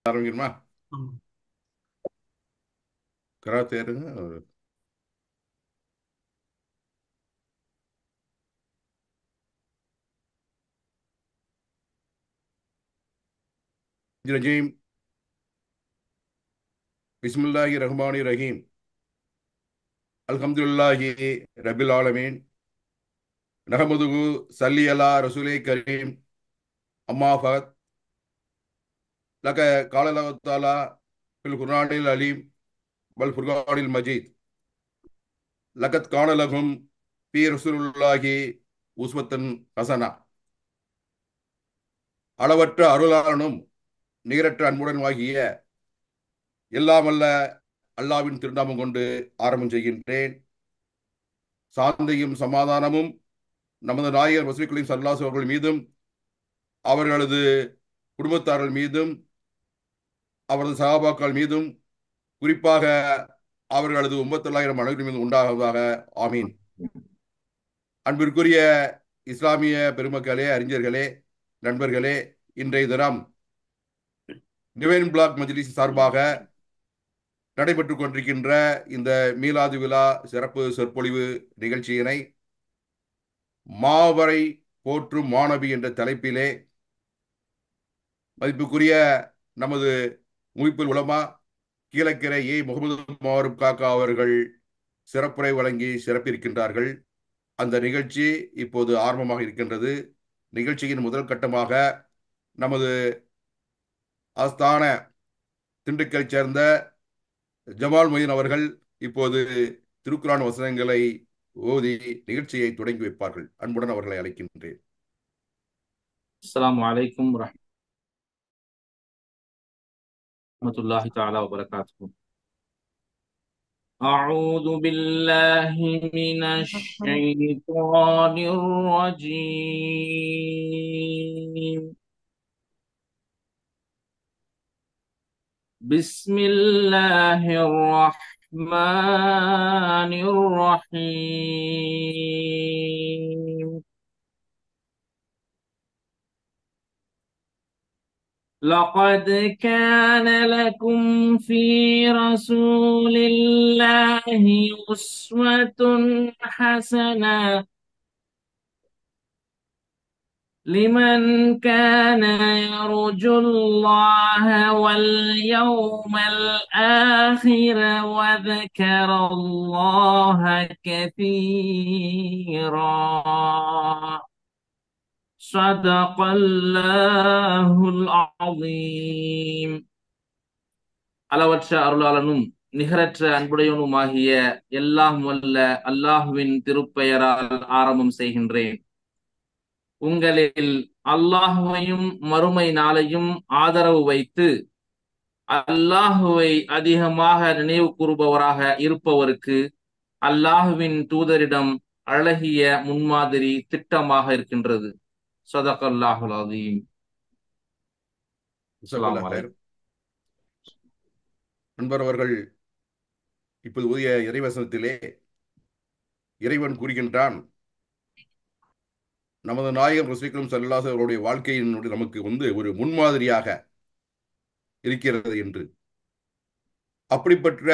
ஆரம்பிக்கணுமா? Karate இருங்க. ரஜீம். பிஸ்மில்லாஹி ரஹ்மானி ரஹீம். அல்ஹம்துலில்லாஹி ரபில் ஆலமீன். நஹமதுஹு ஸல்லி அலா ரசூலே கரீம். அம்மா ஃபத் லக கால அல்லாஹ் தஆலா ஃபில் குர்ஆனில் அலீம் வல் ஃபுர்கானில் மஜீத். லகத் கான லகும் ஃபீ ரசூலுல்லாஹி உஸ்வத்துன் ஹஸனா. அளவற்ற அருளாளனும் நிகரற்ற அன்புடனுமாகிய எல்லாம் வல்ல அல்லாஹ்வின் திருநாமம் கொண்டு ஆரம்பம் செய்கின்றேன். சாந்தியும் சமாதானமும் நமது நாயகர் ரசூல் கரீம் ஸல்லல்லாஹு அலைஹி அவர்கள் மீதும் அவர்களது குடும்பத்தார்கள் மீதும் அவரது சஹாபாக்கள் மீதும் குறிப்பாக அவர்களது 9,000 அனைவரின் மீது உண்டாகுவதாக. ஆமீன். அன்பிற்குரிய இஸ்லாமிய பெருமக்களே, அறிஞர்களே, நண்பர்களே, இன்றைய தினம் டிவைன் பிளாக் மஜ்லிஸ் சார்பாக நடைபெற்றுக் கொண்டிருக்கின்ற இந்த மீலாது விழா சிறப்பு சொற்பொழிவு நிகழ்ச்சியினை மாவரை போற்றும் மாணவி என்ற தலைப்பிலே மதிப்புக்குரிய நமது முஹிப்புல் உலமா கீழக்கரை முகமது மாரூப் காக்கா அவர்கள் சிறப்புரை வழங்கி சிறப்பிருக்கின்றார்கள். அந்த நிகழ்ச்சி இப்போது ஆரம்பமாக இருக்கின்றது. நிகழ்ச்சியின் முதல் கட்டமாக நமது ஆஸ்தான திண்டுக்கலை சேர்ந்த ஜமால் மொயின் அவர்கள் இப்போது திருக்குரான் வசனங்களை ஓதி நிகழ்ச்சியை தொடங்கி வைப்பார்கள். அன்புடன் அவர்களை அழைக்கின்றேன். அஸ்ஸலாமு அலைக்கும் வரஹ்மத்துல்லாஹி தஆலா வபரகாத்துஹு. أعوذ بالله من الشيطان الرجيم. بسم الله الرحمن الرحيم. لقد كان لكم في رسول الله أسوة حسنة لمن كان يرجو الله واليوم الآخر وذكر الله كثيرا. صدق الله العظيم. அளவற்ற அருளாளனும் நிகரற்ற அன்புடையவனுமாகிய எல்லாம் வல்ல அல்லாஹுவின் திருப்பெயரால் ஆரம்பம் செய்கின்றேன். உங்களில் அல்லாஹுவையும் மறுமை நாளையும் ஆதரவு வைத்து அல்லாஹுவை அதிகமாக நினைவு கூறுபவராக இருப்பவருக்கு அல்லாஹுவின் தூதரிடம் அழகிய முன்மாதிரி திட்டமாக இருக்கின்றது. ஸதகல்லாஹுல் அஸீம். நண்பர் அவர்கள் இப்போது ஓதிய இறைவசனத்திலே இறைவன் கூறுகின்றான், நமது நாயகம் ரசூல் ஸல்லல்லாஹு அவருடைய வாழ்க்கையினுடைய நமக்கு ஒரு முன்மாதிரியாக இருக்கிறது என்று. அப்படிப்பட்ட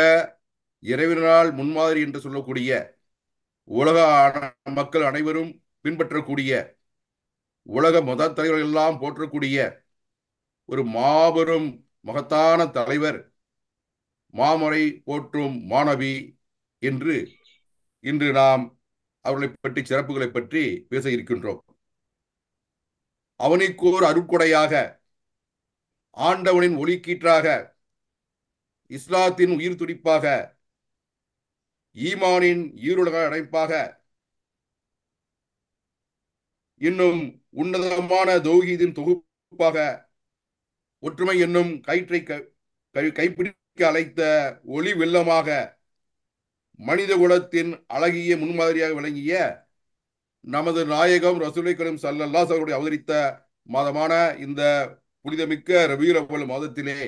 இறைவனால் முன்மாதிரி என்று சொல்லக்கூடிய உலக மக்கள் அனைவரும் பின்பற்றக்கூடிய உலக மத தலைவர்கள் எல்லாம் போற்றக்கூடிய ஒரு மாபெரும் மகத்தான தலைவர், மாமறை போற்றும் மாணவி என்று இன்று நாம் அவர்களை பற்றி சிறப்புகளை பற்றி பேச இருக்கின்றோம். அவனுக்கோர் அருட்கொடையாக, ஆண்டவனின் ஒளிக்கீற்றாக, இஸ்லாத்தின் உயிர் துடிப்பாக, ஈமானின் ஈருலக அடைப்பாக, இன்னும் உன்னதமான தௌஹீதின் தொகுப்பாக, ஒற்றுமை என்னும் கயிற்றை கைப்பிடிக்க அழைத்த ஒளி வெள்ளமாக, மனித குலத்தின் அழகிய முன்மாதிரியாக விளங்கிய நமது நாயகம் ரசூலை கரீம் ஸல்லல்லாஹு அலைஹி வஸல்லம் அவதரித்த மாதமான இந்த புனிதமிக்க ரபியுல் அவ்வல் மாதத்திலே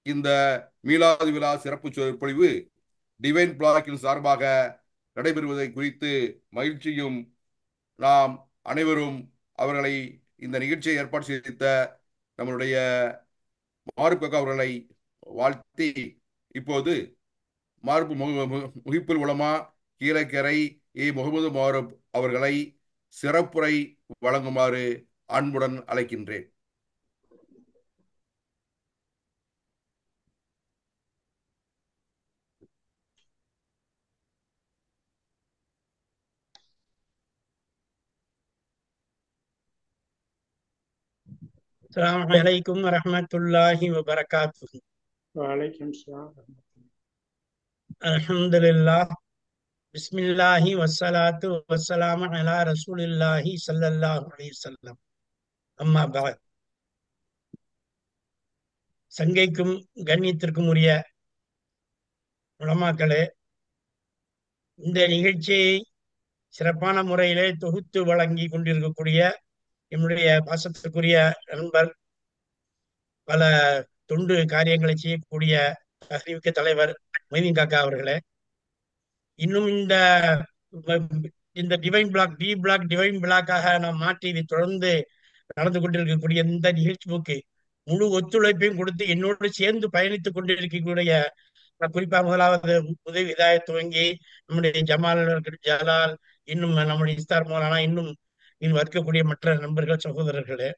இந்த மீலாது விழா சிறப்பு சொற்பொழிவு டிவைன் பிளாக்கின் சார்பாக நடைபெறுவதை குறித்து மகிழ்ச்சியும், நாம் அனைவரும் அவர்களை இந்த நிகழ்ச்சியை ஏற்பாடு செய்த நம்மளுடைய மாருப் கக்கா அவர்களை வாழ்த்தி, இப்போது மாருப் முகிப்புல் உலமா கீழக்கரை முகமது மாருப் அவர்களை சிறப்புரை வழங்குமாறு அன்புடன் அழைக்கின்றேன். السلام عليكم ورحمة الله وبركاته. وعليكم السلام ورحمة الله. الحمد لله. بسم الله والصلاة والسلام على رسول الله صلى الله عليه وسلم. أما بعد. சங்கைக்கும் கண்ணியத்திற்கும் உரிய உலமாக்களே, இந்த நிகழ்ச்சியை சிறப்பான முறையிலே தொகுத்து வழங்கி கொண்டிருக்கக்கூடிய என்னுடைய பாசத்திற்குரிய நண்பர், பல தொண்டு காரியங்களை செய்யக்கூடிய தகுதிமிக்க தலைவர் மொய்தீன் காக்கா அவர்களே, இன்னும் இந்த டிவைன் பிளாக் டிவைன் பிளாக்காக நாம் மாற்றி இதை தொடர்ந்து நடந்து கொண்டிருக்கக்கூடிய இந்த நிகழ்ச்சிக்கு முழு ஒத்துழைப்பையும் கொடுத்து என்னோடு சேர்ந்து பயணித்துக் கொண்டிருக்கக்கூடிய, குறிப்பா முதலாவது உதவி இதாய துவங்கி நம்முடைய ஜலால், இன்னும் நம்முடைய இஸ்தார் மௌலானா, இன்னும் இருக்கக்கூடிய மற்ற நண்பர்கள் சகோதரர்களே,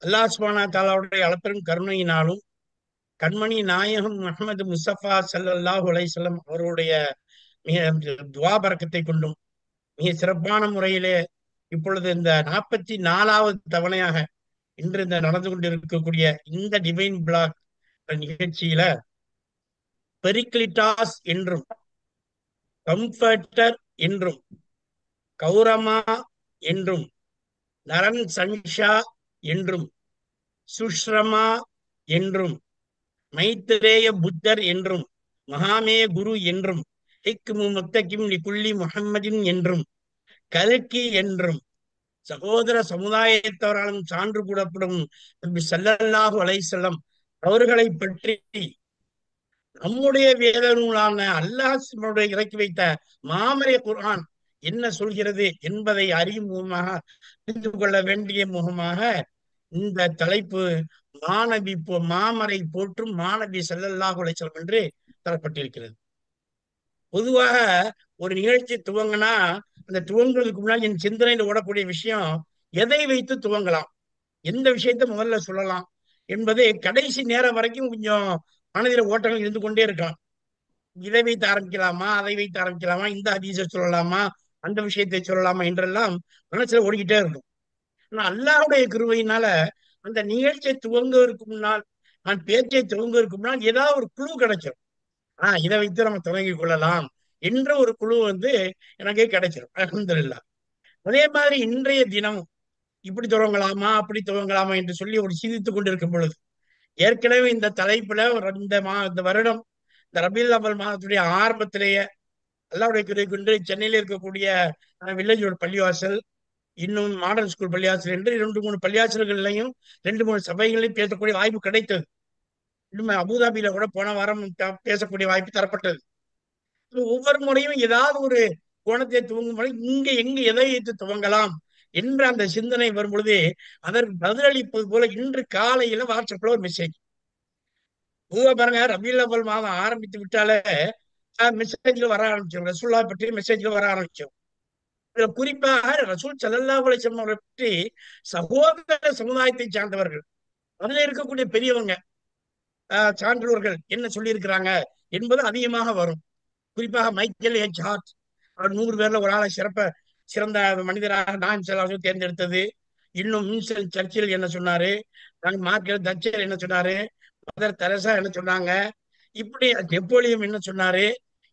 அல்லாஹ் சுப்ஹானஹு வ தஆலாவுடைய அளப்பெரும் கருணையினாலும் கண்மணி நாயகம் முஹம்மது முஸ்தபா ஸல்லல்லாஹு அலைஹி வஸல்லம் அவருடைய மிக துஆ பரக்கத்தை கொண்டும் மிக சிறப்பான முறையிலே இப்பொழுது இந்த 44வது தவணையாக இன்று இந்த நடந்து கொண்டிருக்கக்கூடிய இந்த டிவைன் பிளாக் நிகழ்ச்சியில பெரிக்லிட்டாஸ் என்றும், கம்ஃபர்டர் என்றும், கௌரமா என்றும், நரன் சன்ஷா என்றும், சுஷ்ரமா என்றும், மைத்ரேய புத்தர் என்றும், மகாமே குரு என்றும், ஹிக்மு முத்தகிம் லிகுல்லி முஹம்மதின் என்றும், கல்கி என்றும், சகோதர சமுதாயத்தவராலும் சான்று கூடப்படும் நபி ஸல்லல்லாஹு அலைஹி வஸல்லம் அவர்களை பற்றி நம்முடைய வேத நூலான அல்லாஹ் இறக்கி வைத்த மாமரிய குர்ஆன் என்ன சொல்கிறது என்பதை அறியும் முகமாக, அறிந்து கொள்ள வேண்டிய முகமாக இந்த தலைப்பு மாமரை போற்றும் மாணவி ஸல்லல்லாஹு அலைஹி வஸல்லம் என்று தரப்பட்டிருக்கிறது. பொதுவாக ஒரு நிகழ்ச்சி துவங்கினா அந்த துவங்குறதுக்கு முன்னாடி என் சிந்தனையில் ஓடக்கூடிய விஷயம், எதை வைத்து துவங்கலாம், எந்த விஷயத்த முதல்ல சொல்லலாம் என்பதை கடைசி நேரம் வரைக்கும் கொஞ்சம் மனதில் ஓட்டங்கள் இருந்து கொண்டே இருக்கலாம். இதை வைத்து ஆரம்பிக்கலாமா, அதை வைத்து ஆரம்பிக்கலாமா, இந்த ஹதீஸை சொல்லலாமா, அந்த விஷயத்தை சொல்லலாமா என்றெல்லாம் மனசுல ஓடிக்கிட்டே இருக்கும். ஆனா அல்லாஹ்வுடைய கிருபையினால அந்த நிகழ்ச்சியை துவங்குவதற்கு முன்னால், நான் பேச்சை துவங்குவதற்கு முன்னால் ஏதாவது ஒரு குழு கிடைச்சிடும். இதை வைத்து நம்ம துவங்கி கொள்ளலாம் என்ற ஒரு குழு எனக்கு கிடைச்சிடும், அல்ஹம்துலில்லாஹ். அதே மாதிரி இன்றைய தினமும் இப்படி துவங்கலாமா அப்படி துவங்கலாமா என்று சொல்லி ஒரு சிந்தித்துக் கொண்டிருக்கும் பொழுது, ஏற்கனவே இந்த தலைப்புல இந்த வருடம் இந்த ரபீல் அவல் மாதத்துடைய ஆரம்பத்திலேயே அல்லாஹ்வுடைய கிருபை கொண்டு சென்னையில இருக்கக்கூடிய வில்லேஜ் ரோட் பள்ளிவாசல், இன்னும் மாடர்ன் ஸ்கூல் பள்ளிவாசல் என்று 2-3 பள்ளிவாசல்கள்லையும் 2-3 சபைகளையும் பேசக்கூடிய வாய்ப்பு கிடைத்தது. இன்னும் அபுதாபியில கூட போன வாரம் பேசக்கூடிய வாய்ப்பு தரப்பட்டது. ஒவ்வொரு முறையும் ஏதாவது ஒரு கோணத்தை துவங்கும் முறை இங்க எங்க எதை வைத்து துவங்கலாம் என்ற அந்த சிந்தனை வரும் பொழுது அதற்கு பதிலளிப்பது போல இன்று காலையில வாட்ஸ்அப்ல ஒரு மெசேஜ். பொதுவா பாருங்க, ரபீல் அவல் மாதம் ஆரம்பித்து விட்டாலே மெசேஜ்ல வர ஆரம்பிச்சோம், ரசூல்லா பற்றி மெசேஜ்ல வர ஆரம்பிச்சோம். இதுல குறிப்பாக ரசூல் ஸல்லல்லாஹு அலைஹி வஸல்லம் அவரை பற்றி சகோதர சமுதாயத்தை சார்ந்தவர்கள், அதுல இருக்கக்கூடிய பெரியவங்க, சான்றோர்கள் என்ன சொல்லி இருக்கிறாங்க என்பது அதிகமாக வரும். குறிப்பாக மைக்கேல் எச் ஹார்ட், அவர் 100 பேர்ல ஒரு ஆளை சிறந்த மனிதராக நான் தேர்ந்தெடுத்தது. இன்னும் வின்ஸ்டன் சர்ச்சில் என்ன சொன்னாரு, மார்கரெட் தட்சர் என்ன சொன்னாரு, மதர் தெரசா என்ன சொன்னாங்க, இப்படி நெப்போலியன் என்ன சொன்னாரு,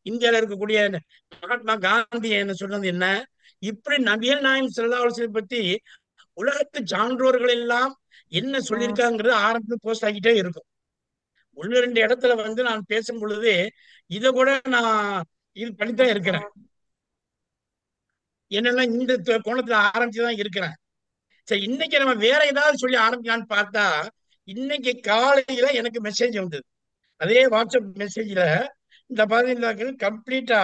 இந்தியாவில் இருக்கக்கூடிய மகாத்மா காந்தி என்ன சொன்னது என்ன, இப்படி நபிகள் நாயகம் ஸல்லல்லாஹு அலைஹி வஸல்லம் பத்தி உலகத்து சான்றோர்கள் எல்லாம் என்ன சொல்லியிருக்காங்கிறது ஆரம்பத்தில் போஸ்ட் ஆகிட்டே இருக்கும். ஒண்ணு ரெண்டு இடத்துல நான் பேசும் பொழுது இதை கூட நான் இது பண்ணித்தான் இருக்கிறேன். என்னன்னா இந்த கோணத்துல ஆரம்பிச்சுதான் இருக்கிறேன். சரி, இன்னைக்கு நம்ம வேற ஏதாவது சொல்லி ஆரம்பிக்கலான்னு பார்த்தா இன்னைக்கு காலையில எனக்கு மெசேஜ் வந்தது. அதே வாட்ஸ்அப் மெசேஜ்ல இந்த பாத்தீங்கன்னா கம்ப்ளீட்டா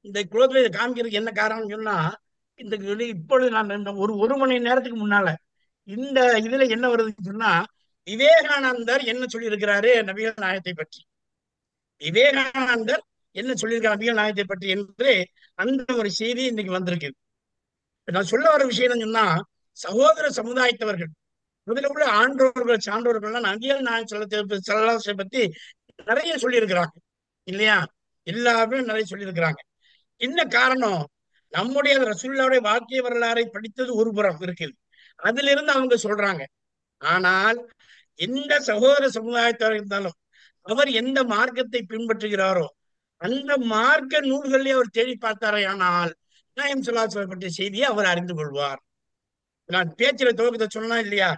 இந்த குளோத்ல இதை காமிக்கிறதுக்கு என்ன காரணம்னு சொன்னா இந்த இப்பொழுது நான் ஒரு ஒரு மணி நேரத்துக்கு முன்னால இந்த இதுல என்ன வருதுன்னு சொன்னா விவேகானந்தர் என்ன சொல்லி இருக்கிறாரு நபிகள் நாயகத்தை பற்றி, விவேகானந்தர் என்ன சொல்லியிருக்கார் நபிகள் நாயகத்தை பற்றி என்று அந்த ஒரு செய்தி இன்னைக்கு வந்திருக்கு. நான் சொல்ல வர விஷயம் என்ன சொன்னா, சகோதர சமுதாயத்தவர்கள் முதல்ல உள்ள ஆண்டோர்கள் சான்றோர்கள்லாம் நபிகள் நாயகம் சல்லல்லாஹு பத்தி நிறைய சொல்லியிருக்கிறாங்க இல்லையா? எல்லாருமே நிறைய சொல்லியிருக்கிறாங்க. என்ன காரணம்? நம்முடைய ரசூலுல்லாஹ்வுடைய வாழ்க்கை வரலாறை படித்தது ஒரு புறம் இருக்குது, அதுல இருந்து அவங்க சொல்றாங்க. ஆனால் எந்த சகோதர சமுதாயத்தவர் இருந்தாலும் அவர் எந்த மார்க்கத்தை பின்பற்றுகிறாரோ அந்த மார்க்க நூல்களிலே அவர் தேடி பார்த்தாரே ஆனால் நாயம் ஸல்லல்லாஹு பற்றிய செய்தியை அவர் அறிந்து கொள்வார். நான் பேச்சில துவக்கத்தை சொன்னா இல்லையா,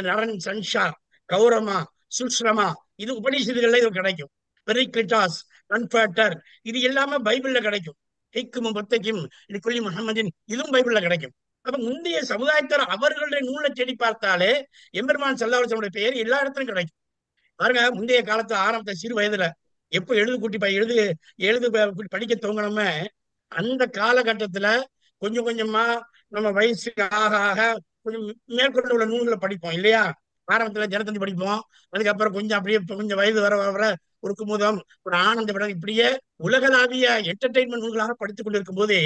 நரன் சன்ஷா கௌரமா சுஷ்ரமா இது உபநிஷத்துகள்ல இது கிடைக்கும். பெரிக்ளிட்டாஸ் கன்ஃபர்டர் இது எல்லாமே பைபிள்ல கிடைக்கும். ஹிக்கும் முத்தகிம் லிகுல்லி முஹம்மதின் இதுவும் பைபிள்ல கிடைக்கும். அப்ப முந்தைய சமுதாயத்தார் அவர்களுடைய நூலை தேடி பார்த்தாலே எம்பெருமான் ஸல்லல்லாஹு அலைஹி வஸல்லம் பெயர் எல்லா இடத்துலயும் கிடைக்கும். பாருங்க, முந்தைய காலத்து ஆரம்பத்தை சிறு வயதுல எப்ப எழுது கூட்டி எழுது எழுது படிக்க துவங்கணுமே அந்த காலகட்டத்துல கொஞ்சம் கொஞ்சமா நம்ம வயசு ஆக ஆக கொஞ்சம் மேற்கொண்டு உள்ள நூல்களை படிப்போம் இல்லையா? ஆரம்பத்துல ஜனத்தந்தி படிப்போம், அதுக்கப்புறம் கொஞ்சம் அப்படியே கொஞ்சம் வயது வர வர ஒரு குமுதம் ஒரு ஆனந்த விடம் இப்படியே உலகளாவிய என்டர்டெயின்மெண்ட் நூல்களாக படித்துக் கொண்டிருக்கும் போது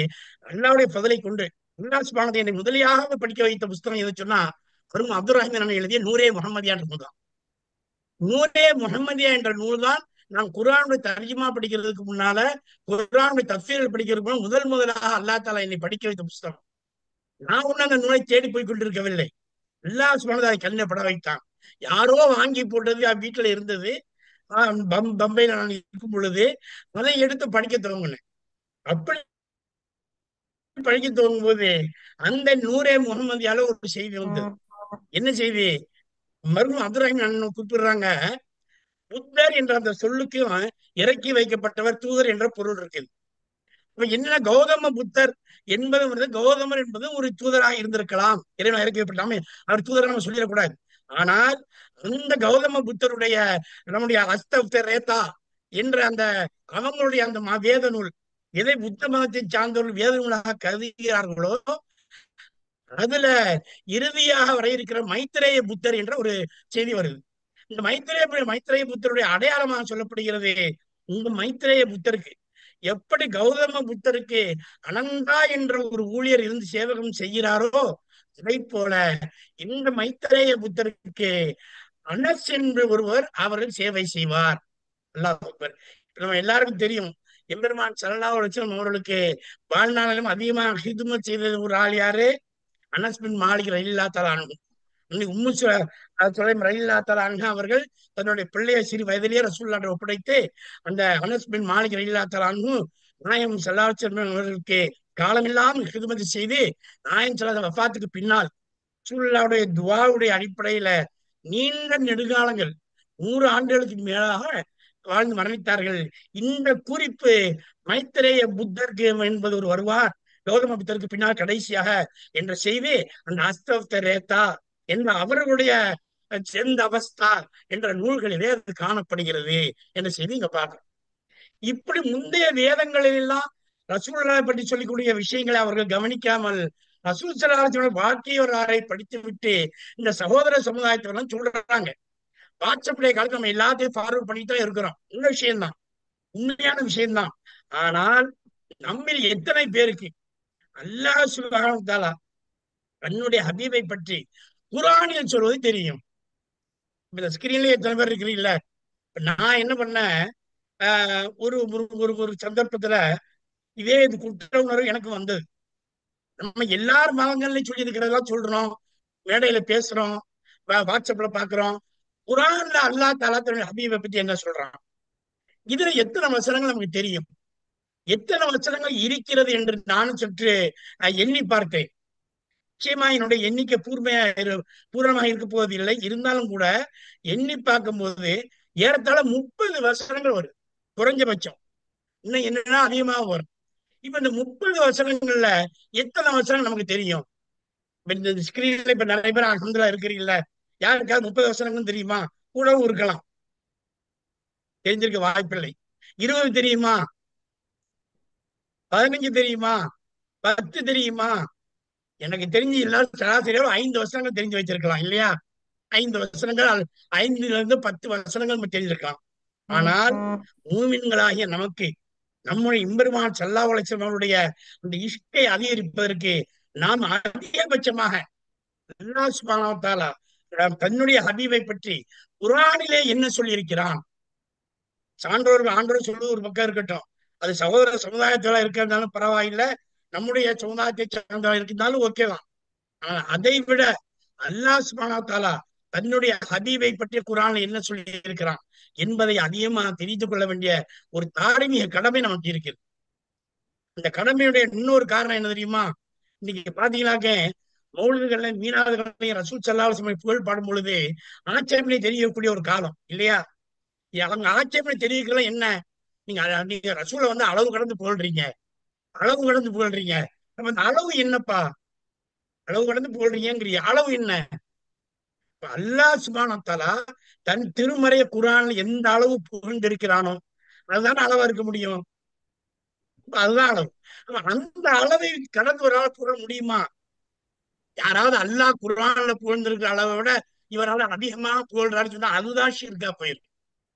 அல்லாவுடைய பதிலை கொண்டு அல்லாஹ் சுப்ஹானஹு என்னை முதலியாக படிக்க வைத்த புஸ்தகம் எது சொன்னா வரும் அப்துல் ரஹ்மான் எழுதிய நூரே முஹம்மதியா என்ற நூல் தான். நூரே முஹம்மதியா என்ற நூல் தான் நான் குர்ஆனுடைய தர்ஜுமா படிக்கிறதுக்கு முன்னால குர்ஆனுடைய தஃசீர் படிக்கிறதுக்கு முதலாக அல்லாஹ் தஆலா என்னை படிக்க வைத்த புஸ்தகம். நான் ஒண்ணு அந்த நூலை தேடி போய் கொண்டிருக்கவில்லை, அல்லாஹ் சுப்ஹானஹு அதை கண்ணில் பட வைத்தான். யாரோ வாங்கி போட்டது வீட்டுல இருந்தது, பம்பையில நான் இருக்கும் பொழுது அதை எடுத்து படிக்க துவங்கினேன். அப்படி படிக்க துவங்கும் போது அந்த நூரே முகமதியால ஒரு செய்தி வந்தது. என்ன செய்தி? மருமம் அப்துல் ரஹீம் அண்ணன் கூப்பிடுறாங்க, புத்தர் என்ற அந்த சொல்லுக்கும் இறக்கி வைக்கப்பட்டவர் தூதர் என்ற பொருள் இருக்குது. இப்ப என்ன கௌதம புத்தர் என்பது வந்து கௌதமர் என்பது ஒரு தூதராக இருந்திருக்கலாம், இறைவன் இறக்கி வைக்கப்பட்டாமே அவர் தூதர் நம்ம சொல்லிடக்கூடாது. ஆனால் அந்த கௌதம புத்தருடைய நம்முடைய அஸ்தரேதா என்ற அந்த அவங்களுடைய அந்த வேத நூல் எதை புத்த மதத்தை சார்ந்தவர்கள் வேத நூலாக கருதுகிறார்களோ அதுல இறுதியாக வர இருக்கிற மைத்திரேய புத்தர் என்ற ஒரு செய்தி வருது. இந்த மைத்திரேய புத்தருடைய அடையாளமாக சொல்லப்படுகிறது. இந்த மைத்திரேய புத்தருக்கு எப்படி கௌதம புத்தருக்கு அனந்தா என்ற ஒரு ஊழியர் இருந்து சேவகம் செய்கிறாரோ அதை போல இந்த மைத்திரேய புத்தருக்கு அனஸ் என்று ஒருவர் அவர்கள் சேவை செய்வார். அல்லாஹ் அக்பர். நம்ம எல்லாருக்கும் தெரியும், எம்பெருமான் ஸல்லல்லாஹு அலைஹி வஸல்லம் அவர்களுக்கு வாழ்நாளிலும் அதிகமாக ஹிதுமத் செய்தது ஒரு ஆள் யாரு? அனஸ் பின் மாலிக் ரலியல்லாஹு தஆலா அன்ஹு. உம்மு சுலைம் ரலியல்லாஹு தஆலா அன்ஹா அவர்கள் தன்னுடைய பிள்ளையை சிறு வயதிலேயே ரசூலுல்லாஹ்விடம் ஒப்படைத்து அந்த அனஸ் பின் மாலிக் ரலியல்லாஹு தஆலா அன்ஹு நாயகம் ஸல்லல்லாஹு அலைஹி வஸல்லம் அவர்களுக்கு காலமெல்லாம் ஹிதுமத் செய்து நாயகம் ஸல்லல்லாஹு வஃபாத்துக்கு பின்னால் ரசூலுல்லாஹ்வுடைய துஆவுடைய அடிப்படையில நீண்ட நெடுகாலங்கள் 100 ஆண்டுகளுக்கு மேலாக வாழ்ந்து மரணித்தார்கள். இந்த குறிப்பு மைத்திரேய புத்தருக்கு என்பது ஒரு வருவார் கௌதம புத்தருக்கு பின்னால் கடைசியாக என்ற செய்தி அந்த அஸ்தரேதா என்ற அவர்களுடைய செந்த அவஸ்தா என்ற நூல்களிலே அது காணப்படுகிறது என்ற செய்தி இங்க பார்க்கிறோம். இப்படி முந்தைய வேதங்களில் எல்லாம் ரசூலுல்லாஹை பற்றி சொல்லக்கூடிய விஷயங்களை அவர்கள் கவனிக்காமல் ரசூல் ஸல்லல்லாஹு அலைஹி வஸல்லம் வாழ்க்கை வரலாறை படித்து விட்டு இந்த சகோதர சமுதாயத்தெல்லாம் சொல்றாங்க. வாட்ஸ்அப்ல காலத்து நம்ம எல்லாத்தையும் ஃபார்வர்ட் பண்ணிட்டு தான் இருக்கிறோம். உண்மை விஷயம்தான், உண்மையான விஷயம்தான். ஆனால் நம்மில் எத்தனை பேருக்கு அல்லாஹ் சுப்ஹானஹு வ தஆலா தன்னுடைய ஹபீபை பற்றி குர்ஆனில் சொல்வது தெரியும்? இந்த ஸ்கிரீன்ல எத்தனை பேர் இருக்கிறீங்கள? நான் என்ன பண்ணேன், ஒரு ஒரு சந்தர்ப்பத்துல இதே இது குற்ற உணர்வு எனக்கு வந்தது. நம்ம எல்லார் மதங்கள்லயும் சொல்லி இருக்கிறதெல்லாம் சொல்றோம், மேடையில பேசுறோம், வாட்ஸ்அப்ல பாக்குறோம். குர்ஆன்ல அல்லாஹ் தஆலா தன்னுடைய ஹபீபை பத்தி என்ன சொல்றான்? இதுல எத்தனை வசனங்கள் நமக்கு தெரியும், எத்தனை வசனங்கள் இருக்கிறது என்று நானும் சற்று எண்ணி பார்த்தேன். நிச்சயமா என்னுடைய எண்ணிக்கை பூர்ணமாக இருக்க போவதில்லை. இருந்தாலும் கூட எண்ணி பார்க்கும்போது ஏறத்தாழ 30 வசனங்கள் வரும் குறைஞ்சபட்சம். இன்னும் என்னன்னா அதிகமாக வரும். இப்ப இந்த 30 வசனங்கள்ல எத்தனை வசனம் நமக்கு தெரியும்? இந்த ஸ்கிரீன்ல இப்ப நிறைய பேர் அல்ஹம்துலில்லாஹ் இருக்கிறீங்களா? யாருக்காவது 30 வசனங்களும் தெரியுமா? கூடவும் இருக்கலாம், தெரிஞ்சிருக்க வாய்ப்பில்லை. 20 தெரியுமா? 15 தெரியுமா? 10 தெரியுமா? எனக்கு தெரிஞ்சு எல்லாரும் சராசரியாக 5 வசனங்கள் தெரிஞ்சு வச்சிருக்கலாம் இல்லையா? 5 வசனங்கள் 5ல இருந்து 10 வசனங்கள் நம்ம தெரிஞ்சிருக்கலாம். ஆனால் மூமின்களாகிய நமக்கு நம்முடைய எம்பெருமான் ஸல்லல்லாஹு அலைஹி வஸல்லம் அவருடைய அந்த இஷ்கை அதிகரிப்பதற்கு நாம் அதிகபட்சமாக அல்லாஹ் சுப்ஹானஹு வ தஆலா தன்னுடைய ஹபீபை பற்றி குர்ஆனிலே என்ன சொல்லியிருக்கிறான், சான்றோர்கள் ஆண்டோர் சொல்லுவது ஒரு பக்கம் இருக்கட்டும், அது சகோதர சமுதாயத்துல இருக்கிறதாலும் பரவாயில்லை, நம்முடைய சமுதாயத்தை சார்ந்தவா இருந்தாலும் ஓகேதான். ஆனா அதை விட அல்லாஹ் சுப்ஹானஹு வ தஆலா தன்னுடைய ஹபீபை பற்றிய குர்ஆன்ல என்ன சொல்லி இருக்கிறான் என்பதை அதிகமாக தெரிந்து கொள்ள வேண்டிய ஒரு தார்மீக கடமை நமக்கு இருக்கிறது. இந்த கடமையுடைய இன்னொரு காரணம் என்ன தெரியுமா? இன்னைக்கு பாத்தீங்கன்னாக்க மௌலிதுகள்ல மீனாதுகளையும் ரசூல் ஸல்லல்லாஹு அலைஹி வஸல்லம் புகழ் பாடும் பொழுது ஆட்சேபனை தெரியக்கூடிய ஒரு காலம் இல்லையா? அவங்க ஆட்சேபனை தெரிவிக்கலாம் என்ன, நீங்க ரசூலை அளவு கடந்து புகழ்றீங்க, அளவு கடந்து புகழ்றீங்க. நம்ம அந்த அளவு என்னப்பா? அளவு கடந்து புகழ்றீங்கிற அளவு என்ன? அல்லாஹ் சுப்ஹானஹு வ தஆலா தன் திருமறைய குர்ஆன்ல எந்த அளவு புகழ்ந்திருக்கிறானோ அதுதானே அளவா இருக்க முடியும். அதுதான் அளவு. அந்த அளவை கடந்து ஒரு ஆள் புகழ முடியுமா? யாராவது அல்லாஹ் குர்ஆன்ல புகழ்ந்திருக்கிற அளவை விட இவரால் அதிகமா புகழ்றாருன்னு சொன்னா அதுதான் ஷிர்கா போயிருக்கு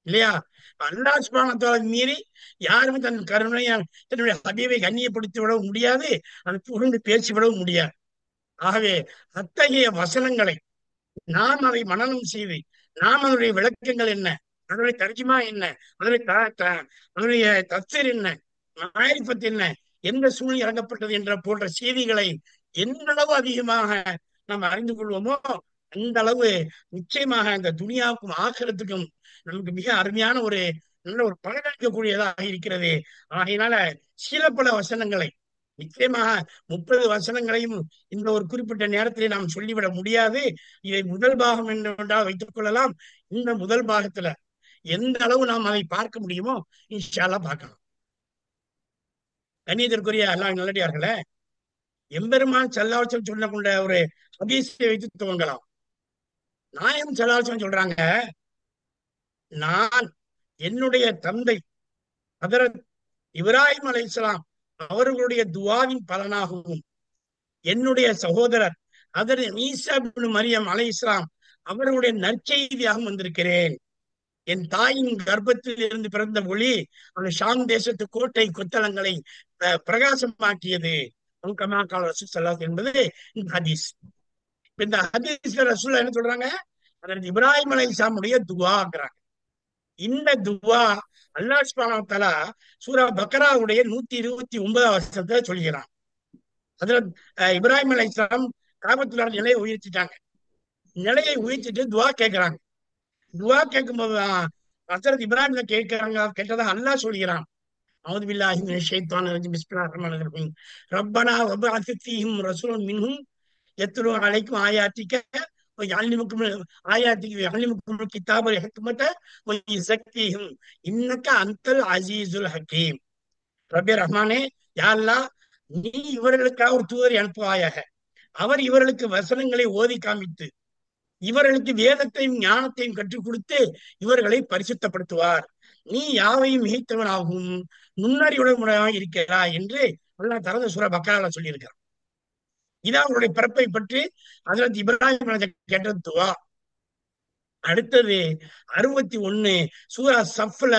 இல்லையா? அல்லாஹ் சுப்ஹானஹு வ தஆலா மீறி யாருமே தன் கருணையை தன்னுடைய ஹபீபை கண்ணியப்படுத்தி விடவும் முடியாது, அதை புகழ்ந்து பேசி விடவும் முடியாது. ஆகவே அத்தகைய வசனங்களை நாம் அதை மனனம் செய்து நாம் அதனுடைய விளக்கங்கள் என்ன, அதனுடைய தர்ஜுமா என்ன, அதனுடைய தஃசீர் என்ன, மாரிஃபத் என்ன, எந்த சூழ்நிலை இறங்கப்பட்டது என்ற போன்ற செய்திகளை எந்த அளவு அதிகமாக நாம் அறிந்து கொள்வோமோ அந்த அளவு நிச்சயமாக இந்த துனியாவுக்கும் ஆகிரத்துக்கும் நமக்கு மிக அருமையான ஒரு நல்ல ஒரு பலனளிக்கக்கூடியதாக இருக்கிறது. ஆகையினால சில பல வசனங்களை நிச்சயமாக 30 வசனங்களையும் இந்த ஒரு குறிப்பிட்ட நேரத்திலே நாம் சொல்லிவிட முடியாது. இதை முதல் பாகம் என்றால் வைத்துக் கொள்ளலாம். இந்த முதல் பாகத்துல எந்த அளவு நாம் அதை பார்க்க முடியுமோ இன்ஷா அல்லாஹ் பார்க்கலாம். கண்ணியத்திற்குரிய அல்லாஹ் நல்லடியார்களே, எம்பெருமான் ஸல்லல்லாஹு அலைஹி வஸல்லம் சொல்ல கொண்ட ஒரு ஹதீஸை வைத்து துவங்கலாம். நாயகம் ஸல்லல்லாஹு அலைஹி வஸல்லம் சொல்றாங்க, நான் என்னுடைய தந்தை ஹதரத் இப்ராஹிம் அலைஹிஸ்ஸலாம் அவர்களுடைய துஆவின் பலனாகவும் என்னுடைய சகோதரர் ஹதரத் ஈசா இப்னு மரியம் அலைஹிஸ்ஸலாம் அவர்களுடைய நற்செய்தியாகவும் வந்திருக்கிறேன். என் தாயின் கர்ப்பத்தில் இருந்து பிறந்த ஒளி அந்த ஷாம் தேசத்து கோட்டை கொத்தளங்களை பிரகாசமாக்கியது என்பது இந்த ஹதீஸ். இந்த ஹதீஸ்ல ரசூலுல்லாஹ் என்ன சொல்றாங்க? அதற்கு இப்ராஹிம் அலைஹிஸ்ஸலாமுடைய துஆங்கிறாங்க. இந்த துஆ அல்லாஹ் சுப்ஹானஹு வ தஆலா சூரா பக்ராவுடைய 129 வசனத்தை சொல்கிறான். ஹஜ்ரத் இப்ராஹிம் அலைஹிஸ்ஸலாம் காபத்துல்லாஹ் நிலையை உயர்த்திட்டாங்க. நிலையை உயர்த்திட்டு துஆ கேட்கிறாங்க. துஆ கேட்கும்போது ஹஜ்ரத் இப்ராஹிம் கேட்கிறாங்க, கேட்டதா அல்லாஹ் சொல்கிறான். அஊது பில்லாஹி மினஷ் ஷைத்தானிர் ரஜீம் பிஸ்மில்லாஹிர் ரஹ்மானிர் ரஹீம் ரப்பனா வபஅத் ஃபீஹிம் ரசூலன் மின்ஹும் யத்லூ அலைக்கும் ஆயாத்திக வயஅல்லிமுக்கும் ஆயாத்திக வயஅல்லிமுக்கும் கிதாப வல் ஹிக்மத வயஸக்கீஹிம் இன்னக அன்தல் அஸீஸுல் ஹக்கீம். ரப்பே ரஹ்மானே, யா அல்லாஹ், நீ இவர்களுக்காக ஒரு தூதரை அனுப்புவாயாக. அவர் இவர்களுக்கு வசனங்களை ஓதி காமித்து இவர்களுக்கு வேதத்தையும் ஞானத்தையும் கற்றுக் கொடுத்து இவர்களை பரிசுத்தப்படுத்துவார். நீ யாவையும் மிகைத்தவனாகவும் நுண்ணறிவுடையவனாக இருக்கிறாய் என்று அல்லாஹ் தஆலா சூரா பக்ரால சொல்லியிருக்கிறார். இதான் அவருடைய பிறப்பை பற்றி ஹஜ்ரத் இப்ராஹிம் கேட்ட துஆ. அடுத்தது 61 சூரா சஃப்ல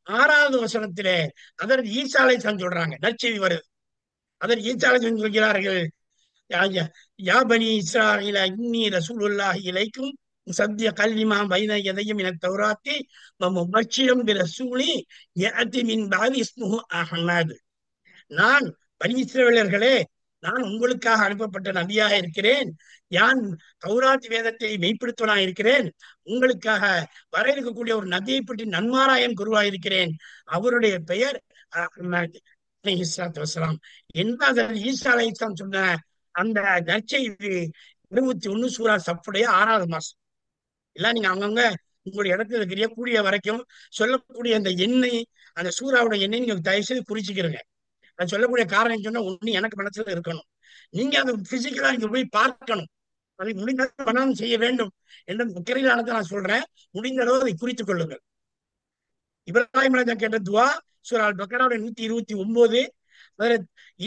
6வது வசனத்திலே ஹஜ்ரத் ஈசா அலைஹிஸ்ஸலாம் சொல்றாங்க, நற்செய்தி வருது. ஹஜ்ரத் ஈசா அலைஹிஸ்ஸலாம் சொல்கிறார்கள், யா பனி இஸ்ராயீல இன்னி ரசூலுல்லாஹி இலைக்கும் முஸத்திகல் லிமா பைன யதைய மினத் தௌராத்தி வ முபஷ்ஷிரன் பிரசூலி யஅதி மின் பஅதி இஸ்முஹு அஹ்மத். நான் பனி இஸ்ரவேலர்களே, நான் உங்களுக்காக அனுப்பப்பட்ட நபியாக இருக்கிறேன். யான் தௌராத் வேதத்தை மெய்ப்படுத்துவனாக இருக்கிறேன். உங்களுக்காக வர இருக்கக்கூடிய ஒரு நபியை பற்றி நன்மாராயம் குருவாயிருக்கிறேன். அவருடைய பெயர் அஹ்மத் அலைஹிஸ்ஸலாத்து வஸ்ஸலாம். என்ன ஈசா அலைஹிஸ்ஸலாம் சொன்ன அந்த நற்செய்தி 21 சூரா சஃப்புடைய 6வது மாசம். எல்லாம் நீங்க அங்கங்க உங்களுடைய இடத்துல இருக்கிற கூடிய வரைக்கும் சொல்லக்கூடிய அந்த எண்ணெய், அந்த சூறாவோட எண்ணெய் நீங்க தயவு செய்து குறிச்சுக்கிறீங்க. அது சொல்லக்கூடிய காரணம் சொன்னா ஒண்ணு எனக்கு மனசுல இருக்கணும். நீங்க அதை பிசிக்கலா இங்க போய் பார்க்கணும். அதை முடிந்த பணம் செய்ய வேண்டும் என்ற முக்கியத்தை நான் சொல்றேன். முடிந்த அளவு அதை குறித்துக் கொள்ளுங்கள். இப்ராஹிம் அலைஹிஸ்ஸலாம் கேட்ட துவா சூரா அல் பக்கராவுடைய 129.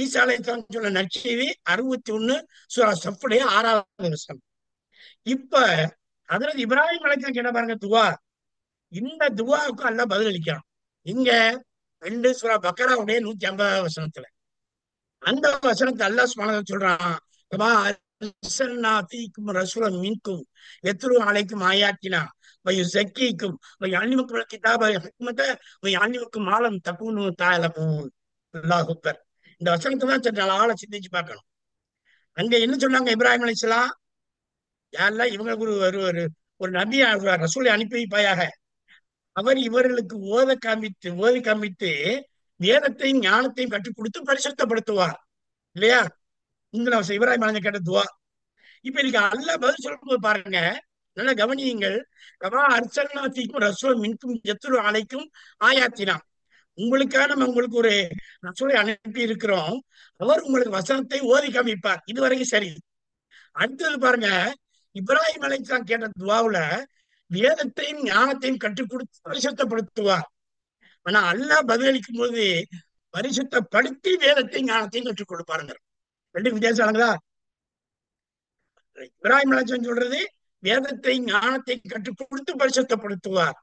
ஈசா அலைஹிஸ்ஸலாம் சொன்ன நற்செய்தி 61 சூரா சஃப்புடைய 6வது வசனம். இப்ப ஹஜ்ரத் இப்ராஹிம் அலைஹிஸ்ஸலாம் கேட்ட பாருங்க துவா. இந்த துவாவுக்கு அல்லாஹ் பதில் அளிக்கிறான். இங்க 2 சூரா பக்கராவுடைய 150வது வசனத்துல. அந்த வசனத்தை அல்லாஹ் சுப்ஹானஹு வ தஆலா சொல்றான். கமா அர்சல்னா ஃபீக்கும் ரசூலன் மின்கும் யத்லு அலைக்கும் ஆயாத்தினா வ யுஸக்கீக்கும் வ யஅல்லிமுக்குல் கிதாப வல் ஹிக்மத வ யஅல்லிமுக்கும் மா லம் தகூனு தஅலமூன். அல்லாஹ் அக்பர். இந்த வசனத்தை தான் சற்று ஆழ சிந்திச்சு பார்க்கணும். அங்க என்ன சொன்னாங்க இப்ராஹிம் அலைஹிஸ்ஸலாம்? யாரெல்லாம் இவங்களுக்கு ஒரு நபி ரசூலை அனுப்பி வைப்பாயாக. அவர் இவர்களுக்கு ஓதி காமித்து வேதத்தையும் ஞானத்தையும் கற்றுக் கொடுத்து பரிசுத்தப்படுத்துவார். இல்லையா? இந்த இப்ராஹிம் அலைஹிஸ்ஸலாம் கேட்ட துவா. இப்ப இன்னைக்கு அல்லாஹ் பதில் சொல்லும்போது பாருங்க, நல்லா கவனியுங்கள். கமா அர்சல்னா ஃபீக்கும் ரசூலன் மின்கும் யத்லு அலைக்கும் ஆயாத்தினா. உங்களுக்காக நம்ம உங்களுக்கு ஒரு ரசூலை அனுப்பி இருக்கிறோம். அவர் உங்களுக்கு வசனத்தை ஓதி காமிப்பார். இது வரைக்கும் சரி. அடுத்தது பாருங்க, இப்ராஹிம் அலைஹிஸ்ஸலாம் கேட்ட துவாவுல வேதத்தையும் ஞானத்தையும் கற்றுக் கொடுத்து பரிசுத்தப்படுத்துவார். ஆனா அல்லாஹ் பதிலளிக்கும் போது பரிசுத்தப்படுத்தி வேதத்தையும் ஞானத்தையும் கற்றுக் கொடுப்பாருங்க. ரெண்டு வித்தியாசம் ஆனதா? இப்ராஹிம் அலைஹிஸ்ஸலாம் சொல்றது வேதத்தை ஞானத்தை கற்றுக் கொடுத்து பரிசுத்தப்படுத்துவார்.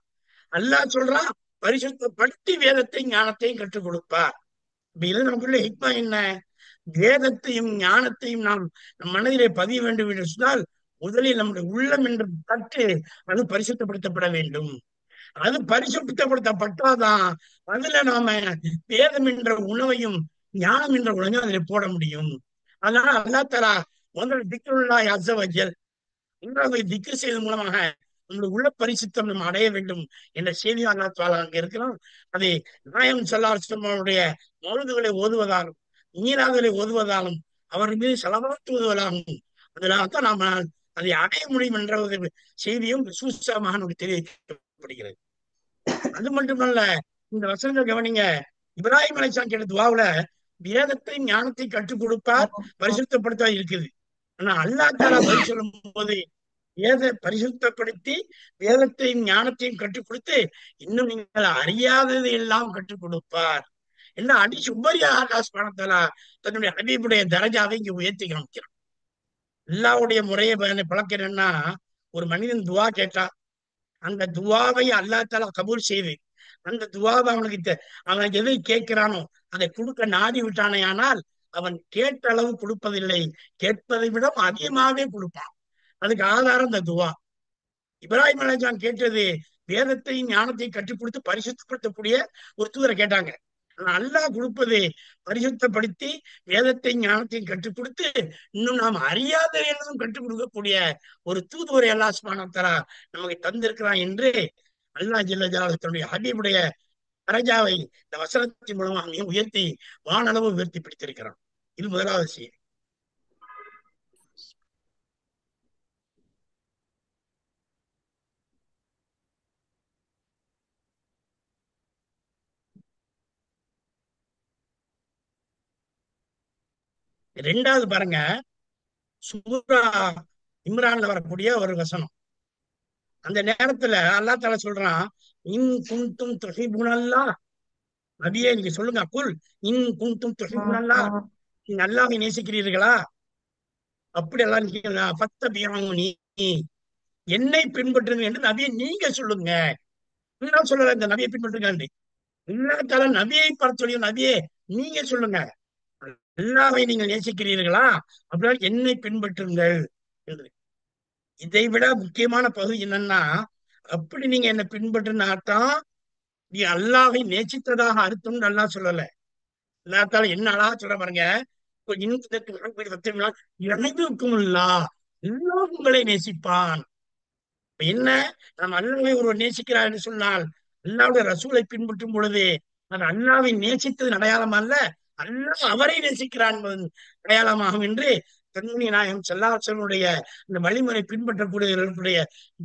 அல்லாஹ் சொல்றான் பரிசுத்தப்படுத்தி வேதத்தை ஞானத்தையும் கற்றுக் கொடுப்பார். இதுல நமக்குள்ள ஹிக்மா என்ன? வேதத்தையும் ஞானத்தையும் நாம் நம் மனதிலே பதிய வேண்டும் என்று சொன்னால் முதலில் நம்முடைய உள்ளம் என்று தட்டு அது பரிசுத்தப்படுத்தப்பட வேண்டும். அது பரிசுத்தப்படுத்தப்பட்டாதான் அதுல நாம வேதம் என்ற உணவையும் ஞானம் என்ற உணவையும் அதில் போட முடியும். அதனால அல்லாஹ் தஆலா முதல் திக்ருல்லாஹி அஸ்ஸ வஜல் இன்றைய திக்ரு செய்வதன் மூலமாக நம்முடைய உள்ள பரிசுத்தம் நம்ம அடைய வேண்டும் என்ற செய்தி அல்லாஹ் தஆலா அங்க இருக்கிறோம். அதை நாயகம் ஸல்லல்லாஹு அலைஹி வஸல்லம் அவருடைய மௌலிதுகளை ஓதுவதாலும் மீலாதுகளை ஓதுவதாலும் அவர் மீது ஸலவாத் ஓதுவதாலும் அதனால்தான் நாம அதை அடைய முடியும் என்ற ஒரு செய்தியும் சூசகமாக நமக்கு தெரிவிக்கப்படுகிறது. அது மட்டுமல்ல, இந்த வசனங்கள் கவனிங்க. இப்ராஹிம் அலைஹிஸ்ஸலாம் கேட்ட துவாவுல வேதத்தை ஞானத்தை கற்றுக் கொடுப்பார், பரிசுத்தப்படுத்த இருக்குது. ஆனா அல்லாஹ் தஆலா பதில் சொல்லும் போது பரிசுத்தப்படுத்தி வேதத்தையும் ஞானத்தையும் கற்றுக் கொடுத்து இன்னும் நீங்கள் அறியாததை எல்லாம் கற்றுக் கொடுப்பார் என்ன அடிச்சு உபரியாக அல்லாஹ் சுப்ஹானஹு வ தஆலா தன்னுடைய ஹபீபுடைய தரஜாவை இங்க உயர்த்தி காமிக்கிறான். அல்லாஹ்வுடைய முறையை பழக்கம் என்னன்னா, ஒரு மனிதன் துவா கேட்டா அந்த துவாவை அல்லாஹ் தஆலா கபூல் செய்து அந்த துவாவை அவன் எதை கேட்கிறானோ அதை கொடுக்க நாடி விட்டானே, ஆனால் அவன் கேட்ட அளவு கொடுப்பதில்லை, கேட்பதை விட அதிகமாகவே கொடுப்பான். அதுக்கு ஆதாரம் இந்த துவா. இப்ராஹிம் அலைஹிஸ்ஸலாம் கேட்டது வேதத்தையும் ஞானத்தையும் கற்றுக் கொடுத்து பரிசுத்தப்படுத்தக்கூடிய ஒரு தூதரை கேட்டாங்க. ஆனா அல்லாஹ் கொடுப்பது பரிசுத்தப்படுத்தி வேதத்தை ஞானத்தையும் கற்றுக் கொடுத்து இன்னும் நாம் அறியாத எல்லாம் கற்றுக் கொடுக்கக்கூடிய ஒரு தூதுவரை அல்லாஹ் சுப்ஹானஹு வ தஆலா நமக்கு தந்திருக்கிறான் என்று அல்லாஹ் ஜல்ல ஜலாலுஹு தன்னுடைய ஹபீபுடைய தரஜாவை இந்த வசனத்தின் மூலமாக உயர்த்தி வானளவு உயர்த்தி பிடித்திருக்கிறான். இது முதலாவது செய்தி. ரெண்டாவது பாருங்க, சூரா இம்ரான்ல வரக்கூடிய ஒரு வசனம். அந்த நேரத்துல அல்லாஹ் தஆலா சொல்றான், இன் குன்தும் துஹிப்புனல்லாஹ், நபியே நீங்க சொல்லுங்க, குல் இன் குன்தும் துஹிப்புனல்லாஹ், நீங்க அல்லாஹ்வை நேசிக்கிறீர்களா? அப்படி எல்லாம் நீங்க ஃபத்தபிஊனி, என்னை பின்பற்றுங்க என்று நபியை நீங்க சொல்லுங்க. நான் சொல்லல இந்த நபியை பின்பற்றுங்க. அல்லாஹ் தஆலா நபியை பார்த்து சொல்லி, நபியே நீங்க சொல்லுங்க, அல்லாஹ்வை நீங்கள் நேசிக்கிறீர்களா? அப்படின்னா என்னை பின்பற்றுங்கள் என்று. இதை விட முக்கியமான பகுதி என்னன்னா, அப்படி நீங்க என்னை பின்பற்றினாதான் நீ அல்லாஹ்வை நேசித்ததாக அர்த்தம்னு அல்லாஹ் சொல்லல. அல்லாஹ் தஆலா என்ன அழகா சொல்ற பாருங்க, எல்லாம் உங்களை நேசிப்பான். என்ன, நாம் அல்லாஹ்வை ஒருவர் நேசிக்கிறார் என்று சொன்னால் அல்லாஹ்வுடைய ரசூலை பின்பற்றும் பொழுது அது அல்லாஹ்வை நேசித்தது அடையாளம் அல்ல, அல்லாஹ் அவரை நேசிக்கிறான் என்பதன் அடையாளமாகும் என்று கண்மணி நாயகம் ஸல்லல்லாஹு அலைஹி வஸல்லம் இந்த வழிமுறை பின்பற்றக்கூடியவர்களுடைய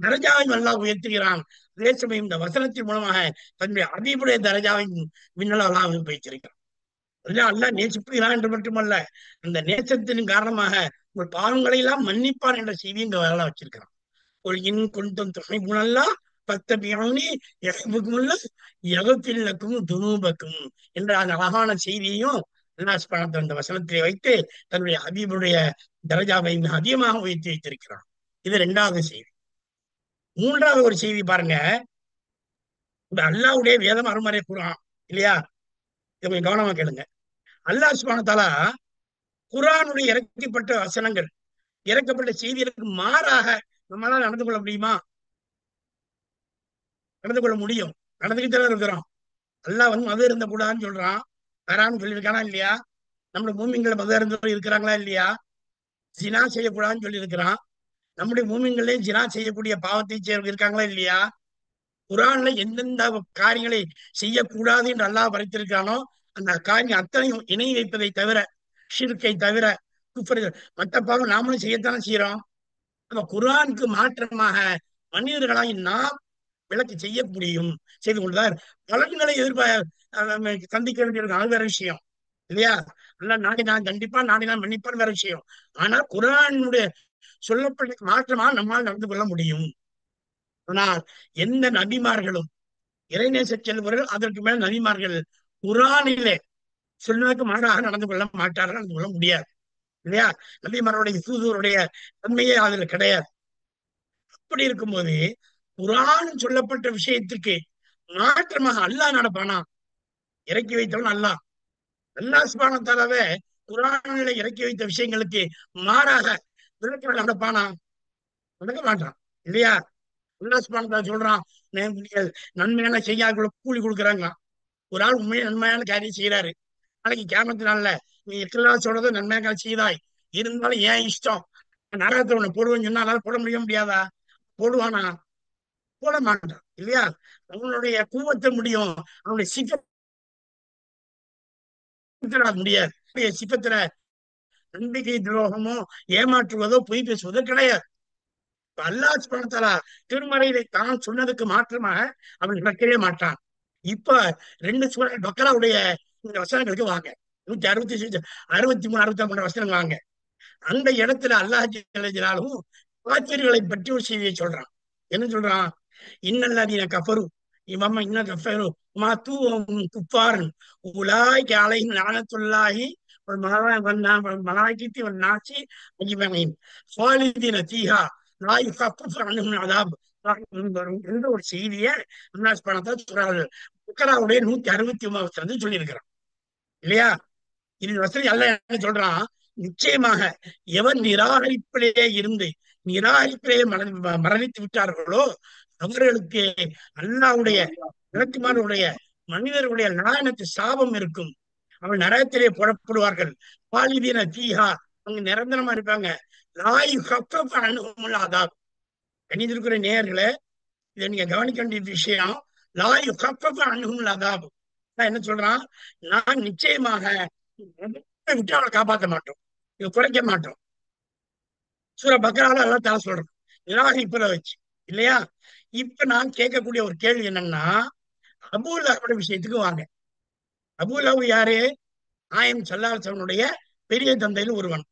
தரஜாவை அல்லாஹ் உயர்த்துகிறான். அதே சமயம் இந்த வசனத்தின் மூலமாக தன்னுடைய ஹபீபுடைய தரஜாவை மின்னல் அல்லாஹ் வைத்திருக்கிறான். அதெல்லாம் அல்லாஹ் நேசிப்புகிறான் என்று மட்டுமல்ல, அந்த நேசத்தின் காரணமாக உங்கள் பாவங்களை எல்லாம் மன்னிப்பான் என்ற செய்தியை இங்க வரலாறு வச்சிருக்கிறான். ஒரு இன் கொண்டும் துணைபுணல்லா பத்தபியானி யஹ்புக்குமுல்லாஹ் யக்ஃபிர் லக்கும் துனூபக்கும் என்ற அந்த அழகான செய்தியையும் அல்லாஹ் சுப்ஹானஹு வ தஆலா அந்த வசனத்திலே வைத்து தன்னுடைய ஹபீபுடைய தரஜாவை மிக அதிகமாக உயர்த்தி வைத்திருக்கிறான். இது இரண்டாவது செய்தி. மூன்றாவது ஒரு செய்தி பாருங்க, இந்த அல்லாஹ்வுடைய வேதம் அருமறை குர்ஆன் இல்லையா? இதை கொஞ்சம் கவனமா கேளுங்க. அல்லாஹ் சுப்ஹானஹு வ தஆலா குர்ஆனுடைய இறக்கப்பட்ட வசனங்கள், இறக்கப்பட்ட செய்திகளுக்கு மாறாக நம்மளால நடந்து கொள்ள முடியுமா? நடந்து கொள்ள முடியும். நடந்துகிட்டு தான் இருக்கிறோம். அல்லாஹ் மது இருந்த கூடாதுன்னு சொல்றான், ஹராம்னு சொல்லியிருக்கானா இல்லையா? நம்முடைய மூமின்கள் மது இருந்தவர்கள் இருக்கிறாங்களா இல்லையா? ஜினா செய்யக்கூடாதுன்னு சொல்லி இருக்கிறான். நம்முடைய மூமின்களே ஜினா செய்யக்கூடிய பாவத்தை இருக்காங்களா இல்லையா? குர்ஆன்ல எந்தெந்த காரியங்களை செய்யக்கூடாது என்று அல்லாஹ் வரைத்திருக்கானோ அந்த காரியம் அத்தனையும் இணை வைப்பதை தவிர, ஷிர்கை தவிர, குஃப்ர், மற்ற பாவம் நாமளும் செய்யத்தானே செய்யறோம். நம்ம குர்ஆனுக்கு மாற்றமாக மனிதர்களாகி நாம் விளக்கு செய்ய முடியும், செய்து கொண்டுதான் பலன்களை சந்திக்க வேண்டியிருக்கும். அது வேற விஷயம் இல்லையா? அல்ல நாடினான் கண்டிப்பா, நாடினான் மன்னிப்பான், வேற விஷயம். ஆனால் குர்ஆனுடைய சொல்லப்பட்ட மாற்றமாக நம்மால் நடந்து கொள்ள முடியும். ஆனால் எந்த நபிமார்களும் இறைநேச செல்வர்கள் அதற்கு மேல் நபிமார்கள் குர்ஆனிலே சொன்னதற்கு மாறாக நடந்து கொள்ள மாட்டார்கள், நடந்து கொள்ள முடியாது இல்லையா? நபிமார்களுடைய தூதுவருடைய தன்மையே அதுல கிடையாது. அப்படி இருக்கும்போது குர்ஆன் சொல்லப்பட்ட விஷயத்திற்கு மாற்றமாக அல்லாஹ் நடப்பானா? இறக்கி வைத்தவன் அல்லாஹ். அல்லாஹ் சுப்ஹானஹு வ தஆலாவே குர்ஆனில இறக்கி வைத்த விஷயங்களுக்கு மாறாக விளக்கம் நடப்பானா? நடக்க மாட்டான் இல்லையா? அல்லாஹ் சுப்ஹானஹு வ தஆலா சொல்றான், நன்மையான செய்யாத கூலி கொடுக்குறாங்க. ஒரு ஆள் உண்மையை நன்மையான காரியம் செய்யறாரு, நாளைக்கு கியாமத்து நாள்ல நீ எல்லாம் சொல்றத நன்மையாக செய்தாய், இருந்தாலும் ஏன் இஷ்டம் நரகத்தை உன்னை போடுவேன்னு சொன்னா அதனால போட முடியாதா? போடுவானா? போட மாட்டான் இல்லையா? அவனுடைய கூவத்தை முடியும், அவனுடைய சிக்கத்தை முடியாது. சிக்கத்துல நம்பிக்கை துரோகமோ ஏமாற்றுவதோ பொய் பேசுவதோ கிடையாது. அல்லாஹ் சுப்ஹானஹு வ தஆலா திருமறையிலே தான் சொன்னதுக்கு மாற்றமாக அவன் நடக்கவே மாட்டான். இப்ப 2 சூரா பக்ராவுடைய இந்த வசனங்களுக்கு வாங்க. 163 63 வசனங்கள் வாங்க. அந்த இடத்துல அல்லாஹ் ஜல்ல ஜலாலுஹு காஃபிர்களை பற்றி ஒரு செய்தியை சொல்றான். என்ன சொல்றான்? இன்னல்லதீன கஃபரு இவம்ம இன்ன கஃபரு மாது குஃபாரன் உலாய்க அலைஹிம் லஅனத்துல்லாஹி வல் மலாயிகத்தி வன் நாசி அஜ்மஈன் ஃபாலிதீன ஃபீஹா லா யுகஃபஃபு அன்ஹும் அஸாப் என்ற ஒரு செய்தியை அல்லாஹ் சுப்ஹானஹு வ தஆலா சூரா பக்ராவுடைய 169 வசனத்தில் சொல்லி இருக்கிறான் இல்லையா? இது வசதி அல்லாஹ் என்ன சொல்றான்? நிச்சயமாக எவன் நிராகரிப்பிலேயே இருந்து நிராகரிப்பிலேயே மரணித்து விட்டார்களோ அவர்களுக்கு அல்லாஹ்வுடைய இறக்குமாருடைய மனிதர்களுடைய லானத்து சாபம் இருக்கும். அவள் நரகத்திலே புறப்படுவார்கள். பாலிதீன தீஹா, அவங்க நிரந்தரமா இருப்பாங்க. லாய் கஃபஃபு அன்ஹும் அஸாப். கணிதிருக்கிற நேயர்களே, இதை நீங்க கவனிக்க வேண்டிய விஷயம். லாய் கஃபஃபு அன்ஹும் அஸாப் என்ன சொல்றான்? நான் நிச்சயமாக விட்டு அவளை காப்பாற்ற மாட்டோம், இதை குறைக்க மாட்டோம். சூரா பக்ரால எல்லாம் தலை சொல்றோம் நிராகரிப்புல வச்சு இல்லையா? இப்ப நான் கேட்கக்கூடிய ஒரு கேள்வி என்னன்னா, அபூ லஹபுடைய விஷயத்துக்கு வாங்க. அபூ லஹப் யாரு? நாயகம் ஸல்லல்லாஹு அலைஹி வஸல்லம் பெரிய தந்தையில் ஒருவன்.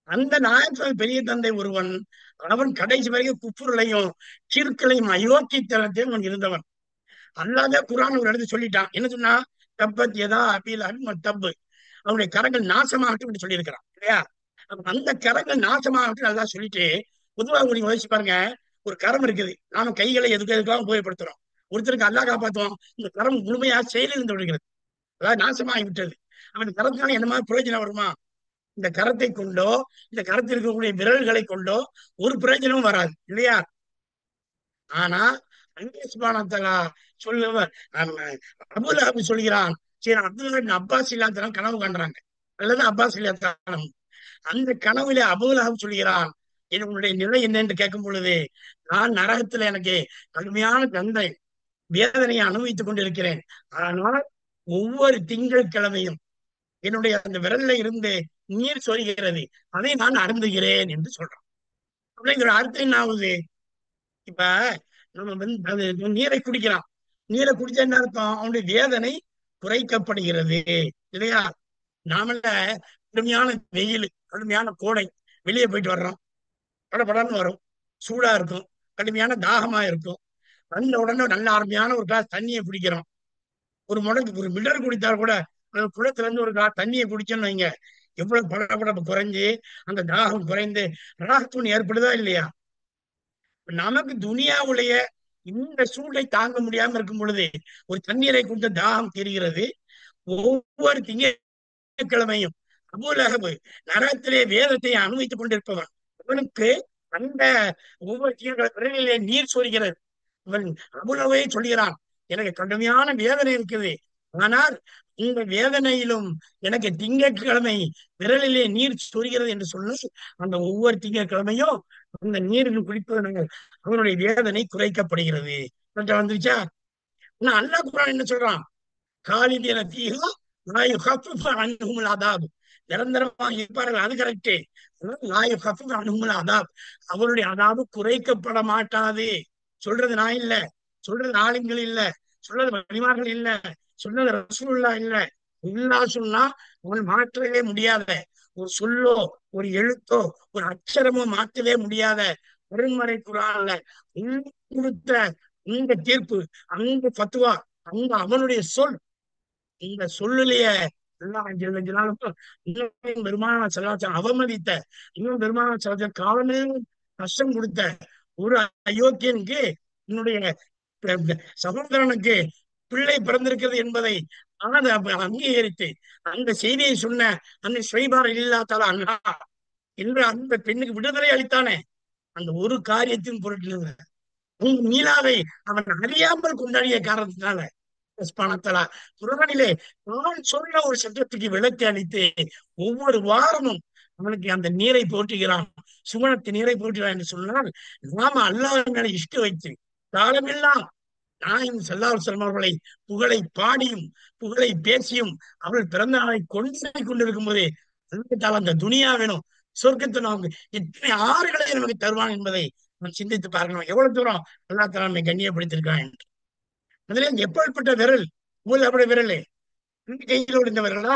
அந்த நாயகம் பெரிய தந்தை ஒருவன், அவன் கடைசி வரைக்கும் குஃப்ரையும் ஷிர்கையும் அயோக்கியத்தனத்தையும் அவன் இருந்தவன். அல்லாஹ் குர்ஆன் ஒரு இடத்துல சொல்லிட்டான். என்ன சொன்னா? தப்பத் யதா அபீ லஹப் தப்பு, அவனுடைய கரங்கள் நாசமாகட்டும் என்று சொல்லி இருக்கிறான் இல்லையா? அந்த கரங்கள் நாசமாகட்டும் அல்லாஹ் சொல்லிட்டு, பொதுவாக நீங்க யோசிச்சு பாருங்க, ஒரு கரம் இருக்குது, நாம கைகளை எதுக்காக உபயோகப்படுத்துறோம், ஒருத்தருக்கு அல்லாஹ் காப்பாற்றுவோம், இந்த கரம் முழுமையாக செயலிழந்து விடுகிறது, அதாவது நாசமாகி விட்டது. அவன் கரத்தினால என்ன மாதிரி பிரயோஜனம் வருமா? இந்த கரத்தை கொண்டோ இந்த கரத்தில் இருக்கக்கூடிய விரல்களை கொண்டோ ஒரு பிரயோஜனமும் வராது இல்லையா? ஆனா அங்கே சுப்ஹானஹு வ தஆலா சொல்லுவார், அபூ லஹப் சொல்கிறான், சரி அப்துல்லாஹ் இப்னு அப்பாஸ் இல்லாதவங்க கனவு காண்றாங்க. அல்லது அப்பாஸ் அலியத்தானும். அந்த கனவுல அபூலஹப் சொல்கிறான், என்னுடைய நிலை என்ன என்று கேட்கும் பொழுது, நான் நரகத்துல எனக்கு கடுமையான தந்தை வேதனையை அனுபவித்துக் கொண்டிருக்கிறேன். ஆனால் ஒவ்வொரு திங்கள் கிழமையும் என்னுடைய அந்த விரல்ல இருந்து நீர் சொரிகிறது, அதை நான் அருந்துகிறேன் என்று சொல்றான். அப்படிங்கிற அர்த்தம் என்ன ஆகுது? இப்ப நம்ம அது நீரை குடிக்கிறான். நீரை குடிச்சா என்ன அர்த்தம்? அவனுடைய வேதனை குறைக்கப்படுகிறது இல்லையா? நாமள கடுமையான வெயில், கடுமையான கோடை, வெளியே போயிட்டு வர்றோம், படபடன்னு வரும், சூடா இருக்கும், கடுமையான தாகமா இருக்கும். வந்த உடனே நல்ல அருமையான ஒரு கிளாஸ் தண்ணியை குடிக்கிறோம். ஒரு மிடர் குடித்தால் கூட அந்த குளத்துல இருந்து ஒரு கிளாஸ் தண்ணியை குடிச்சோம்னு வைங்க, எவ்வளவு படபடப்பு குறைஞ்சு அந்த தாகம் குறைந்து ராகத்துவம் ஏற்படுதா இல்லையா? நமக்கு துனியாவுடைய இந்த சூட்டை தாங்க முடியாம இருக்கும் பொழுது ஒரு தண்ணீரை கொடுத்த தாகம் தெரிகிறது. ஒவ்வொரு திங்கட்கிழமையும் அபூலஹப் நரகத்திலே வேதத்தை அனுபவித்துக் கொண்டிருப்பவன். அவனுக்கு அந்த ஒவ்வொரு திங்கட்கிழமையிலே நீர் சொரிகிறது. அவன் அபூலஹபே சொல்கிறான், எனக்கு கடுமையான வேதனை இருக்குது, ஆனால் இந்த வேதனையிலும் எனக்கு திங்கட்கிழமை விரலிலே நீர் சொரிகிறது என்று சொல்லி அந்த ஒவ்வொரு திங்கட்கிழமையும் அந்த நீரில் குடிப்பதனால அவனுடைய வேதனை குறைக்கப்படுகிறது. வந்துருச்சா? ஆனா அல்லாஹ் குர்ஆன் என்ன சொல்றான்? காலிதீன ஃபீஹா லா யுகஃபிஃபு அன்ஹுமுல் அதாப். நிரந்தரமாக இருப்பார்கள், அது கரெக்டே. லா யுகஃபிஃபு அன்ஹுமுல் அதாப், அவருடைய அதாபு குறைக்கப்பட மாட்டாது. சொல்றது நான் இல்ல, சொல்றது ஆளுங்கள் இல்ல, சொல்றது வலிமார்கள் இல்ல, சொன்னது ரசூலுல்லாஹ் இல்ல. இல்லா சொன்னா அவன் மாற்றவே முடியாத ஒரு சொல்லோ, ஒரு எழுத்தோ, ஒரு அக்ஷரமோ மாற்றவே முடியாத பெருமறை குர்ஆன்ல கொடுத்த இந்த தீர்ப்பு, அந்த ஃபத்வா, அந்த அவனுடைய சொல், இந்த சொல்லுலயே இன்னும் பெருமான செலவாச்சம் அவமதித்த, இன்னும் பெருமான செலவாச்சம் காலமே கஷ்டம் கொடுத்த ஒரு அயோக்கியனுக்கு, என்னுடைய சகோதரனுக்கு பிள்ளை பிறந்திருக்கிறது என்பதை அங்கீகரித்து அந்த செய்தியை சொன்ன அந்த ஸ்வைபார் இல்லாத்தால அண்ணா என்று அந்த பெண்ணுக்கு விடுதலை அளித்தானே, அந்த ஒரு காரியத்தின் பொருட்டு மீளாவை அவன் அறியாமல் கொண்டாடிய காரணத்தினால குர்ஆனிலே நான் சொன்ன ஒரு சட்டத்துக்கு விளக்கி அளித்து ஒவ்வொரு வாரமும் அவனுக்கு அந்த நீரை போற்றுகிறான், சுவனத்து நீரை போற்றுகிறான் என்று சொன்னால், நாம அல்லாஹ் மேல இஷ்ட வைத்து காலமெல்லாம் நாயகம் ஸல்லல்லாஹு அலைஹி வஸல்லம் அவர்களை புகழை பாடியும் புகழை பேசியும் அவர்கள் பிறந்த நாளை கொண்டிருக்கும் போதே அந்த துனியா வேணும், சொர்க்கத்தை நமக்கு எத்தனை ஆறுகளை நமக்கு தருவான் என்பதை நாம் சிந்தித்து பார்க்கணும். எவ்வளவு தூரம் அல்லாஹ் தஆலா நம்மை கண்ணியப்படுத்தியிருக்கான் என்று. அதுல எப்படிப்பட்ட விரல், அப்படி விரல் இந்த கையில் விழுந்தவர்களா?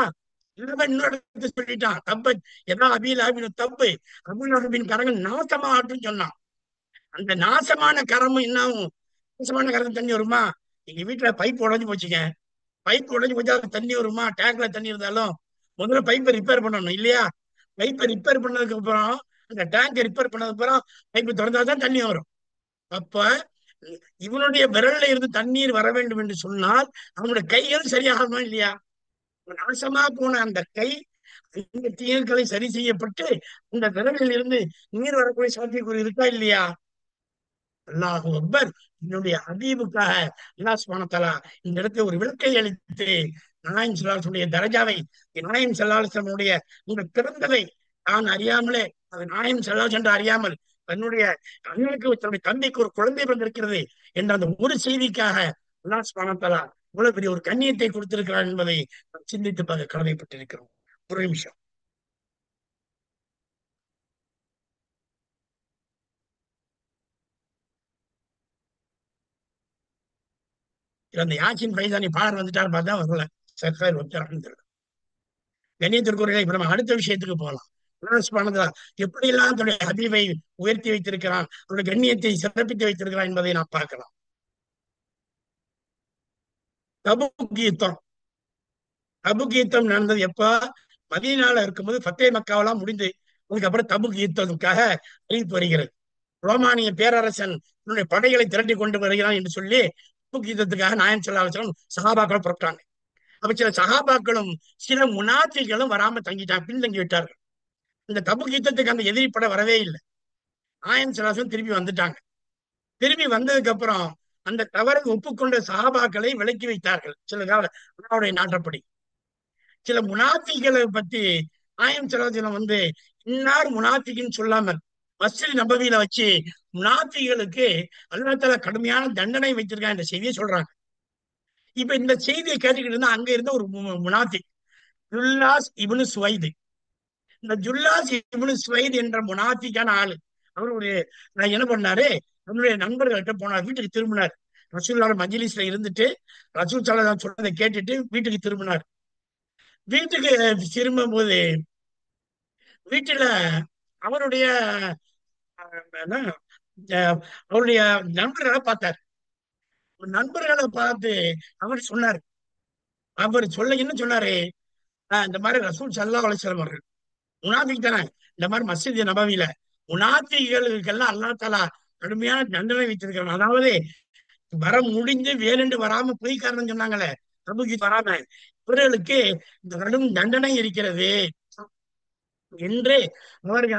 இல்லாம இன்னொரு இடத்துல சொல்லிட்டான், தப்ப எதா அபிலாபின் தப்பு அபுலஹபின் கரங்கள் நாசமாகட்டும் சொன்னான். அந்த நாசமான கரமும் என்னாகும்? நாசமான கரத்துல தண்ணி வருமா? எங்க வீட்டுல பைப் உடஞ்சு போச்சுங்க, பைப் உடஞ்சு போச்சா தண்ணி வருமா? டேங்க்ல தண்ணி இருந்தாலும் முதல்ல பைப்பை ரிப்பேர் பண்ணணும் இல்லையா? பைப்பை ரிப்பேர் பண்ணதுக்கு அப்புறம், அந்த டேங்கை ரிப்பேர் பண்ணதுக்கு அப்புறம் பைப்பு திறந்தாதான் தண்ணி வரும். அப்ப இவனுடைய விரல்ல இருந்து தண்ணீர் வர வேண்டும் என்று சொன்னால் அவனுடைய கைகள் சரியாகணுமா இல்லையா? நாசமா போன அந்த கை, இந்த தீயர்களை சரி செய்யப்பட்டு இந்த விரலில் இருந்து நீர் வரக்கூடிய சாத்தியக்கூறு இருக்கா இல்லையா? அல்லாஹு அக்பர். என்னுடைய ஹபீபுக்காக அல்லாஹ் சுப்ஹானஹு வ தஆலா இந்த இடத்துல ஒரு விளக்கை அளித்து நாயகம் ஸல்லல்லாஹு அலைஹி வஸல்லம் தரஜாவை, நாயகம் ஸல்லல்லாஹு அலைஹி வஸல்லம் இந்த பிறந்ததை தான் அறியாமலே, அது நாயகம் ஸல்லல்லாஹு அலைஹி வஸல்லம் அறியாமல் தன்னுடைய அண்ணனுக்கு, தன்னுடைய தந்தைக்கு ஒரு குழந்தை பிறந்திருக்கிறது என்ற அந்த ஒரு செய்திக்காக அல்லாஹ் சுப்ஹானஹு வ தஆலா இவ்வளவு பெரிய ஒரு கண்ணியத்தை கொடுத்திருக்கிறார் என்பதை சிந்தித்து பார்க்க கடமைப்பட்டிருக்கிறோம். ஒரு நிமிஷம். அந்த யாசின் பைசானி பாடல் வந்துட்டாரு பார்த்தா வரல. சர்க்கார் வச்சார். கண்ணியத்திற்குரிய இப்ப நம்ம அடுத்த விஷயத்துக்கு போகலாம். எப்படி எல்லாம் தன்னுடைய ஹபீபை உயர்த்தி வைத்திருக்கிறான், அவருடைய கண்ணியத்தை சிறப்பித்து வைத்திருக்கிறான் என்பதை நாம் பார்க்கலாம். தபூக் யுத்தம். தபூக் யுத்தம் நடந்தது எப்ப? மதீனால இருக்கும்போது ஃபத்தே மக்காவெல்லாம் முடிந்து அதுக்கப்புறம் தபூக் யுத்தத்துக்காக அறிவிப்பு வருகிறது. ரோமானிய பேரரசன் தன்னுடைய படைகளை திரட்டி கொண்டு வருகிறான் என்று சொல்லி தபூக் யுத்தத்துக்காக நாயகம் ஸல்லல்லாஹு அலைஹி வஸல்லம் சஹாபாக்கள் புறப்பட்டாங்க. அப்ப சில சஹாபாக்களும் சில முனாஃபிக்களும் வராம தங்கிட்டாங்க, பின்தங்கி விட்டார்கள். இந்த தபூக் யுத்தத்துக்கு அந்த எதிரி படை வரவே இல்லை. நாயகம் ஸல்லல்லாஹு அலைஹி வஸல்லம் திரும்பி வந்துட்டாங்க. திரும்பி வந்ததுக்கு அப்புறம் அந்த தவறை ஒப்புக்கொண்ட சஹாபாக்களை விலக்கி வைத்தார்கள் சில கால நாட்டுப்படி. சில முனாஃபிகளை பத்தி நாயம் ஸல்லல்லாஹு வந்து இன்னார் முனாஃபிக்குன்னு சொல்லாமல் மஸ்ஜித் நபவியில வச்சு முனாஃபிகளுக்கு அல்லாஹ் தஆலா கடுமையான தண்டனை வைத்திருக்கான் என்ற செய்தியை சொல்றாங்க. இப்ப இந்த செய்தியை கேட்டுக்கிட்டு இருந்தா அங்க இருந்த ஒரு முனாஃபிக் ஜுல்லாஸ் இப்னு சுவைது. இந்த ஜுல்லாஸ் இப்னு சுவைது என்ற முனாஃபிக்கான ஆளு அவருடைய என்ன பண்ணாரு, அவருடைய நண்பர்கள்ட்ட போனார், வீட்டுக்கு திரும்பினார். ரசூலுல்லாஹ் மஜ்லிஸ்ல இருந்துட்டு ரசூல் ஸல்லல்லாஹு அலைஹி சொன்னதை கேட்டுட்டு வீட்டுக்கு திரும்பினார். வீட்டுக்கு திரும்பும் போது வீட்டுல அவருடைய என்ன, அவருடைய நண்பர்களை பார்த்தார். நண்பர்களை பார்த்து அவர் சொன்னார், அவர் சொல்ல என்ன சொன்னாரு, இந்த மாதிரி ரசூல் ஸல்லல்லாஹு அலைஹி வஸல்லம் அவர்கள் முனாஃபிக் தானே, இந்த மாதிரி மஸ்ஜித் நபவியில முனாஃபிகளுக்கெல்லாம் அல்லாஹ் தஆலா கடுமையான தண்டனை வைத்திருக்கிறான். அதாவது வர முடிஞ்சு வேலுண்டு வராம பொய் காரணம் சொன்னாங்களே, பிரபுக்கு வராம இவர்களுக்கு இந்த கடும் தண்டனை இருக்கிறது என்று அவர்கள்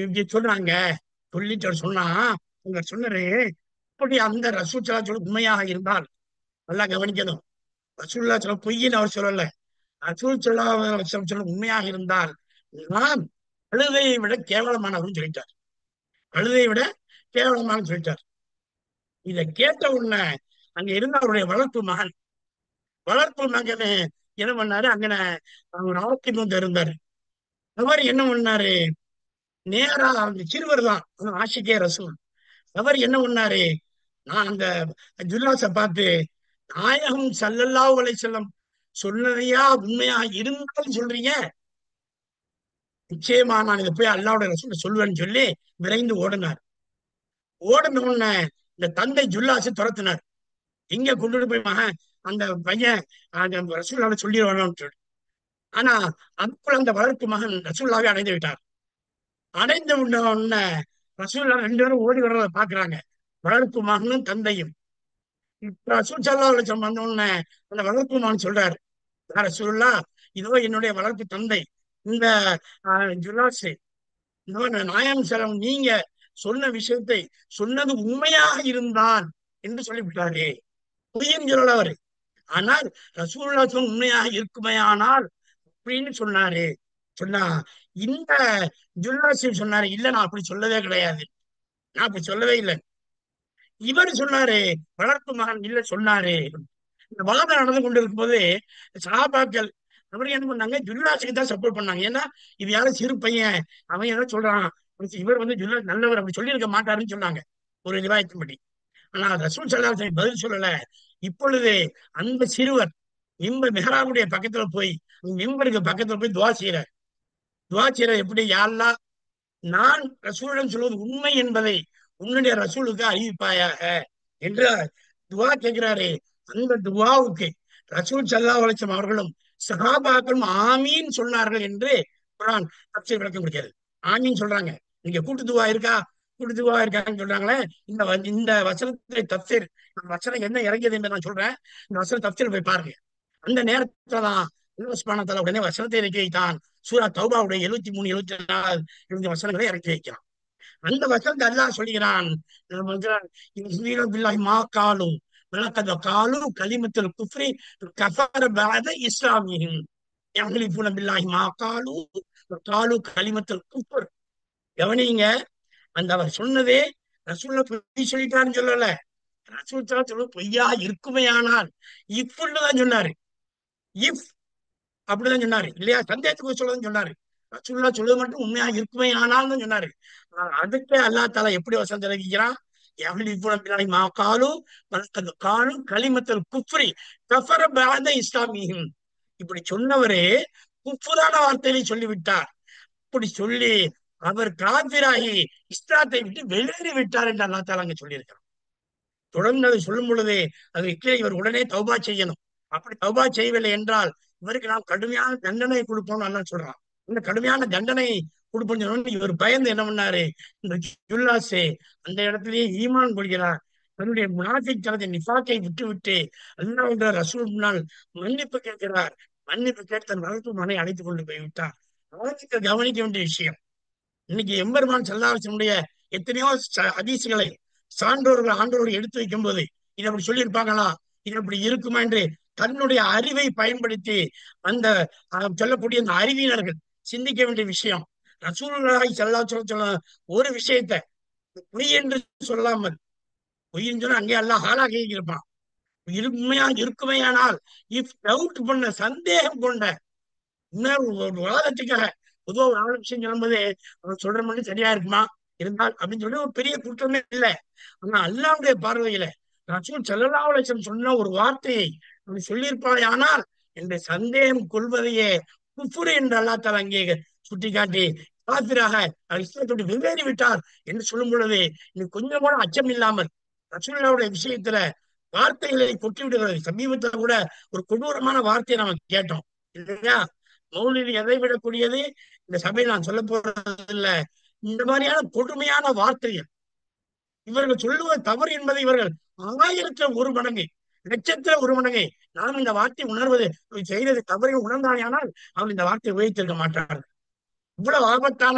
இப்படி சொல்றாங்க. சொல்லிட்டு அவர் சொன்னா, உங்க சொன்னரு இப்படி அந்த ரசூல் ஸல்லல்லாஹு அலைஹி வஸல்லம் உண்மையாக இருந்தால் நல்லா கவனிக்கணும். ரசூலுல்லாஹ் சொல்ல பொய்ன்னு அவர் சொல்லல. ரசூல் ஸல்லல்லாஹு அலைஹி வஸல்லம் சொல்ல உண்மையாக இருந்தால் நான் கழுதையை விட கேவலமானவர்னு சொல்லிட்டார். கழுதையை விட கேவலமானு சொல்லிட்டார். இதை கேட்ட உடனே அங்க இருந்த அவருடைய வளர்ப்பு மகன் என்ன பண்ணாரு, அங்கன அவர் ஆரோக்கியம் வந்து இருந்தாரு. அவர் என்ன பண்ணாரு, நேரா அந்த சிறுவர் தான் ஆஷிகே ரசூல். அவர் என்ன பண்ணாரு, நான் அந்த ஜுல்லாஸை பார்த்து நாயகம் ஸல்லல்லாஹு அலைஹி வஸல்லம் சொன்னதையா உண்மையா இருந்தாலும் சொல்றீங்க, நிச்சயமா நான் இதை போய் அல்லாஹ்வுடைய ரசூலை சொல்லுவேன்னு சொல்லி விரைந்து ஓடினார். ஓடின உடனே இந்த தந்தை ஜுல்லாஸை துரத்தினார். எங்க கொண்டுட்டு போய் மகன் அந்த பையன் அந்த ரசூலுல்லாஹ் சொல்லிடுவானு சொல்லி. ஆனா அதுக்குள்ள அந்த வளர்ப்பு மகன் ரசூலுல்லாஹை அடைந்து விட்டார். அடைந்து உடனே ரசூலுல்லாஹ் ரெண்டு பேரும் ஓடி வர்றதை பாக்குறாங்க, வளர்ப்பு மகனும் தந்தையும். இப்ப ரசூல் ஸல்லல்லாஹு அலைஹி வஸல்லம் வந்த உடனே அந்த வளர்ப்பு மகன் சொல்றாரு, யார் ரசூலுல்லாஹ், இதோ என்னுடைய வளர்ப்பு தந்தை இந்த ஜுல்லாஸ், நாயம் செலம் நீங்க சொன்ன விஷயத்தை சொன்னது உண்மையாக இருந்தான் என்று சொல்லிவிட்டாரே, பொய்யும் சொல்லல அவரு. ஆனால் ரசூலுல்லாஹ் சொன்ன உண்மையாக இருக்குமையானால் அப்படின்னு சொன்னாரு. சொன்னா இந்த ஜுல்லாஸ் சொன்னாரு, இல்ல நான் அப்படி சொல்லவே கிடையாது, நான் அப்படி சொல்லவே இல்லை. இவர் சொன்னாரு, வளர்ப்பு மகன் இல்ல சொன்னாரு. இந்த வாதம் நடந்து கொண்டு இருக்கும்போது சஹாபாக்கள் அவரு என்ன பண்ணாங்க, ஜுல்லாஸுக்கு தான் சப்போர்ட் பண்ணாங்க. ஏன்னா இது யாரும் சிறு பையன், அவன் ஏதோ சொல்றான், இவர் வந்து ஜுல்லாஸ் நல்லவர் அப்படி சொல்லியிருக்க மாட்டாருன்னு சொன்னாங்க ஒரு ரிவாயத்தின்படி. ஆனா ரசூல் ஸல்லல்லாஹு அலைஹி வஸல்லம் பதில் சொல்லல. இப்பொழுது அந்த சிறுவர் மெஹராபுடைய பக்கத்துல போய் மிம்பருக்கு பக்கத்துல போய் துவா செய்யற எப்படி, யா அல்லாஹ் நான் ரசூலிடம் சொல்வது உண்மை என்பதை உன்னுடைய ரசூலுக்கு அறிவிப்பாயாக என்று துவா கேட்கிறாரு. அந்த துவாவுக்கு ரசூல் ஸல்லல்லாஹு அலைஹி வஸல்லம் அவர்களும் சஹாபாக்களும் ஆமீன் சொன்னார்கள் என்று குர்ஆன் தஃப்சீர் விளக்கம் கொடுக்கிறது. ஆமீன் சொல்றாங்க. நீங்க கூட்டு துவா இருக்கான்னு சொல்றாங்களே, இந்த வசனத்தை தஃப்சீர், வசனம் என்ன இறங்கியது என்று நான் சொல்றேன், இந்த வசனம் தஃப்சீர் போய் பாருங்க. அந்த நேரத்துலதான் அல்லாஹ் சுப்ஹானஹு வ தஆலா உடனே வசனத்தை இறக்கி வைத்தான். சூரா தௌபாவுடைய 73, 74 வசனங்களை இறக்கி வைக்கிறான். அந்த வசனத்தை அல்லாஹ் சொல்கிறான், கலிமத்துல் குஃப்ரி கஃபர பஅத இஸ்லாமிஹிம் யஹ்லிஃபூன பில்லாஹி மா காலு கலிமத்துல் குஃப்ர். கவனிங்க, அந்த அவர் சொன்னதே ரசூலுல்லாஹ் பொய் சொல்லிட்டாருன்னு சொல்லல. ரசூல் சொல்ல பொய்யா இருக்குமையானால் இஃப்தான் சொன்னாரு, இஃப் அப்படிதான் சொன்னாரு இல்லையா, சந்தேகத்துக்கு சொல்லதான் சொன்னாரு. ரசூலுல்லாஹ் சொல்றது மட்டும் உண்மையா இருக்குமே ஆனாலும் சொன்னாரு. அதுக்கே அல்லாஹ் தஆலா எப்படி வசனம் தெரிவிக்கிறான், யஹ்லிஃபூன பில்லாஹி மா காலு கலிமத்துல் குஃப்ரி கஃபர பஅத இஸ்லாமிஹிம். இப்படி சொன்னவரே குஃப்ரான வார்த்தையை சொல்லிவிட்டார். அப்படி சொல்லி அவர் காபிராகி இஸ்லாத்தை விட்டு வெளியேறி விட்டார் என்று அல்லாஹ் தஆலா அங்க சொல்லியிருக்கிறார். தொடர்ந்து அதை சொல்லும் பொழுது அது இவர் உடனே தௌபா செய்யணும். அப்படி தௌபா செய்யவில்லை என்றால் இவருக்கு நாம் கடுமையான தண்டனை கொடுப்போம்னு அல்லாஹ் சொல்றான். இந்த கடுமையான தண்டனை கொடுப்போம் இவர் பயந்து என்ன பண்ணாரு, இந்த ஜுல்லாஸே அந்த இடத்திலேயே ஈமான் கொள்கிறார். தன்னுடைய முனாஃபிக் தனது நிஃபாக்கை விட்டு அல்லாஹ்வுடைய ரசூல் முன்னால் மன்னிப்பு கேட்கிறார். மன்னிப்பு கேட்டு தன் வளர்ப்பு மகனை அழைத்துக் கொண்டு போய் விட்டார். கவனிக்க வேண்டிய விஷயம், இன்னைக்கு எம்பெருமான் ஸல்லல்லாஹு அலைஹி வஸல்லம் எத்தனையோ ஹதீஸ்களை சான்றோர்கள் ஆண்டோர்கள் எடுத்து வைக்கும் போது இதை அப்படி சொல்லியிருப்பாங்களா, இது அப்படி இருக்குமா என்று தன்னுடைய அறிவை பயன்படுத்தி அந்த சொல்லக்கூடிய அந்த அறிவியலர்கள் சிந்திக்க வேண்டிய விஷயம். ரசூலுல்லாஹி ஸல்லல்லாஹு அலைஹி வஸல்லம் சொல்ல ஒரு விஷயத்தை பொய் என்று சொல்லாமல், பொய்ன்னு சொன்னா அங்கே அல்லாஹ் ஹாலாகி இருப்பான். உண்மையா இருக்குமையானால் இஃப் டவுட் பண்ண சந்தேகம் கொண்ட ஒரு வாதத்துக்காக பொதுவாக ஒரு ஆள் விஷயம் சொல்லும்போது அவன் சொல்ற மாதிரி சரியா இருக்குமா இருந்தால் அப்படின்னு சொல்லி ஒரு பெரிய குற்றமே இல்லை. ஆனா அல்லாஹ்வுடைய பார்வையில ரசூல் ஸல்லல்லாஹு அலைஹி வஸல்லம் சொன்ன ஒரு வார்த்தையை அவன் சொல்லியிருப்பானே ஆனால் என்ற சந்தேகம் கொள்வதையே குஃப்ர் என்று அல்லாஹ் தஆலா அங்கே சுட்டிக்காட்டி காபிராக இஸ்லாத்தோடு வெளியேறி விட்டார் என்று சொல்லும் பொழுது நீ கொஞ்சம் கூட அச்சம் இல்லாமல் ரசூலுல்லாஹ்வுடைய விஷயத்துல வார்த்தைகளை கொட்டி விடுகிறது. சமீபத்துல கூட ஒரு கொடூரமான வார்த்தையை நம்ம கேட்டோம் இல்லையா? மௌலிது எதை விடக்கூடியது இந்த சபையில் நான் சொல்ல போறது இல்ல. இந்த மாதிரியான கொடுமையான வார்த்தைகள் இவர்கள் சொல்லுவது தவறு என்பதை இவர்கள் 1000த்துல 1 மடங்கு, லட்சத்துல 1 மடங்கு நாம் இந்த வார்த்தை உணர்வது செய்தது தவறை உணர்ந்தானால் அவர்கள் இந்த வார்த்தையை உபயோகித்திருக்க மாட்டார்கள். இவ்வளவு ஆபத்தான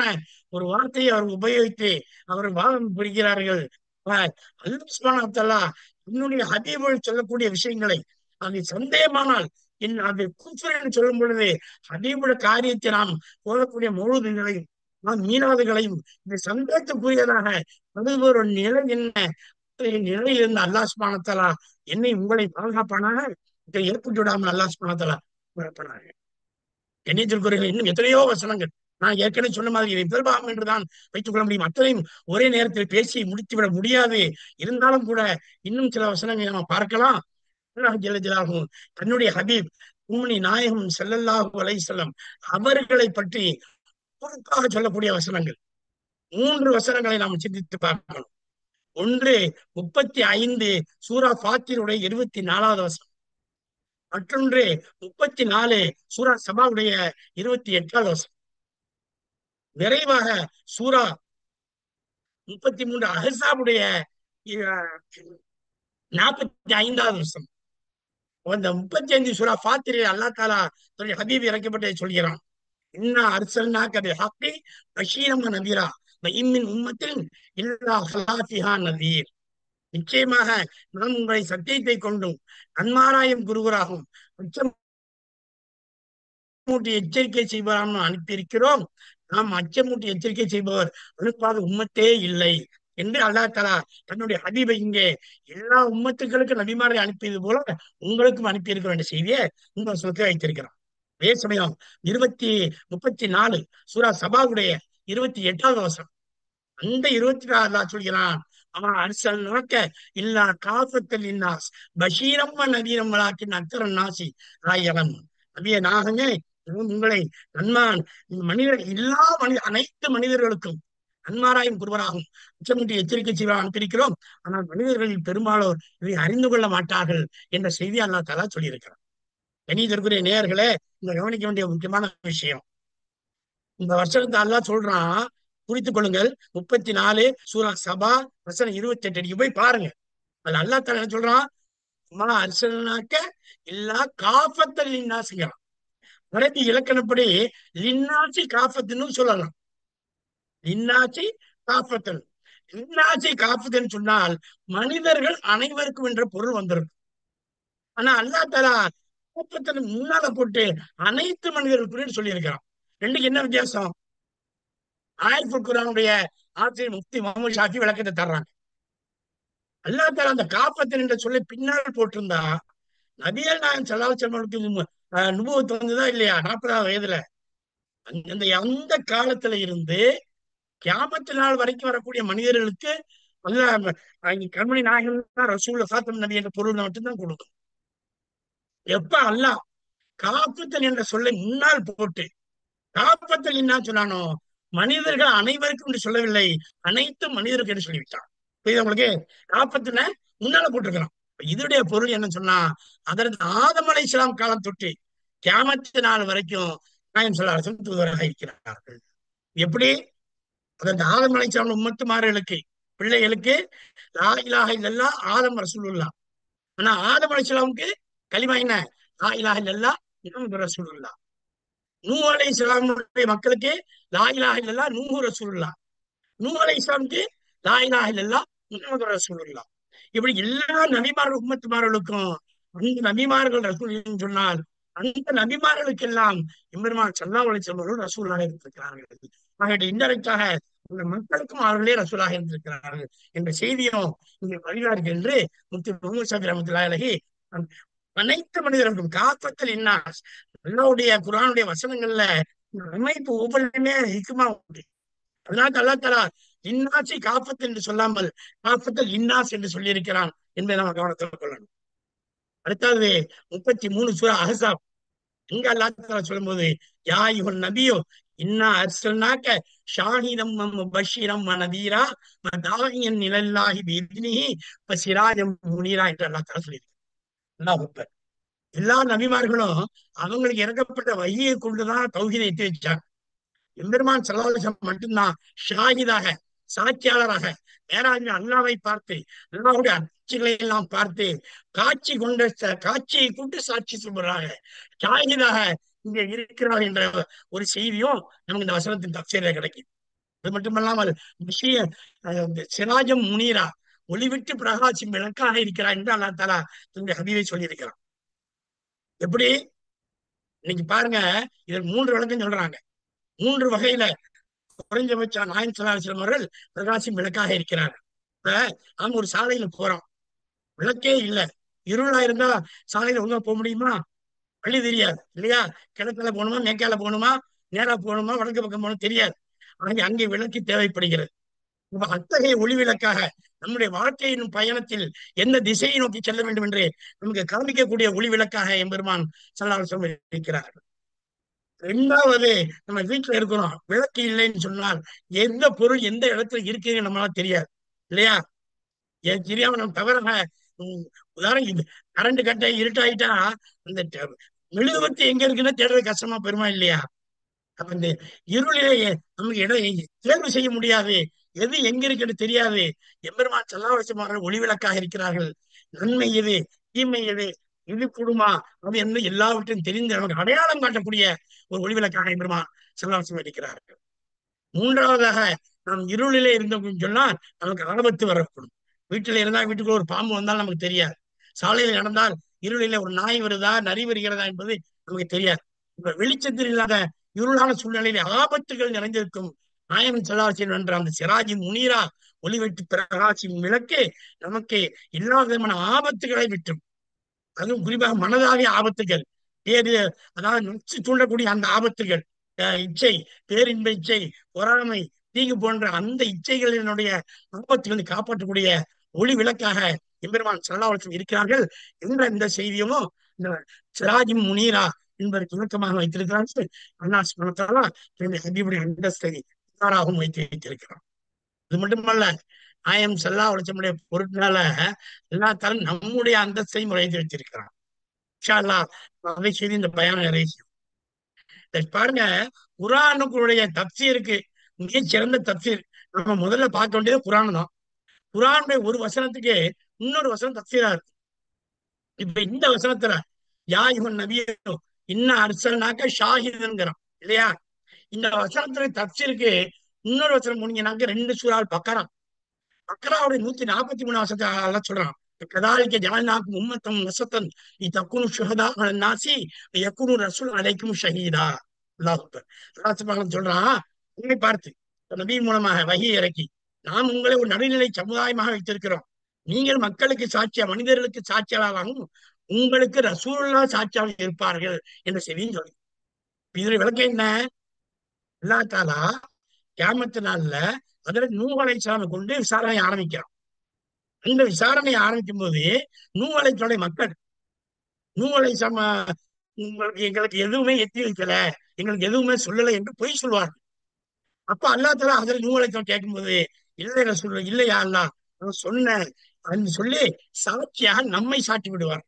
ஒரு வார்த்தையை அவர் உபயோகித்து அவர் வாதம் புரிகிறார்கள். அல்லாஹ் சுப்ஹானஹு வ தஆலா என்னுடைய ஹபீபுகள் சொல்லக்கூடிய விஷயங்களை அது சந்தேகமானால் அது குஃப்ர் என்று சொல்லும் பொழுது ஹபீபுடைய காரியத்தை நாம் போதக்கூடிய மௌலூதுகளையும் நாம் மீனாதுகளையும் இந்த சந்தேகத்துக்குரியதாக அது ஒரு நிலை என்ன நிலையில் இருந்த அல்லாஹ் சுப்ஹானஹு வ தஆலா என்னை உங்களை பாதுகாப்பானாக, இதை ஏற்பட்டு விடாமல் அல்லாஹ் சுப்ஹானஹு வ தஆலா பாதுகாப்பானாக. கண்ணியத்திற்குரியவர்களே, இன்னும் எத்தனையோ வசனங்கள் நான் ஏற்கனவே சொன்ன மாதிரி இதை முதல்பாகம் என்றுதான் வைத்துக் கொள்ள முடியும். அத்தனையும் ஒரே நேரத்தில் பேசி முடித்துவிட முடியாது. இருந்தாலும் கூட இன்னும் சில வசனங்களை நாம் பார்க்கலாம். அல்லாஹ் ஜல்ல ஜலாலுஹு தன்னுடைய ஹபீப் உம்மி நாயகம் ஸல்லல்லாஹு அலைஹி வஸல்லம் அவர்களை பற்றி குறிப்பாக சொல்லக்கூடிய வசனங்கள் 3 வசனங்களை நாம் சிந்தித்து பார்க்கணும். ஒன்று 35 சூரா ஃபாத்திருடைய 24வது வசனம், மற்றொன்று 34 சூரா சபாவுடைய 28வது வசனம், நிறைவாக சூரா 33 அஹ்ஸாபுடைய 45வது வசனம். அந்த 35 சூரா ஃபாத்திரில் அல்லாஹ் தஆலா தன்னுடைய ஹபீப் இறக்கப்பட்டதை சொல்கிறான். இன்னா அர்சல்னாக பிஹக்கி பஷீரம் வ நதீரா வ இன் மின் உம்மத்தின் இல்லா ஹலா ஃபிஹா நதீர். நிச்சயமாக நாம் உங்களை சத்தியத்தை கொண்டும் நன்மாராயம் குருவராகவும் அச்சமூட்டி எச்சரிக்கை செய்பவராக அனுப்பியிருக்கிறோம். நாம் அச்சமூட்டி எச்சரிக்கை செய்பவர் அனுப்பாத உம்மத்தே இல்லை என்று அல்லாஹ் தஆலா தன்னுடைய ஹபீபை இங்கே எல்லா உம்மத்துக்களுக்கும் நபிமாரை அனுப்பியது போல உங்களுக்கும் அனுப்பியிருக்கிற வேண்டிய செய்தியை உங்கள் சொத்தை வைத்திருக்கிறான். அதே சமயம் 34 சூரா சபாவுடைய 28வது வசனம், அந்த 24 அல்லாஹ் சொல்கிறான், அவன் அரசல் நடக்க இல்லா காஃபத்தல் இன்னாஸ் பஷீரம் வ நதீரம் வலாக்கின் அக்ஸரன் நாசி லா யஅலமூன். நபியே, நாகமே உங்களை நன்மான் மனிதர் அனைத்து மனிதர்களுக்கும் நன்மாராயம் குருவராகும் அச்சமின்றி எச்சரிக்கை செய்வா அனுப்பியிருக்கிறோம். ஆனால் மனிதர்களில் பெரும்பாலோர் இதை அறிந்து கொள்ள மாட்டார்கள் என்ற செய்தி அல்லாஹ் தஆலா சொல்லியிருக்கிறார். கண்ணியத்திற்குரிய நேயர்களே, இந்த கவனிக்க வேண்டிய முக்கியமான விஷயம், இந்த வருஷத்தை அல்லாஹ் சொல்றான், குறித்துக் கொள்ளுங்கள். 34 சூரா சபா வசனம் 28 நீங்க போய் பாருங்க. அது அல்லாஹ் தஆலா என்ன சொல்றான், மா அர்சல்னாக்க இல்லா காஃபத்தல் லின்னாஸ்ங்கிறான். அரபி இலக்கணப்படி லின்னாசி காஃபத்துன்னு சொல்லலாம். லின்னாசி காஃபத்தல், லின்னாசி காஃபத்துன்னு சொன்னால் மனிதர்கள் அனைவருக்கும் என்ற பொருள் வந்திருக்கு. ஆனா அல்லாஹ் தஆலா காஃபத்தல் முன்னால போட்டு அனைத்து மனிதர்களுக்கு சொல்லி இருக்கிறான். ரெண்டுக்கு என்ன வித்தியாசம்? ஆயத்துல் குர்ஆனுடைய ஆசிரியர் முஃப்தி முகமது ஷாஃபி விளக்கத்தை தர்றாங்க. அல்லாஹ் தஆலா அந்த காஃபத்தல் என்ற சொல்லை பின்னால் போட்டிருந்தா நபிகள் நாயகம் ஸல்லல்லாஹு அலைஹி வஸல்லம் நுபுவத் வந்ததா இல்லையா 40வது வயதுல, அந்த காலத்துல இருந்து கியாமத்து நாள் வரைக்கும் வரக்கூடிய மனிதர்களுக்கு அல்லாஹ் கண்மணி நாயகம் தான் ரசூல் ஃபாத்திமா நபி என்ற பொருள் மட்டும்தான் கொடுக்கும். எப்ப அல்லாஹ் காஃபத்தல் என்ற சொல்லை முன்னால் போட்டு காஃபத்தல் என்ன சொன்னானோ மனிதர்கள் அனைவருக்கும் என்று சொல்லவில்லை, அனைத்து மனிதருக்கு என்று சொல்லிவிட்டான். உங்களுக்கு காஃபத்துல முன்னால போட்டிருக்கிறான். இதனுடைய பொருள் என்ன சொன்னா, அதற்கு ஆதம் அலைஹிஸ்ஸலாம் காலம் தொட்டு கியாமத்து நாள் வரைக்கும் நாயகம் ஸல்லல்லாஹு அலைஹி வஸல்லம் தூதராக இருக்கிறார்கள். எப்படி? அதற்கு ஆதம் அலைஹிஸ்ஸலாம் உம்மத்துமார்களுக்கு பிள்ளைகளுக்கு லா இலாஹ இல்லல்லாஹ் ஆதம் ரசூலுல்லாஹ். ஆனா ஆதம் அலைஹிஸ்ஸலாமுக்கு கலிமா என்ன? லா இலாஹ இல்லல்லாஹ் முஹம்மது ரசூலுல்லாஹ். நூஹ் அலைஹிஸ்ஸலாமுடைய மக்களுக்கு லா இலாஹ இல்லல்லாஹ் நூஹ் ரசூலுல்லாஹ். நூஹ் அலைஹிஸ்ஸலாமுக்கு லா இலாஹ இல்லல்லாஹ் முஹம்மது ரசூலுல்லாஹ். இப்படி எல்லா நபிமார்கள் உம்மத்துமார்களுக்கும் அந்த நபிமார்கள் ரசூல் என்று சொன்னால் அந்த நபிமார்களுக்கெல்லாம் எம்பெருமான் ஸல்லல்லாஹு அலைஹி வஸல்லம் அவர்கள் ரசூலாக இருந்திருக்கிறார்கள். ஆகிய இன்டெரக்டாக அந்த மக்களுக்கும் அவர்களே ரசூலாக இருந்திருக்கிறார்கள் என்ற செய்தியும் இங்கே வருகிறார்கள் என்று முஃப்தி முஹம்மது ஷஃபி ரஹ்மத்துல்லாஹி அலைஹி அனைத்து மனிதர்களுக்கும் காப்பத்தல் இன்னாஸ் அல்லாஹ்வுடைய குர்ஆனுடைய வசனங்கள்ல இந்த அமைப்பு ஒவ்வொன்றுமே ஹிக்மா உண்டு. அதனால அல்லாஹ் தஆலா இன்னாசி காப்பத் என்று சொல்லாமல் காப்பத்தல் இன்னாஸ் என்று சொல்லியிருக்கிறான் என்பதை நாம் கவனத்தில் கொள்ளணும். அடுத்தது 33 சூரா அஹ்ஸாப். இங்க அல்லாஹ் தஆலா சொல்லும்போது யா அய்யுஹன் நபியோ இன்னா அர்சல்னாக ஷாஹிதம் வ முபஷ்ஷிரம் வ நதீரா வ தாஇயன் இலல்லாஹி பிஇذனிஹி வ சிராஜம் முனீரா என்று அல்லாஹ் தஆலா சொல்லியிருக்கிறார். அல்லாஹ் அக்பர். எல்லா நபிமார்களும் அவங்களுக்கு இறக்கப்பட்ட வஹியை கொண்டுதான் தௌஹீதை எத்தி வச்சாங்க. எம்பெருமான் ஸல்லல்லாஹு அலைஹி வஸல்லம் மட்டும்தான் ஷாஹிதாக சாட்சியாளராக மேலாண்மை அல்லாவை பார்த்து அல்லாஹ்வுடைய அச்சிகளை எல்லாம் பார்த்து காட்சியை கொண்டு சாட்சி சொல்றாங்க. ஷாஹிதாக இங்க இருக்கிறார் என்ற ஒரு செய்தியும் நமக்கு இந்த வசனத்தின் தப்சீரிலே கிடைக்கும். அது மட்டுமல்லாமல் சிராஜம் முனீரா ஒளிவிட்டு பிரகாசிம் விளக்காக இருக்கிறார் என்று அல்லாஹ் தஆலா இந்த ஹதீஸை சொல்லியிருக்கிறான். எப்படி இன்னைக்கு பாருங்க, இதில் 3 விளக்கம் சொல்றாங்க. 3 வகையில குறைஞ்சபட்சம் நாயகம் ஸல்லல்லாஹு அலைஹி வஸல்லம் அவர்கள் பிரகாசிம் விளக்காக இருக்கிறார்கள். இப்ப நாம ஒரு சாலையில போறோம், விளக்கே இல்ல, இருளா இருந்தா சாலையில ஒழுங்கா போக முடியுமா? வழி தெரியாது இல்லையா? கிழக்கால போகணுமா, மேற்கால போகணுமா, நேரா போகணுமா, வடக்கு பக்கம் போகணும் தெரியாது. ஆனா அங்கே விளக்கு தேவைப்படுகிறது. இப்ப அத்தகைய ஒளி விளக்காக நம்முடைய வாழ்க்கையின் பயணத்தில் எந்த திசையை நோக்கி செல்ல வேண்டும் என்று நமக்கு காண்பிக்கக்கூடிய ஒளி விளக்காக எம்பெருமான் ஸல்லல்லாஹு அலைஹி வஸல்லம் இருக்கிறார்கள். 2வது, நம்ம வீட்டுல இருக்கிறோம், விளக்கு இல்லைன்னு சொன்னால் எந்த பொருள் எந்த இடத்துல இருக்குன்னு நம்மளால தெரியாது இல்லையா? தெரியாம நம்ம தவறாக உதாரணம் இது கரண்ட் கட்டை இருட்டாயிட்டா அந்த மெழுகுவர்த்தி எங்க இருக்குன்னு தேடுறது கஷ்டமா பெருமா இல்லையா? அப்ப இந்த இருளிலேயே நமக்கு இடம் தேர்வு செய்ய முடியாது, எது எங்க இருக்குன்னு தெரியாது. எம்பெருமான் ஸல்லல்லாஹு அலைஹி வஸல்லம் ஒளி விளக்காக இருக்கிறார்கள். நன்மை எது, தீமை எது, இது கூடுமா அது என்ன எல்லாவற்றையும் தெரிந்து நமக்கு அடையாளம் காட்டக்கூடிய ஒரு ஒளி விளக்காக எம்பெருமான் ஸல்லல்லாஹு அலைஹி வஸல்லம் இருக்கிறார்கள். 3வதாக, நாம் இருளிலே இருந்தோம்னு சொன்னா நமக்கு ஆபத்து வரக்கூடும். வீட்டுல இருந்தா வீட்டுக்குள்ள ஒரு பாம்பு வந்தால் நமக்கு தெரியாது. சாலையில் நடந்தால் இருளில ஒரு நாய் வருதா நரி வருகிறதா என்பது நமக்கு தெரியாது. இப்ப வெளிச்சத்தில் இல்லாத இருளான சூழ்நிலையில ஆபத்துகள் நிறைந்திருக்கும் நாயகம் ஸல்லல்லாஹு அலைஹி வஸல்லம் என்ற அந்த சிராஜி முனீரா ஒளிவிட்டு பிரகாசிக்கும் விளக்கு நமக்கு எல்லா விதமான ஆபத்துகளை விட்டும், அதுவும் குறிப்பாக மனதாகிய ஆபத்துகள், பேரு அதாவது நச்சு தூண்டக்கூடிய அந்த ஆபத்துகள், இச்சை, பேரின்ப இச்சை, பொறாமை, தீங்கு போன்ற அந்த இச்சைகளினுடைய ஆபத்துகளை காப்பாற்றக்கூடிய ஒளி விளக்காக எம்பெருமான் ஸல்லல்லாஹு அலைஹி வஸல்லம் இருக்கிறார்கள் என்ற இந்த செய்தியும் இந்த சிராஜி முனீரா என்பதற்கு விளக்கமாக வைத்திருக்கிறார்கள். அல்லாஹ் சுப்ஹானஹு வ தஆலா இந்த ஹபீபுடைய அந்தஸ்தை இவ்வாறாகவும் வைத்திருக்கிறார். இது மட்டுமல்ல, நாயகம் ஸல்லல்லாஹு அலைஹி வஸல்லம் பொருட்களால அல்லாஹ் தஆலா நம்முடைய அந்தஸ்தையும் உயர்த்தி வைத்திருக்கிறார். இன்ஷா அல்லாஹ் அதை செய்து இந்த பயானை நிறைவு பாருங்க. குர்ஆனுடைய தப்சீருக்கு மிக சிறந்த தப்சீர் நம்ம முதல்ல பார்க்க வேண்டியது குர்ஆன் தான். குர்ஆனுடைய ஒரு வசனத்துக்கு இன்னொரு வசனம் தப்சீரா இருக்கு. இப்ப இந்த வசனத்துல யா அய்யுஹன் நபியோ இன்னா அர்சல்னாக ஷாஹிதன்ங்கிறோம் இல்லையா? இந்த வசனத்துல தப்சீருக்கு இன்னொரு வசனம் முடிஞ்சனாக்க 2 சூரா பக்ராவுடைய 143 வசனத்தை அல்லாஹ் சொல்றான். கதாலிக்க ஜஅல்நாக்கும் உம்மத்தன் வஸத்தன் லிதகுனு ஷுஹதா அலன் நாஸி வயகுனு ரசூல் அலைக்கும் ஷஹீதா. அல்லாஹ் அக்பர். அல்லாஹ் சுப்ஹானஹு சொல்றான், உங்களை பார்த்து நபி மூலமாக வஹி இறக்கி நாம் உங்களை ஒரு நடுநிலை சமுதாயமாக வைத்திருக்கிறோம். நீங்கள் மக்களுக்கு சாட்சியா, மனிதர்களுக்கு சாட்சியாளராகவும் உங்களுக்கு ரசூலுல்லாஹ் சாட்சியாக இருப்பார்கள் என்ற செய்தியும் சொல்லி இதுல விளக்கம் என்ன? அல்லாஹ் தஆலா கியாமத் நாள்ல அதில் நூஹ் அலைஹிஸ்ஸலாமை கொண்டு விசாரணை ஆரம்பிக்கிறான். இந்த விசாரணையை ஆரம்பிக்கும் போது நூஹ் அலைஹிஸ்ஸலாமுடைய மக்கள் நூஹ் அலைஹிஸ்ஸலாம் எங்களுக்கு எதுவுமே எத்தி வைக்கல, எங்களுக்கு எதுவுமே சொல்லலை என்று பொய் சொல்வார்கள். அப்ப அல்லாஹ் தஆலா அதில் நூஹ் அலைஹிஸ்ஸலாம் கேட்கும்போது இல்லை ரசூல் இல்லையா அல்லாஹ் நான் சொன்னேன் அப்படின்னு சொல்லி சாட்சியாக நம்மை சாட்சி விடுவார்.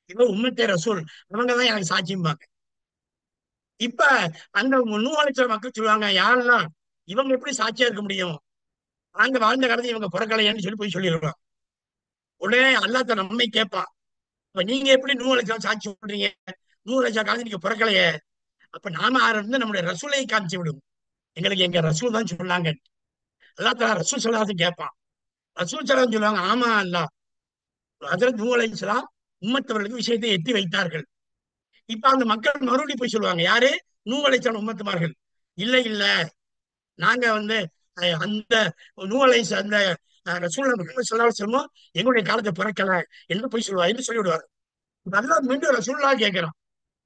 இவன் உம்மத்தே ரசூல், அவங்கதான் எனக்கு சாட்சியும்பாங்க. இப்ப அந்த நூஹ் அலைஹிஸ்ஸலாம் மக்கள் சொல்லுவாங்க, யாரெல்லாம் இவங்க எப்படி சாட்சியா இருக்க முடியும், நாங்க வாழ்ந்த காலத்துல இவங்க பிறக்கலையான்னு சொல்லி போய் சொல்லிடுவான். உடனே அல்லாஹ் தஆலா நம்மை கேட்பான், அப்ப நீங்க எப்படி நூஹ் அலைஹிஸ்ஸலாம் சாட்சி சொல்றீங்க, நூஹ் அலைஹிஸ்ஸலாம் காலத்துல நீங்க பிறக்கலையே, அப்ப நாம இருந்து நம்முடைய ரசூலை காமிச்சு விடும், எங்களுக்கு எங்க ரசூல் தான் சொன்னாங்க. அல்லாஹ் தஆலா ரசூல் ஸல்லல்லாஹு அலைஹி வஸல்லம் கேட்பான். ரசூல் ஸல்லல்லாஹு அலைஹி வஸல்லம் சொல்லுவாங்க, ஆமா அல்லாஹ் ஹஜ்ரத் நூஹ் அலைஹிஸ்ஸலாம் உம்மத்தவர்களுக்கு விஷயத்தை எத்தி வைத்தார்கள். இப்ப அந்த மக்கள் மறுபடியும் போய் சொல்லுவாங்க, யாரு? நூஹ் அலைஹிஸ்ஸலாம் உம்மத்துமார்கள். இல்ல இல்ல, நாங்க அந்த நூஹ் அலைஹிஸ்ஸலாம் அந்த ரசூலுல்லாஹி முஹம்மது ஸல்லல்லாஹு அலைஹி வஸல்லம் எங்களுடைய காலத்தை பிறக்கல என்று போய் சொல்லுவார் என்று சொல்லிவிடுவார். அல்லாஹ் மீண்டும் ரசூலுல்லாஹ் கேட்கிறான்,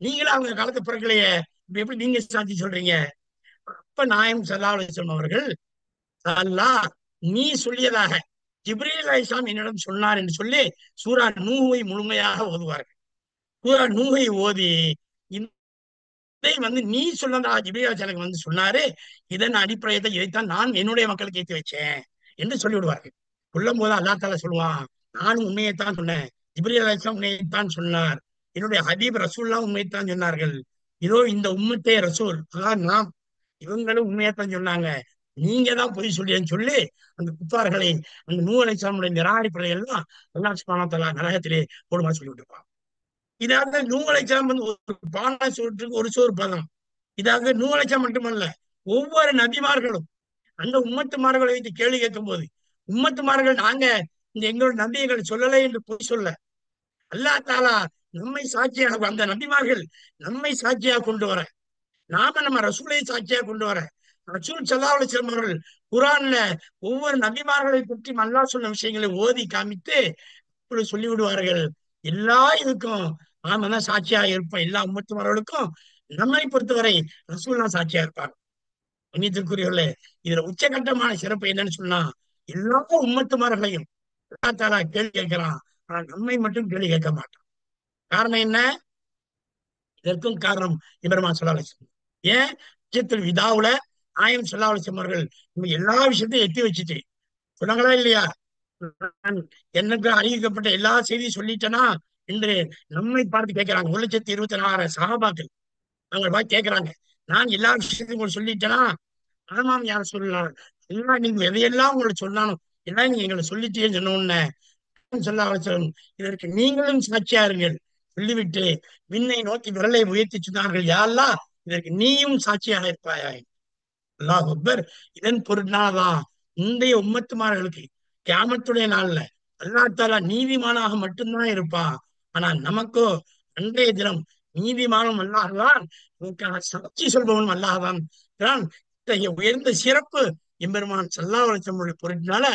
நீங்களே அவங்க காலத்தை பிறக்கலையே, இப்ப எப்படி நீங்க சாட்சி சொல்றீங்க? அப்ப நாயகம் ஸல்லல்லாஹு அலைஹி வஸல்லம் அவர்கள், அல்லாஹ் நீ சொல்லியதாக ஜிப்ரீல் அலைஹிஸ்ஸலாம் என்னிடம் சொன்னார் என்று சொல்லி சூரா நூஹை முழுமையாக ஓதுவார்கள். சூரா நூஹை ஓதி, இதை நீ சொன்னதா ஜிப்ரீல் அலைஹிஸ்ஸலாம் வந்து சொன்னாரு, இதன் அடிப்படையத்தை இதைத்தான் நான் என்னுடைய மக்களுக்கு ஏற்றி வச்சேன் என்று சொல்லிவிடுவார்கள். சொல்லும் போது அல்லாஹ் தஆலா சொல்லுவான், நானும் உண்மையைத்தான் சொன்னேன், ஜிப்ரீல் அலைஹிஸ்ஸலாம் உண்மையைத்தான் சொன்னார், என்னுடைய ஹபீப் ரசூலுல்லாஹ் உண்மையைத்தான் சொன்னார்கள், இதோ இந்த உம்மத்தே ரசூல் அதான் நாம், இவங்களும் உண்மையைத்தான் சொன்னாங்க, நீங்க தான் பொய் சொல்லியன்னு சொல்லி அந்த குப்பார்களை, அந்த நூஹ் அலைஹிஸ்ஸலாமுடைய நிராகரிப்புகளை எல்லாம் அல்லாஹ் சுப்ஹானஹு வ தஆலா நரகத்திலே போடுமா சொல்லிட்டு இருப்பான். இதாக நூஹ் அலைஹிஸ்ஸலாம் ஒரு பானை சோற்றுக்கு ஒரு சோறு பதம். இதாக நூஹ் அலைஹிஸ்ஸலாம் மட்டுமல்ல, ஒவ்வொரு நபிமார்களும் அந்த உம்மத்துமார்களை வைத்து கேள்வி கேட்கும் போது, உம்மத்துமார்கள் நாங்க இந்த எங்களோட நபிகளை சொல்லலை என்று பொய் சொல்ல, அல்லாஹ் தஆலா நம்மை சாட்சியாக, அந்த நபிமார்கள் நம்மை சாட்சியாக கொண்டு வர, நாம நம்ம ரசூலை சாட்சியாக கொண்டு வர, ரசூல் ஸல்லல்லாஹு அலைஹி வஸல்லம் அவர்கள் குர்ஆன்ல ஒவ்வொரு நபிமார்களை பற்றி அல்லாஹ் சொன்ன விஷயங்களை ஓதி காமித்து இப்படி சொல்லி விடுவார்கள். எல்லா இதுக்கும் நாம தான் சாட்சியாக இருப்போம். எல்லா உம்மத்துமார்களுக்கும் நம்மை பொறுத்தவரை ரசூலுல்லாஹ் சாட்சியா இருப்பாங்க. கண்ணியத்திற்குரியவர்களே, இதுல உச்சகட்டமான சிறப்பு என்னன்னு சொன்னா, எல்லா உம்மத்துமார்களையும் அல்லாஹ் தஆலா கேள்வி கேட்கிறான், ஆனா நம்மை மட்டும் கேள்வி கேட்க மாட்டான். காரணம் என்ன? இதற்கும் காரணம் இப்ராஹிம் ஸல்லல்லாஹு அலைஹி வஸல்லம். ஏன் ஹஜ்ஜத்துல் விதாவுல நாயகம் ஸல்லல்லாஹு அலைஹி வஸல்லம் அவர்கள் நம்ம எல்லா விஷயத்தையும் எத்தி வச்சுட்டு சொன்னாங்களா இல்லையா? நான் எனக்கு அறிவிக்கப்பட்ட எல்லா செய்தியும் சொல்லிட்டேனா என்று நம்மை பார்த்து கேட்கிறாங்க. 1,24,000 சஹாபாக்கள் அவங்க பார்த்து கேட்கிறாங்க, நான் எல்லா விஷயத்தையும் உங்களுக்கு சொல்லிட்டேனா? ஆமாம் யார் சொல்லலாம், எல்லாம் நீங்க எதையெல்லாம் உங்களுக்கு சொன்னாலும் எல்லாம் நீங்க எங்களை சொல்லிட்டேன்னு சொன்ன உடனே ஸல்லல்லாஹு அலைஹி வஸல்லம், இதற்கு நீங்களும் சாட்சியா இருங்கள் சொல்லிவிட்டு விண்ணை நோக்கி விரலை உயர்த்தி சொன்னார்கள், யா அல்லாஹ் இதற்கு நீயும் சாட்சியாக இருப்பாயா? அல்லாஹ் அக்பர். இதன் பொருளாதான் முந்தைய உம்மத்துமார்களுக்கு கியாமத்துடைய நாள்ல அல்லாஹ் தஆலா நீதிமானாக மட்டும்தான் இருப்பான். ஆனா நமக்கோ அன்றைய தினம் நீதிமானும் அல்லாஹ்தான், நமக்காக சாட்சி சொல்பவனும் அல்லாஹ்தான். இத்தகைய உயர்ந்த சிறப்பு எம்பெருமான் ஸல்லல்லாஹு அலைஹி வஸல்லம் பொருட்னால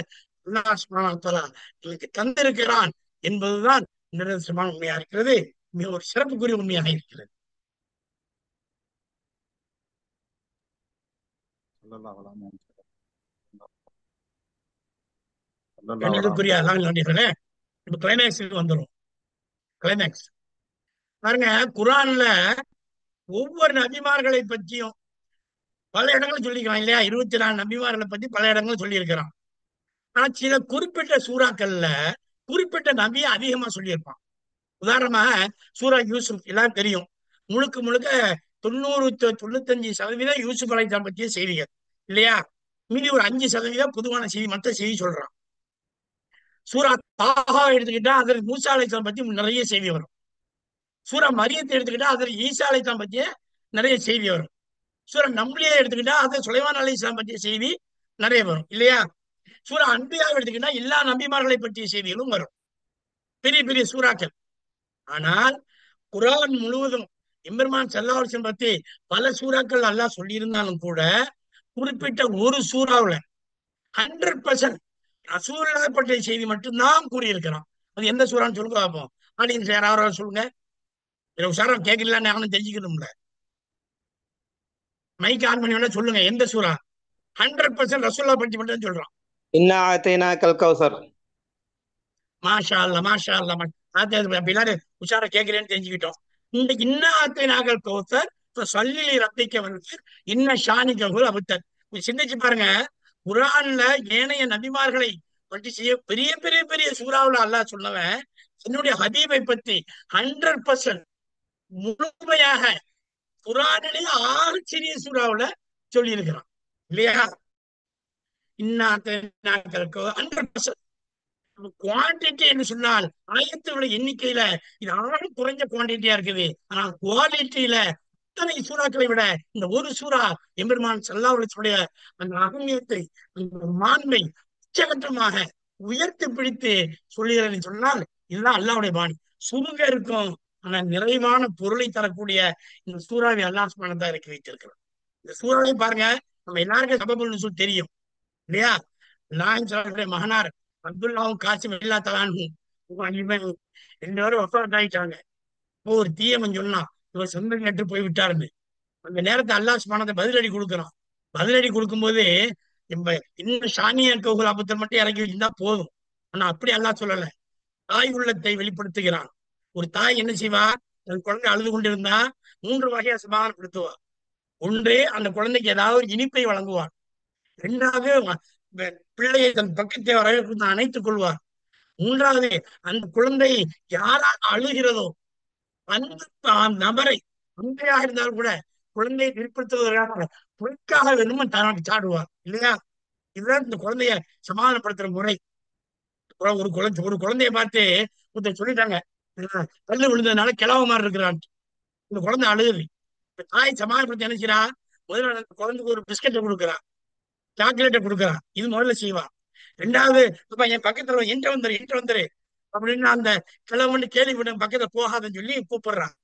அல்லாஹ் சுப்ஹானஹு வ தஆலா எனக்கு தந்திருக்கிறான் என்பதுதான் நிதர்சனமான உண்மையா இருக்கிறது. மிக ஒரு சிறப்புக்குரிய உண்மையாக இருக்கிறது. கண்ணியத்துக்குரிய அல்லாஹ்வின் நபிகளே, இப்ப கிளைமேக்ஸுக்கு வந்துடும். கிளைமேக்ஸ் பாருங்க, குர்ஆன்ல ஒவ்வொரு நபிமார்களை பற்றியும் பல இடங்களும் சொல்லிக்கிறான் இல்லையா? 24 நபிமார்களை பத்தி பல இடங்களும் சொல்லி இருக்கிறான். ஆனா சில குறிப்பிட்ட சூறாக்கள்ல குறிப்பிட்ட நபியை அதிகமா சொல்லியிருப்பான். உதாரணமா சூரா யூசுப் எல்லாம் தெரியும். முழுக்க முழுக்க 95% யூசுப் அலைஹிஸ்ஸலாம் பற்றிய செய்திகள் இல்லையா? மீதி ஒரு 5% பொதுவான செய்தி, மற்ற செய்தி சொல்றான். சூரா தாஹா எடுத்துக்கிட்டா அதில் மூசா அலைஹிஸ்ஸலாம் பத்தி நிறைய செய்தி வரும். சூரா மரியத்தை எடுத்துக்கிட்டா அதில் ஈசா அலைஹிஸ்ஸலாம் பற்றிய நிறைய செய்தி வரும். சூரா நம்லியை எடுத்துக்கிட்டா அதில் சுலைமான் அலைஹிஸ்ஸலாம் பற்றிய செய்தி நிறைய வரும் இல்லையா? சூரா அன்பியாவை எடுத்துக்கிட்டா எல்லா நபிமார்களை பற்றிய செய்திகளும் வரும், பெரிய பெரிய சூறாக்கள். ஆனால் குர்ஆன் முழுவதும் எம்பெருமான் ஸல்லல்லாஹு அலைஹி வஸல்லம் பத்தி பல சூறாக்கள் அல்லாஹ் சொல்லியிருந்தாலும் கூட குறிப்பிட்ட ஒரு சூறாவுல 100% ரசூலுல்லாஹ் பற்றிய செய்தி மட்டும்தான் கூறியிருக்கிறான். அது எந்த சூறான்னு சொல்லுங்க பார்ப்போம். ஆடியன்ஸ் யாராவது சொல்லுங்க. உஷாரா கேட்கலாம், நானும் தெரிஞ்சுக்கணும்ல. மைக் ஆன் பண்ணி வேணா சொல்லுங்க, எந்த சூறா 100% ரசூலுல்லாஹ் பற்றி மட்டும் சொல்றான்? இன்னா ஆத்தைனாக்கல் கௌசர். மாஷா அல்லாஹ், மாஷா அல்லாஹ். பின்னாடி உஷாரா கேட்கிறேன்னு தெரிஞ்சுக்கிட்டோம். இந்த இன்னா ஆத்தைனாக்கல் கௌசர் சல்லி ரப்பிக்க வந்து இன்ன ஷானிககுல் அபுத்தர். சிந்திச்சு பாருங்க, குர்ஆன்ல ஏனைய நபிமார்களை பற்றி செய்ய பெரிய பெரிய பெரிய சூறாவுல அல்லாஹ் சொன்னவன் என்னுடைய ஹபீபை பத்தி 100% முழுமையாக குர்ஆனிலே சிறிய சூறாவுல சொல்லி இருக்கிறான் இல்லையா? இன்னாக்கள் 100%. குவான்டிட்டி என்று சொன்னால் ஆயத்துடைய எண்ணிக்கையில இது குறைஞ்ச குவான்டிட்டியா இருக்குது. ஆனா குவாலிட்டியில இத்தனை சூறாக்களை விட இந்த ஒரு சூறா எம்பெருமான் ஸல்லல்லாஹு அலைஹி வஸல்லம் அந்த அகமியத்தை, அந்த மாண்பை உச்சகட்டமாக உயர்த்தி பிடித்து சொல்லுகிறேன் சொன்னால் இதுதான் அல்லாஹ்வுடைய பாணி. சுருங்க இருக்கும். ஆனா நிறைவான பொருளை தரக்கூடிய இந்த சூறாவை அல்லாஹ் சுப்ஹானஹு வ தஆலா இறக்கி வைத்திருக்கிறார். இந்த சூறாவை பாருங்க, நம்ம எல்லாருக்கும் சபபுல் நுசூல் தெரியும் இல்லையா? நாயகம் ஸல்லல்லாஹு அலைஹி மகனார் அப்துல்லாவும் காசிம் எல்லா தலான்ஹு இவன் 2 பேரும் வஃபாத் ஆயிட்டாங்க. இப்போ ஒரு தீயவன் சொன்னான் இவர் சொந்தம் கேட்டு போய் விட்டாருன்னு. அந்த நேரத்தை அல்லாஹ் சுப்ஹானஹு வ தஆலா பதிலடி கொடுக்குறான். பதிலடி கொடுக்கும்போது நம்ம இன்னும் ஷானியா கௌஹல் அபுத்தர் மட்டும் இறக்கி வச்சிருந்தா போதும். ஆனா அப்படி அல்லாஹ் சொல்லல. தாய் உள்ளத்தை வெளிப்படுத்துகிறான். ஒரு தாய் என்ன செய்வா? தன் குழந்தை அழுது கொண்டிருந்தா 3 வகையா சமாதானப்படுத்துவா. ஒன்று, அந்த குழந்தைக்கு ஏதாவது ஒரு இனிப்பை வழங்குவார். 2வது, பிள்ளையை தன் பக்கத்தை வரவேற்று அணைத்துக் கொள்வார். 3வது, அந்த குழந்தை யாரால் அழுகிறதோ அந்த நபரை, தந்தையாக இருந்தாலும் கூட குழந்தையை திருப்படுத்துவதற்காக பொய்க்காக வேணுமோ தனக்கு சாடுவார் இல்லையா? இதுதான் இந்த குழந்தைய சமாதானப்படுத்துற முறை. ஒரு குழந்தைய பார்த்து ஒருத்தர் சொல்லிட்டாங்க, கல்லு விழுந்ததுனால கிழவ மாதிரி இருக்கிறான். இந்த குழந்தை அழுகுது. இப்ப தாய் சமாதானப்படுத்தி என்ன செய்யறா? முதல்ல அந்த குழந்தைக்கு ஒரு பிஸ்கட்டை கொடுக்குறா, சாக்லேட்டை கொடுக்குறா. இது முதல்ல செய்வா. 2வது, அப்ப என் பக்கத்துல என்கிட்ட வந்துரு அப்படின்னு அந்த கிழவன் கேள்விப்பட்ட பக்கத்துல போகாதன்னு சொல்லி கூப்பிடுறான்.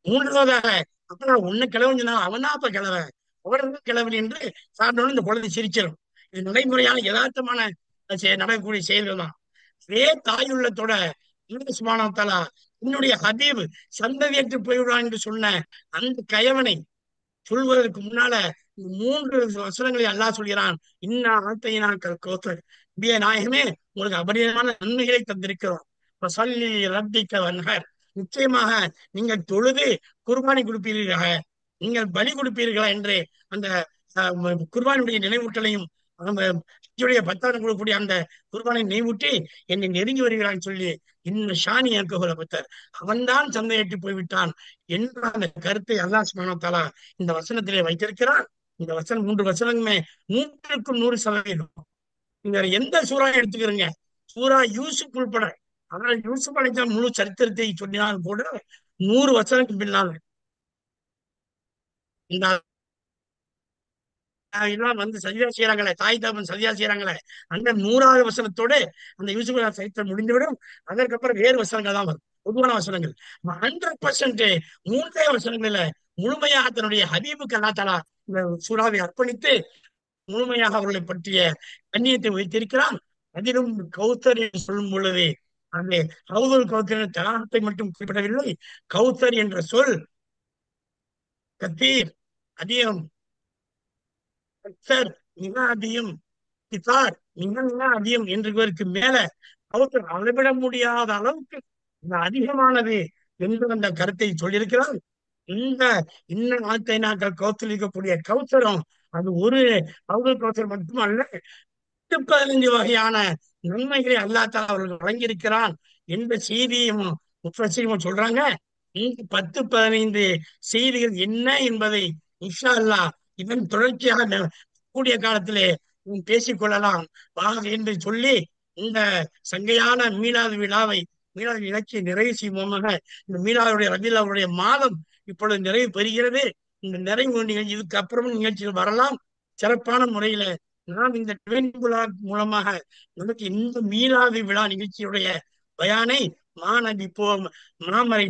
3வதாக, அப்ப உன்னை கிழவன் சொன்னா அவனா அப்ப கிழவன், அவன் கிழவன் என்று சாப்பிட்டோன்னு இந்த குழந்தை சிரிச்சிடும். இது நடைமுறையான யதார்த்தமான நடக்கக்கூடிய செயல்கள் தான். இதே தாய் உள்ளத்தோட அல்லாஹ் சுப்ஹானஹு வ தஆலா என்னுடைய ஹபீப் சந்ததியற்று போய்விடுவான் என்று சொன்ன அந்த கயவனை சொல்வதற்கு முன்னால 3 வசனங்களை அல்லாஹ் சொல்கிறான். இன்னா ஆத்தைனாக்கல் கௌசர், நபியே நாயகமே, உங்களுக்கு அபரிதமான நன்மைகளை தந்திருக்கிறோம். ஃபஸல்லி ரப்பிக வன்ஹர், நிச்சயமாக நீங்கள் தொழுது குர்பானி கொடுப்பீர்களாக, நீங்கள் பலி கொடுப்பீர்களா என்று அந்த குர்பானுடைய நினைவூட்டலையும் நம்ம ஹஜ்ஜுடைய 10 கொடுக்கக்கூடிய அந்த குர்பானை நினைவூட்டி என்னை நெருங்கி வருகிறான்னு சொல்லி இன்னும் ஷானி ஏற்கொள்ள பத்தார், அவன்தான் சந்தையிட்டு போய்விட்டான் என்ற அந்த கருத்தை அல்லாஹ் சுப்ஹானஹு வ தஆலா இந்த வசனத்திலே வைத்திருக்கிறான். இந்த வசனம் 3 வசனங்களுமே 100க்கு 100%. நீங்க எந்த சூறா எடுத்துக்கிறீங்க, சூறா யூசுப் உள்பட, ஆனால் யூசுப் அலைஹிஸ்ஸலாம் முழு சரித்திரத்தை சொன்னால் கூட 100 வசனத்துக்கு பின்னால் இந்த இதெல்லாம் வந்து சஜிதா செய்யறாங்களே, தாய் தாபன் சஜிதா செய்யறாங்களே, அந்த 100வது வசனத்தோடு அந்த யூசுப் சரித்திரம் முடிந்துவிடும். அதற்கப்புறம் வேறு வசனங்கள் தான் வரும், பொதுவான வசனங்கள். 100% 3 வசனங்கள்ல முழுமையாக தன்னுடைய ஹபீபுக்கு அல்லாஹ் தஆலா இந்த சூறாவை அர்ப்பணித்து முழுமையாக அவர்களை பற்றிய கண்ணியத்தை வைத்திருக்கிறான். அதிலும் கௌசர் என்று சொல்லும் பொழுது அந்த ஹவுதுல் கௌசர் தலாகத்தை மட்டும் குறிப்பிடவில்லை. கௌசர் என்ற சொல் கத்தீர், அதிகம், அக்சர் மிக அதிகம், கிசார் மிக மிக அதிகம் என்றுவதற்கு மேல கௌசர் அளவிட முடியாத அளவுக்கு அதிகமானது என்று அந்த கருத்தை சொல்லியிருக்கிறார். இந்த இன்னும் ஆத்தை நாட்கள் கௌசல் இருக்கக்கூடிய கௌசரம் அது ஒரு ஹவுதுல் கௌசர் மட்டுமல்ல, 15 வகையான நன்மைகளை அல்லாஹ் தஆலா அவர்களுக்கு வழங்கியிருக்கிறான் என்ற செய்தியும் முஃபஸ்ஸிரீன்கள் சொல்றாங்க. இந்த 10-15 செய்திகள் என்ன என்பதை இன்ஷா அல்லாஹ் இதன் தொடர்ச்சியாக கூடிய காலத்திலே பேசிக்கொள்ளலாம் வாங்க என்று சொல்லி இந்த சங்கையான மீலாது விழாவை, மீலாது நிகழ்ச்சியை நிறைவு செய்வோமாக. இந்த மீலாதுடைய ரபியுல்லாவுடைய மாதம் இப்பொழுது நிறைவு பெறுகிறது. இந்த நிறைவு நிகழ்ச்சி இதுக்கு அப்புறமும் நிகழ்ச்சிகள் வரலாம் சிறப்பான முறையில. நாம் இந்த மூலமாக நமக்கு இந்த மீலாது விழா நிகழ்ச்சியுடைய பயானை மாணவி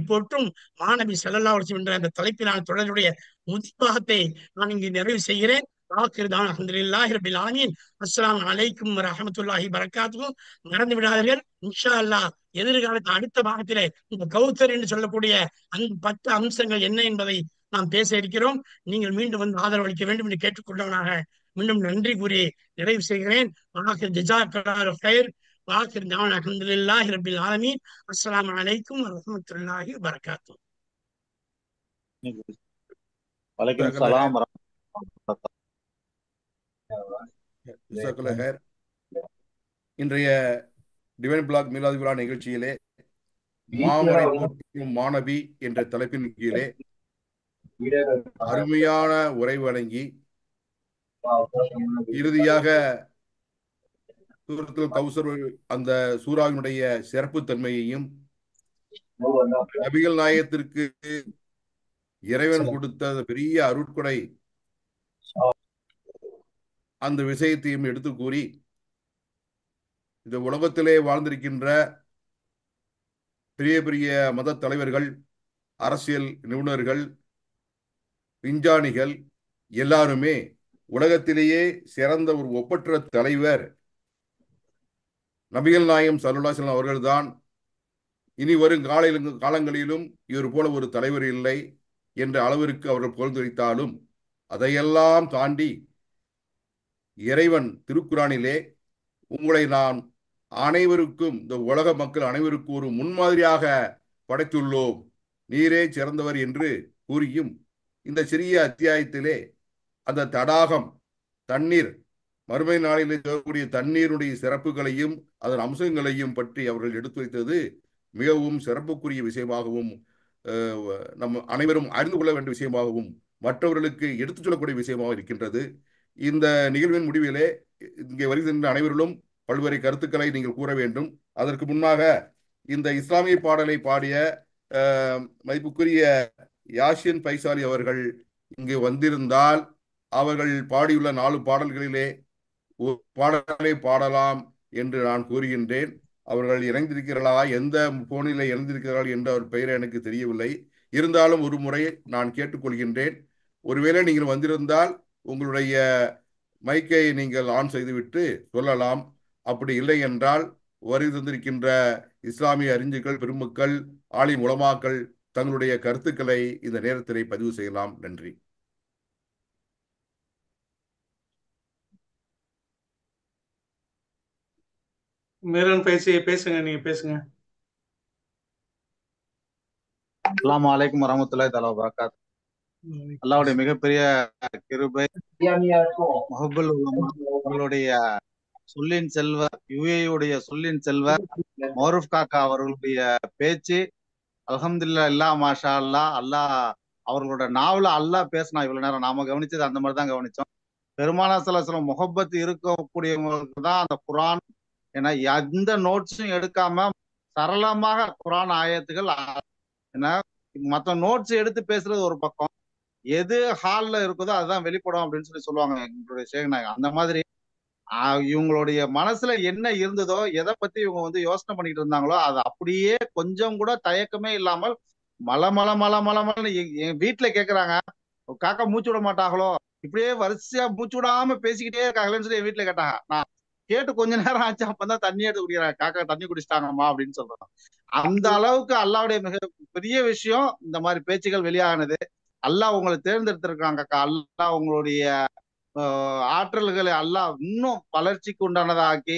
போற்றும் மாணவி ஸல்லல்லாஹு அலைஹி வஸல்லம் என்ற அந்த தலைப்பிலான தொடருடைய முதிப்பாகத்தை நான் இங்கு நிறைவு செய்கிறேன். அல்ஹம்துலில்லாஹி ரப்பில் ஆலமீன். அஸ்ஸலாமு அலைக்கும் வரஹ்மத்துல்லாஹி வபரகாத்துஹு. மறந்து விடாதீர்கள், இன்ஷா அல்லாஹ் எதிர்காலத்தில் அடுத்த பாகத்திலே இந்த கௌசர் என்று சொல்லக்கூடிய அந்த 10 அம்சங்கள் என்ன என்பதை நாம் பேச இருக்கிறோம். நீங்கள் மீண்டும் வந்து ஆதரவளிக்க வேண்டும் என்று கேட்டுக்கொண்டவனாக மீண்டும் நன்றி கூறி நிறைவு செய்கிறேன். ஆகிர் ஜஸாக்கல்லாஹு கைர் வாகிர் தஅவானா அல்ஹம்துலில்லாஹி ரப்பில் ஆலமீன். அஸ்ஸலாமு அலைக்கும் வரஹ்மத்துல்லாஹி வபரகாத்துஹு. வலைக்கும் சலாம். ஜஸாக்கல்லாஹு கைர். இன்றைய டிவைன் பிளாக் மீலாது விழா நிகழ்ச்சியிலே மாமரை போற்றும் மாணவி என்ற தலைப்பின் கீழே அருமையான உரை வழங்கி இறுதியாக சூரத்துல் கௌசர் அந்த சூறாவினுடைய சிறப்பு தன்மையையும் நபிகள் நாயகத்திற்கு இறைவன் கொடுத்த பெரிய அருட்கொடை அந்த விஷயத்தையும் எடுத்து கூறி இந்த உலகத்திலே வாழ்ந்திருக்கின்ற பெரிய பெரிய மத தலைவர்கள், அரசியல் நிபுணர்கள், விஞ்ஞானிகள் எல்லாருமே உலகத்திலேயே சிறந்த ஒரு ஒப்பற்ற தலைவர் நபிகள் நாயகம் ஸல்லல்லாஹு அலைஹி வஸல்லம் அவர்கள்தான். இனி வரும் காலங்களிலும் இவர் போல ஒரு தலைவர் இல்லை என்ற அளவிற்கு அவர்கள் புகழ்ந்துரைத்தாலும் அதையெல்லாம் தாண்டி இறைவன் திருக்குரானிலே உங்களை நான் அனைவருக்கும், இந்த உலக மக்கள் அனைவருக்கும் ஒரு முன்மாதிரியாக படைத்துள்ளோம், நீரே சிறந்தவர் என்று கூறியும் இந்த சிறிய அத்தியாயத்திலே அந்த தடாகம், தண்ணீர், மறுமை நாளில் இருக்கக்கூடிய தண்ணீருடைய சிறப்புகளையும் அதன் அம்சங்களையும் பற்றி அவர்கள் எடுத்துரைத்தது மிகவும் சிறப்புக்குரிய விஷயமாகவும் நம்ம அனைவரும் அறிந்து கொள்ள வேண்டிய விஷயமாகவும் மற்றவர்களுக்கு எடுத்துச் சொல்லக்கூடிய விஷயமாக இருக்கின்றது. இந்த நிகழ்வின் முடிவிலே இங்கே வருகின்ற அனைவரிலும் பல்வேறு கருத்துக்களை நீங்கள் கூற வேண்டும். அதற்கு முன்னாக இந்த இஸ்லாமிய பாடலை பாடிய மதிப்புக்குரிய யாசின் பைசாலி அவர்கள் இங்கு வந்திருந்தால் அவர்கள் பாடியுள்ள 4 பாடல்களிலே ஒரு பாடலை பாடலாம் என்று நான் கூறுகின்றேன். அவர்கள் இணைந்திருக்கிறார்களா, எந்த போனில் இணைந்திருக்கிறார்கள் என்ற ஒரு பெயரை எனக்கு தெரியவில்லை. இருந்தாலும் ஒரு முறை நான் கேட்டுக்கொள்கின்றேன். ஒருவேளை நீங்கள் வந்திருந்தால் உங்களுடைய மைக்கை நீங்கள் ஆன் செய்துவிட்டு சொல்லலாம். அப்படி இல்லை என்றால் வருகை தந்திருக்கின்ற இஸ்லாமிய அறிஞர்கள், பெருமக்கள், ஆலிம் உலமாக்கள் தங்களுடைய கருத்துக்களை இந்த நேரத்திலே பதிவு செய்யலாம். நன்றி. மீரன் பேசுங்க, நீங்க பேசுங்க. அஸ்ஸலாமு அலைக்கும் வரஹ்மத்துல்லாஹி தஆலா வபரகாத்துஹு. அல்லாஹ்வுடைய மிகப்பெரிய கிருபை, மஹபுல் உலமா, உங்களுடைய சொல்லின் செல்வர், யுஏயுடைய சொல்லின் செல்வர் மௌரூப் காக்கா அவர்களுடைய பேச்சு அல்ஹம்துலில்லாஹ், அல்லாஹ் மாஷா அல்லாஹ். அல்லாஹ் அவர்களோட நாவல அல்லாஹ் பேசினா இவ்வளவு நேரம் நாம கவனிச்சது அந்த மாதிரி தான் கவனிச்சோம். பெருமானா ஸல்லல்லாஹு அலைஹி வஸல்லம் முஹப்பத் இருக்கக்கூடியவங்களுக்கு தான் அந்த குர்ஆன், ஏன்னா எந்த நோட்ஸும் எடுக்காம சரளமாக குர்ஆன் ஆயத்துகள், ஏன்னா மற்ற நோட்ஸ் எடுத்து பேசுறது ஒரு பக்கம், எது ஹால்ல இருக்குதோ அதுதான் வெளிப்படும் அப்படின்னு சொல்லுவாங்க எங்களுடைய சேகநாயகம். அந்த மாதிரி இவங்களுடைய மனசுல என்ன இருந்ததோ, எதை பத்தி இவங்க யோசனை பண்ணிட்டு இருந்தாங்களோ அது அப்படியே கொஞ்சம் கூட தயக்கமே இல்லாமல் மல மல மல மல மலன்னு என் வீட்டுல கேக்குறாங்க, காக்கா மூச்சு விட மாட்டாங்களோ, இப்படியே வரிசையா மூச்சு விடாம பேசிக்கிட்டே இருக்காங்களேன்னு சொல்லி என் வீட்டுல கேட்டாங்க. நான் கேட்டு கொஞ்ச நேரம் ஆச்சு, அப்பதான் தண்ணி எடுத்து குடிக்கிறாங்க, காக்கா தண்ணி குடிச்சிட்டாங்கம்மா அப்படின்னு சொல்றாங்க. அந்த அளவுக்கு அல்லாவுடைய மிக பெரிய விஷயம் இந்த மாதிரி பேச்சுகள் வெளியானது. அல்லாஹ் உங்களை தேர்ந்தெடுத்திருக்காங்க. அல்லாஹ் உங்களுடைய ஆற்றல்களை அல்லாஹ் இன்னும் வளர்ச்சிக்கு உண்டானதாக்கி,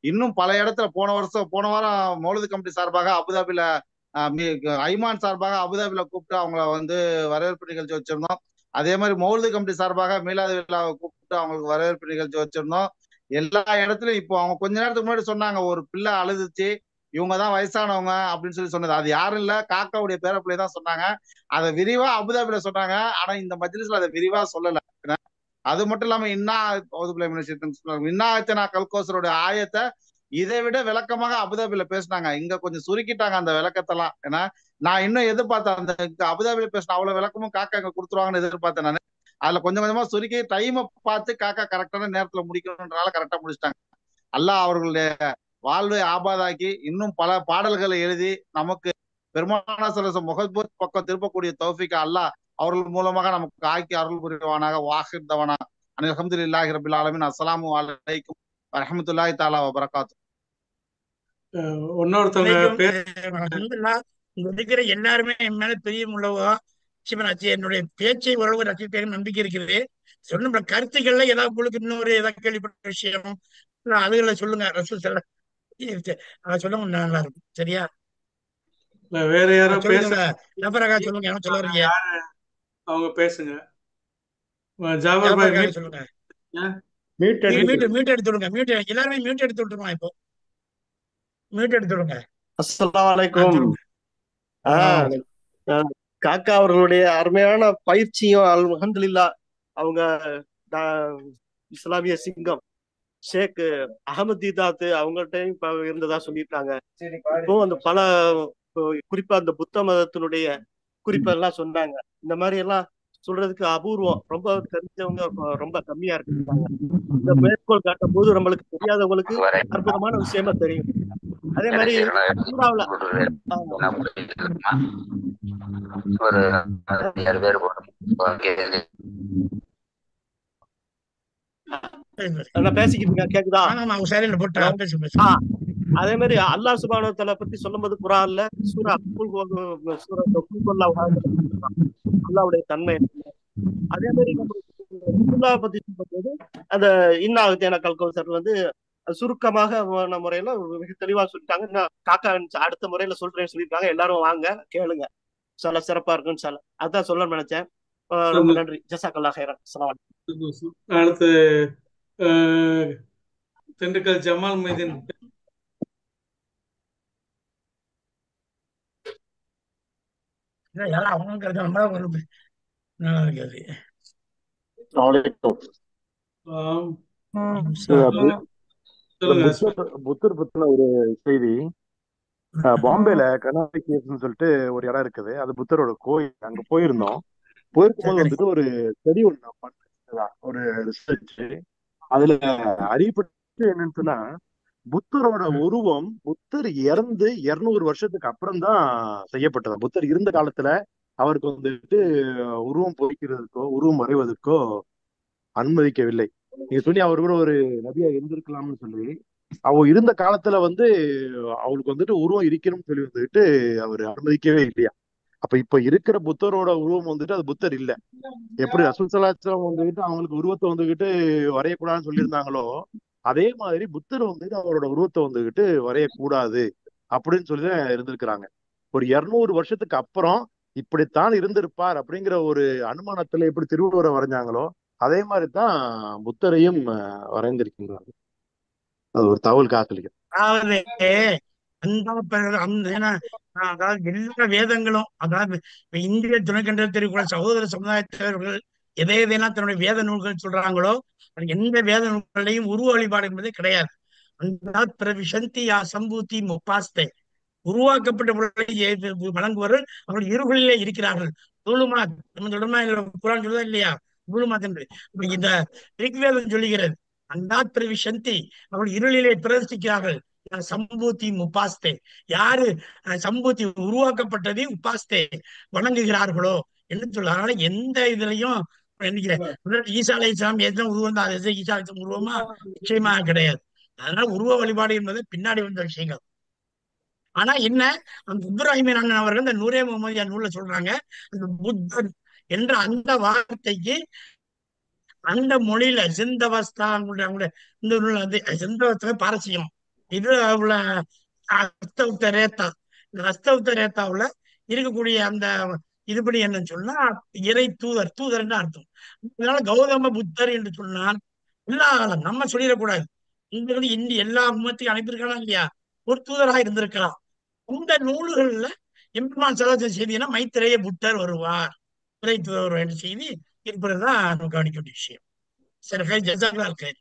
இன்னும் பல இடத்துல போன வாரம் மௌலிது கமிட்டி சார்பாக அபுதாபில ஐமான் சார்பாக அபுதாபில கூப்பிட்டு அவங்கள வரவேற்பு நிகழ்ச்சி வச்சிருந்தோம். அதே மாதிரி மௌலிது கமிட்டி சார்பாக மீலாது விழாவை கூப்பிட்டு அவங்களுக்கு வரவேற்பு நிகழ்ச்சி வச்சிருந்தோம். எல்லா இடத்துலயும் இப்போ அவங்க கொஞ்ச நேரத்துக்கு முன்னாடி சொன்னாங்க, ஒரு பிள்ளை அழுதுச்சு, இவங்கதான் வயசானவங்க அப்படின்னு சொன்னது. அது யாரும் இல்ல, காக்காவுடைய பேரப்பிள்ளை தான் சொன்னாங்க. அதை விரிவா அபுதாபில சொன்னாங்க. ஆனா இந்த மஜ்லிஸ்ல அதை விரிவா சொல்லல. அது மட்டும் இல்லாம இன்னா கல்கோசருடைய ஆயத்தை இதை விட விளக்கமாக அபுதாபில பேசினாங்க. இங்க கொஞ்சம் சுருக்கிட்டாங்க அந்த விளக்கத்தெல்லாம். ஏன்னா நான் இன்னும் எதிர்பார்த்தேன், அந்த அபுதாபில பேசின அவ்வளவு விளக்கமும் காக்கா இங்க கொடுத்துருவாங்கன்னு எதிர்பார்த்தேன் நான். அதுல கொஞ்சம் கொஞ்சமா சுருக்கி டைமை பார்த்து காக்கா கரெக்டான நேரத்துல முடிக்கணும்ன்றனால கரெக்டா முடிச்சிட்டாங்க. அல்லாஹ் அவர்களுடைய வாழ்வை ஆபாதாக்கி இன்னும் பல பாடல்களை எழுதி நமக்கு பெருமானா ஸல்லல்லாஹு முஹப்பத் பக்கம் திருப்பக்கூடிய தௌஃபீக் அல்லாஹ் அவர்கள் மூலமாக நமக்கு ஆக்கி அருள் புரிவானாக. வாஹிர் தவானா அல்ஹம்துலில்லாஹி ரப்பில் ஆலமீன். அஸ்ஸலாமு அலைக்கும் வரஹ்மத்துல்லாஹி தஆலா வபரகாத்துஹு. இங்க இருக்கிற எல்லாருமே என் மேல பிரியம் உள்ளவோ, என்னுடைய பேச்சை ஓரளவு ரசிக்க நம்பிக்கை இருக்கிறது. சொன்ன கருத்துக்கள்ல ஏதாவது உங்களுக்கு இன்னொரு ஏதாவது கேள்விப்பட்ட விஷயம் அதுகளை சொல்லுங்க. ரசூல் சொல்ல சொல்லுங்க, நல்லா இருக்கும். சரியா? வேற யாரோ சொல்லுங்க, சொல்லுங்க. என்ன சொல்ல வரீங்க? அவங்க பேசுங்க. ஜாபர் பாய் சொல்லுங்க. மியூட் எடுத்து விடுங்க. மியூட் எல்லாருமே மியூட் எடுத்து விட்டுருமா? இப்போ மியூட் எடுத்து விடுங்க. அஸ்ஸலாமு அலைக்கும். காக்கா அவர்களுடைய அருமையான பயிற்சியும் அல்ஹம்துலில்லாஹ், அவங்க இஸ்லாமிய சிங்கம் ஷேக் அகமது தீதாத் அவங்கள்ட்டையும் இப்ப இருந்ததா சொல்லியிருக்காங்க. இப்போ அந்த பல குறிப்பா அந்த புத்த மதத்தினுடைய குறிப்பெல்லாம் சொன்னாங்க. இந்த மாதிரி எல்லாம் சொல்றதுக்கு அபூர்வம், ரொம்ப தெரிஞ்சவங்க ரொம்ப கம்மியா இருக்காங்க. இந்த மேற்கோள் காட்டும் போது நம்மளுக்கு தெரியாதவங்களுக்கு அற்புதமான விஷயமா தெரியும். அதே மாதிரி சூறாவுல ஆமா. ஒரு 6 பேர் போடும். நான் பேசிக்கிட்டு இருக்கேன், கேக்குதா? ஆமா சரின்னு போட்டா ஹலோ. பேசு பேசு. அதே மாதிரி அல்லாஹ் சுப்ஹானஹு வ தஆலா பத்தி சொல்லும்போது குர்ஆன்ல சூரா அல்லாஹ்வுடைய தன்மை என்ன? அதே மாதிரி நம்ம ரசூலுல்லாஹ் பத்தி சொல்லும்போது அந்த இன்னாஹு தேனக்கல் கௌசர் வந்து சுருக்கமாக முறையில மிக தெளிவா சொல்லிட்டாங்க. நான் காக்கா அடுத்த முறையில சொல்றேன்னு சொல்லியிருக்காங்க. எல்லாரும் வாங்க கேளுங்க, சொல்ல சிறப்பா இருக்குன்னு சொல்ல அதான் சொல்ல நினைச்சேன். ரொம்ப நன்றி. ஜஸாக்கல்லாஹ் ஹைரன். அஸ்ஸலாமு அலைக்கும். அடுத்து திண்டுக்கல் ஜமால் மைதீன். யாரும் அவங்க நம்மள வருது நல்லா இருக்காது. புத்தர் பத்தின ஒரு செய்தி. பாம்பேல கர்நாடிக் கேவ்ஸ்னு சொல்லிட்டு ஒரு இடம் இருக்குது. அது புத்தரோட கோயில். அங்க போயிருந்தோம். போயிருக்கும்போது வந்துட்டு ஒரு ஸ்டடி ஒண்ணு நான் பண்ணேன், ஒரு ரிசர்ச். அதுல அறியப்பட்டு என்னன்னு சொன்னா, புத்தரோட உருவம் புத்தர் இறந்து 200 வருஷத்துக்கு அப்புறம் தான் செய்யப்பட்டது. புத்தர் இருந்த காலத்துல அவருக்கு வந்துட்டு உருவம் பொறிக்கிறதுக்கோ உருவம் வரைவதற்கோ அனுமதிக்கவில்லை. நீங்க சொல்லி அவர் கூட ஒரு நபியா இருந்திருக்கலாம்னு சொல்லி, அவ இருந்த காலத்துல வந்து அவளுக்கு வந்துட்டு உருவம் இருக்கணும்னு சொல்லி வந்துட்டு அவர் அனுமதிக்கவே இல்லையா. அப்ப இப்ப இருக்கிற புத்தரோட உருவம் வந்துட்டு அது புத்தர் இல்ல. எப்படி ரசூல் ஸல்லல்லாஹு வந்துகிட்டு அவங்களுக்கு உருவத்தை வந்துகிட்டு வரையக்கூடாதுன்னு சொல்லியிருந்தாங்களோ, அதே மாதிரி புத்தர் வந்துட்டு அவரோட உருவத்தை வந்துகிட்டு வரையக்கூடாது அப்படின்னு சொல்லிதான் இருந்திருக்கிறாங்க. ஒரு 200 வருஷத்துக்கு அப்புறம் இப்படித்தான் இருந்திருப்பார் அப்படிங்கிற ஒரு அனுமானத்துல எப்படி திருவள்ளுவரை வரைஞ்சாங்களோ, அதே மாதிரிதான் புத்தரையும் வரைந்திருக்கின்றார்கள். அது ஒரு தகவல் காத்தலிக்க. அதாவது அதாவது எல்லா வேதங்களும், அதாவது இந்திய துணைக்கண்டத்தில் இருக்கிற சகோதர சமுதாயத்தவர்கள் எதையெல்லாம் தன்னுடைய வேத நூல்கள் சொல்றாங்களோ, எந்த வேத நூல்களையும் உருவ வழிபாடு என்பதே கிடையாது. அந்த பிரவிசந்தி சம்பூத்தி முப்பாஸ்தே, உருவாக்கப்பட்ட பொருளை வழங்குவர்கள் அவர்கள் இருகளிலே இருக்கிறார்கள். தூளுமா நம்ம தொடர்மா குரான் சொல்லுதா இல்லையா? தூளுமாத் என்று இந்த ரிக்வேதம் சொல்லுகிறது. அந்தாத் பிரவிசந்தி, அவர்கள் இருளிலே பிரதர்சிக்கிறார்கள். சம்பூத்தி உபாஸ்தே, யாரு சம்பூத்தி உருவாக்கப்பட்டது உபாஸ்தே வணங்குகிறார்களோ என்று சொல்ல. அதனால எந்த இதுலயும் ஈசா அலைஹிஸ்ஸலாம் எத்தனை உருவம் தான், அது ஈசா அலைஹிஸ்ஸலாம் உருவமா நிச்சயமா கிடையாது. அதனால உருவ வழிபாடு என்பது பின்னாடி வந்த விஷயங்கள். ஆனா என்ன, அந்த இப்ராஹிம் அண்ணன் அவர்கள் இந்த நூரே முகமதியா நூல்ல சொல்றாங்க, அந்த புத்தன் என்ற அந்த வார்த்தைக்கு அந்த மொழியில சிந்தவஸ்தா இந்த நூல் வந்து சிந்தவஸ்தா பாரசீகம், இது உள்ள அஸ்தவுத்த ரேத்தா, இந்த அஸ்தவுத்த ரேத்தாவுல இருக்கக்கூடிய அந்த இதுபடி என்னன்னு சொன்னா இறை தூதர், தூதர்ன்னு அர்த்தம். அதனால கௌதம புத்தர் என்று சொன்னால் எல்லா நம்ம சொல்லிடக்கூடாது. இங்க வந்து இந்திய எல்லா உம்மத்தையும் அனுப்பியிருக்கலாம் இல்லையா, ஒரு தூதராக இருந்திருக்கலாம். இந்த நூல்கள்ல எம்பெருமான் சலாசன் செய்தினா மைத்திரேய புத்தர் வருவார், இறை தூதர் வருவார் என்ற செய்தி இருப்பதுதான் நம்ம கவனிக்க வேண்டிய விஷயம். சரி கை ஜசாக்களா இருக்காரு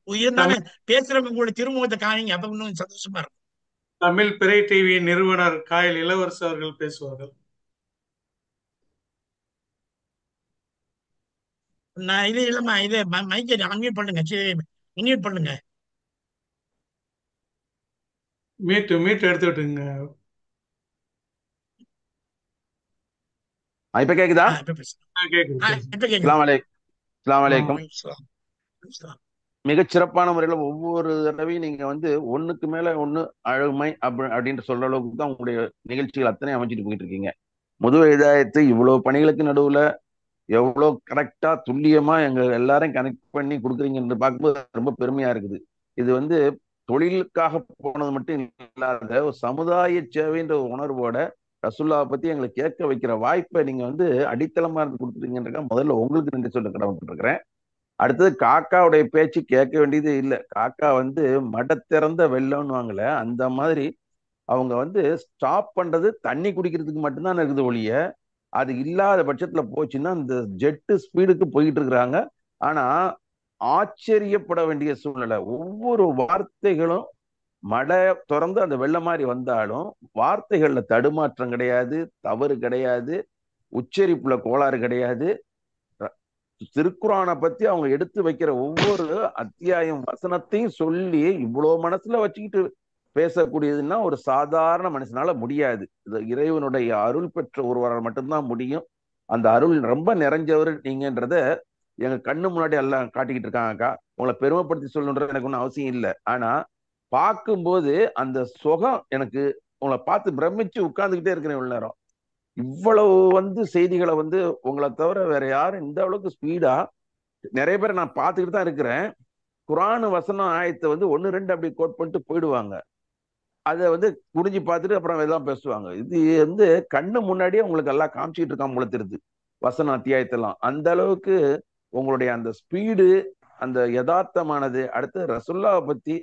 இருந்தாங்க பேசுறவங்க உங்களுடைய திருமுகத்தை காணிங்க, அப்ப இன்னும் சந்தோஷமா இருக்கும். தமிழ் பிறை டிவி நிறுவனர் காயல் இளவரசு அவர்கள் பேசுவார்கள். நான் இது இல்லம்மா, இது மைக்கை அன்மியூட் பண்ணுங்க, அன்மியூட் பண்ணுங்க. மீட் எடுத்துக்கிட்டுங்க. இப்ப கேக்குதா? மிகச் சிறப்பான முறையில ஒவ்வொரு தடவையும் நீங்க வந்து ஒண்ணுக்கு மேல ஒண்ணு அழகுமை அப்படின்னு சொல்ற அளவுக்கு தான் உங்களுடைய நிகழ்ச்சிகள் அத்தனை அமைச்சிட்டு போயிட்டு இருக்கீங்க. முதுவ இதாயத்து இவ்வளவு பணிகளுக்கு நடுவுல எவ்வளவு கரெக்டா துல்லியமா எங்க எல்லாரையும் கனெக்ட் பண்ணி கொடுக்குறீங்கன்னு பார்க்கும்போது ரொம்ப பெருமையா இருக்குது. இது வந்து தொழிலுக்காக போனது மட்டும் இல்லாத ஒரு சமுதாய சேவைன்ற உணர்வோட ரசூலுல்லாஹ் பத்தி எங்களை கேட்க வைக்கிற வாய்ப்பை நீங்க வந்து அடித்தளமா இருந்து கொடுத்துருக்கீங்கன்றக்கா முதல்ல உங்களுக்கு நன்றி சொல்ல கடமைப்பட்டிருக்கிறேன். அடுத்தது காக்காவுடைய பேச்சு கேட்க வேண்டியது இல்லை. காக்கா வந்து மட திறந்த வெள்ளம்னு வாங்கல, அந்த மாதிரி அவங்க வந்து ஸ்டாப் பண்றது தண்ணி குடிக்கிறதுக்கு மட்டும்தான் இருக்குது ஒழிய, அது இல்லாத பட்சத்துல போச்சுன்னா இந்த ஜெட்டு ஸ்பீடுக்கு போயிட்டு இருக்கிறாங்க. ஆனா ஆச்சரியப்பட வேண்டிய சூழ்நிலை. ஒவ்வொரு வார்த்தைகளும் மடை திறந்து அந்த வெள்ளம் மாதிரி வந்தாலும் வார்த்தைகள்ல தடுமாற்றம் கிடையாது, தவறு கிடையாது, உச்சரிப்புல கோளாறு கிடையாது. திருக்குறானை பத்தி அவங்க எடுத்து வைக்கிற ஒவ்வொரு அத்தியாயம் வசனத்தையும் சொல்லி இவ்வளவு மனசுல வச்சுக்கிட்டு பேசக்கூடியதுன்னா ஒரு சாதாரண மனுஷனால முடியாது. இது இறைவனுடைய அருள் பெற்ற ஒருவரால் மட்டும்தான் முடியும். அந்த அருள் ரொம்ப நிறைஞ்சவர் நீங்கன்றத எங்க கண்ணு முன்னாடி எல்லாம் காட்டிக்கிட்டு இருக்காங்கக்கா. உங்களை பெருமைப்படுத்தி சொல்லணுன்றது எனக்கு ஒன்றும் அவசியம் இல்லை. ஆனா பார்க்கும்போது அந்த சுகம் எனக்கு, உங்களை பார்த்து பிரமிச்சு உட்கார்ந்துக்கிட்டே இருக்கிறேன் இவ்வளவு நேரம். இவ்வளவு செய்திகளை உங்களை தவிர வேற யாரும் இந்த அளவுக்கு ஸ்பீடா, நிறைய பேரை நான் பார்த்துக்கிட்டு தான் இருக்கிறேன். குரான் வசனம் ஆயத்தை 1-2 அப்படி கோட் பண்ணிட்டு போயிடுவாங்க. அதை குடிஞ்சு பார்த்துட்டு அப்புறம் எல்லாம் பேசுவாங்க. இது கண்ணு முன்னாடியே உங்களுக்கு எல்லாம் காமிச்சிட்டு இருக்கான் போல தெரியுது வசன அத்தியாயத்தெல்லாம். அந்த அளவுக்கு உங்களுடைய அந்த ஸ்பீடு, அந்த யதார்த்தமானது. அடுத்து ரசுல்லாவை பத்தி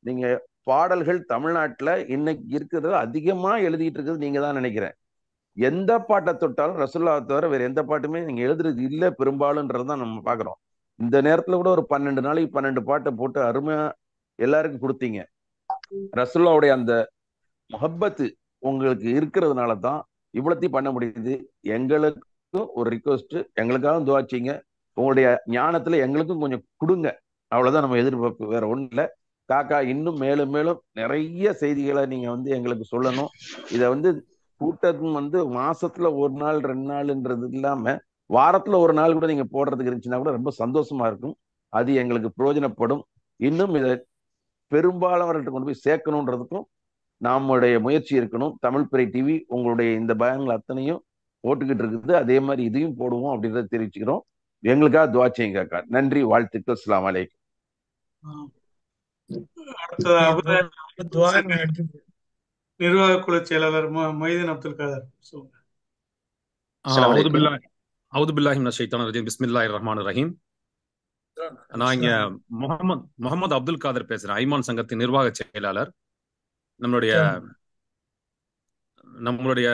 நீங்க பாடல்கள் தமிழ்நாட்டுல இன்னைக்கு இருக்கிறது அதிகமா எழுதிட்டு இருக்கிறது நீங்க தான் நினைக்கிறேன். எந்த பாட்டை தொட்டாலும் ரசுல்லாவை தவிர வேற எந்த பாட்டுமே நீங்க எழுதுறது இல்லை பெரும்பாலுன்றதுதான் நம்ம பாக்குறோம். இந்த நேரத்துல கூட ஒரு 12 நாளைக்கு 12 பாட்டை போட்டு அருமையா எல்லாருக்கும் கொடுத்தீங்க. ரசுல்லாவுடைய அந்த முஹப்பத்து உங்களுக்கு இருக்கிறதுனால தான் இவ்வளத்தையும் பண்ண முடியுது. எங்களுக்கும் ஒரு ரிக்வெஸ்ட், எங்களுக்காக துஆ செய்யுங்க. உங்களுடைய ஞானத்துல எங்களுக்கும் கொஞ்சம் கொடுங்க. அவ்வளவுதான் நம்ம எதிர்பார்ப்பு, வேற ஒண்ணும் இல்லை. காக்கா இன்னும் மேலும் மேலும் நிறைய செய்திகளை நீங்க எங்களுக்கு சொல்லணும். இதை கூட்டம் மாசத்துல 1 நாள் 2 நாள்ன்றது இல்லாம வாரத்துல 1 நாள் கூட நீங்க போடுறதுக்கு இருந்துச்சுன்னா கூட ரொம்ப சந்தோஷமா இருக்கும். அது எங்களுக்கு பிரயோஜனப்படும். இன்னும் இதை பெரும்பாலானவர்கிட்ட கொண்டு போய் சேர்க்கணுன்றதுக்கும் நம்முடைய முயற்சி இருக்கணும். தமிழ் பிறை டிவி உங்களுடைய இந்த பயங்கள் அத்தனையும் போட்டுக்கிட்டு இருக்குது. அதே மாதிரி இதையும் போடுவோம் அப்படின்றத தெரிவிச்சுக்கிறோம். எங்களுக்காக துஆ செய்யுங்க அக்கா. நன்றி, வாழ்த்துக்கள். அஸ்ஸலாமு அலைக்கும். நிர்வாக குழு செயலாளர் மொய்தீன் அப்துல் காதர் சொல்லுங்க. அவுது பில்லாஹி மினஷ் ஷைத்தானிர் ரஜீம். பிஸ்மில்லாஹிர் ரஹ்மானிர் ரஹீம். நான் இங்க முகமது அப்துல் காதர் பேசுறேன், ஐமான் சங்கத்தின் நிர்வாக செயலாளர். நம்மளுடைய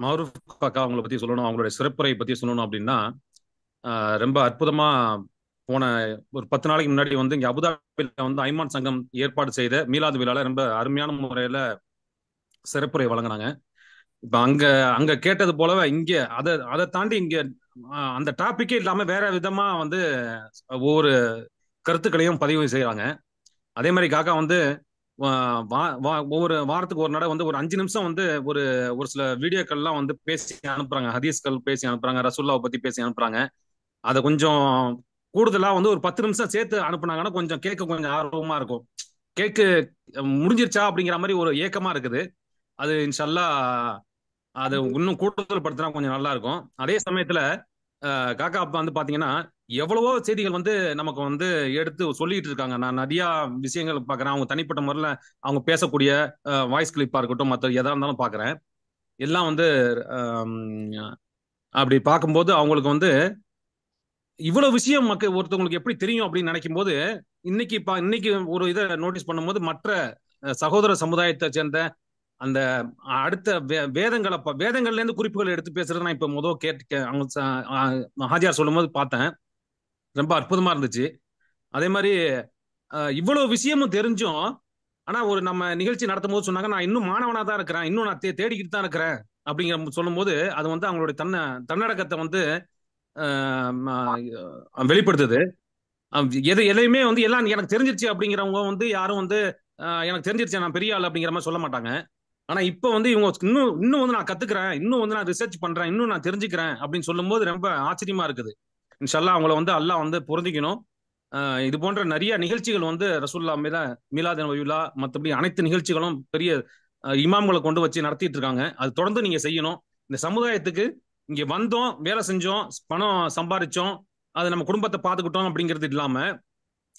மஹரூப் காக்கா அவங்களை பத்தி சொல்லணும், அவங்களுடைய சிறப்புரை பத்தி சொல்லணும் அப்படின்னா, ரொம்ப அற்புதமா போன ஒரு 10 நாளைக்கு முன்னாடி இங்க அபுதாபில ஐமான் சங்கம் ஏற்பாடு செய்த மீலாது விழால ரொம்ப அருமையான முறையில சிறப்புரை வழங்கினாங்க. இப்ப அங்க கேட்டது போலவே இங்க அதை தாண்டி இங்க அந்த டாபிக்கே இல்லாம வேற விதமா ஒவ்வொரு கருத்துக்களையும் பதிவு செய்யறாங்க. அதே மாதிரி காக்கா ஒவ்வொரு வாரத்துக்கு ஒரு நட ஒரு 5 நிமிஷம் ஒரு சில வீடியோக்கள்லாம் பேசி அனுப்புறாங்க, ஹதீஸ்கள் பேசி அனுப்புறாங்க, ரசூல்லாவை பத்தி பேசி அனுப்புறாங்க. அதை கொஞ்சம் கூடுதலா ஒரு 10 நிமிஷம் சேர்த்து அனுப்புனாங்கன்னா கொஞ்சம் கேட்க கொஞ்சம் ஆர்வமா இருக்கும். கேக்கு முடிஞ்சிருச்சா அப்படிங்கிற மாதிரி ஒரு ஏக்கமா இருக்குது. அது இன்ஷால்லா அது இன்னும் கூடுதல் படுத்தினா கொஞ்சம் நல்லா இருக்கும். அதே சமயத்துல காக்கா பாத்தீங்கன்னா எவ்வளவோ செய்திகள் நமக்கு எடுத்து சொல்லிட்டு இருக்காங்க. நான் நிறைய விஷயங்கள் பாக்குறேன். அவங்க தனிப்பட்ட முறையில அவங்க பேசக்கூடிய வாய்ஸ் கிளிப்பா இருக்கட்டும், மற்ற எதா இருந்தாலும் பாக்குறேன். எல்லாம் அப்படி பார்க்கும்போது அவங்களுக்கு இவ்வளவு விஷயம் ஒருத்தவங்களுக்கு எப்படி தெரியும் அப்படின்னு நினைக்கும் போது இன்னைக்கு ஒரு இதை நோட்டீஸ் பண்ணும்போது மற்ற சகோதர சமுதாயத்தை சேர்ந்த அந்த அடுத்த வேதங்கள்ல இருந்து குறிப்புகள் எடுத்து பேசுறது நான் இப்ப ஹாஜியார் சொல்லும் போது பார்த்தேன். ரொம்ப அற்புதமா இருந்துச்சு. அதே மாதிரி இவ்வளவு விஷயமும் தெரிஞ்சும் ஆனா நம்ம நிகழ்ச்சி நடத்தும் போது சொன்னாங்க, நான் இன்னும் மாணவனா தான் இருக்கிறேன், இன்னும் நான் தேடிக்கிட்டு தான் இருக்கிறேன் அப்படிங்கிற சொல்லும் போது அது அவங்களுடைய தன்னடக்கத்தை வெளிப்படுத்துது. எதையுமே எல்லாம் எனக்கு தெரிஞ்சிருச்சு அப்படிங்கிறவங்க யாரும் எனக்கு தெரிஞ்சிருச்சு நான் பெரிய ஆள் அப்படிங்கிற மாதிரி சொல்ல மாட்டாங்க. ஆனா இப்ப இவங்க இன்னும் நான் கத்துக்கிறேன், இன்னும் நான் ரிசர்ச் பண்றேன், இன்னும் நான் தெரிஞ்சுக்கிறேன் அப்படின்னு சொல்லும் போது ரொம்ப ஆச்சரியமா இருக்குது. இன்ஷால்லா அவங்கள அல்லாஹ் பொருந்திக்கணும். இது போன்ற நிறைய நிகழ்ச்சிகள் ரசூல்லா மீலாது நபி, மற்றபடி அனைத்து நிகழ்ச்சிகளும் பெரிய இமாம்களை கொண்டு வச்சு நடத்திட்டு இருக்காங்க. அது தொடர்ந்து நீங்க செய்யணும். இந்த சமுதாயத்துக்கு இங்க வந்தோம், வேலை செஞ்சோம், பணம் சம்பாதிச்சோம், அது நம்ம குடும்பத்தை பார்த்துக்கிட்டோம் அப்படிங்கிறது இல்லாம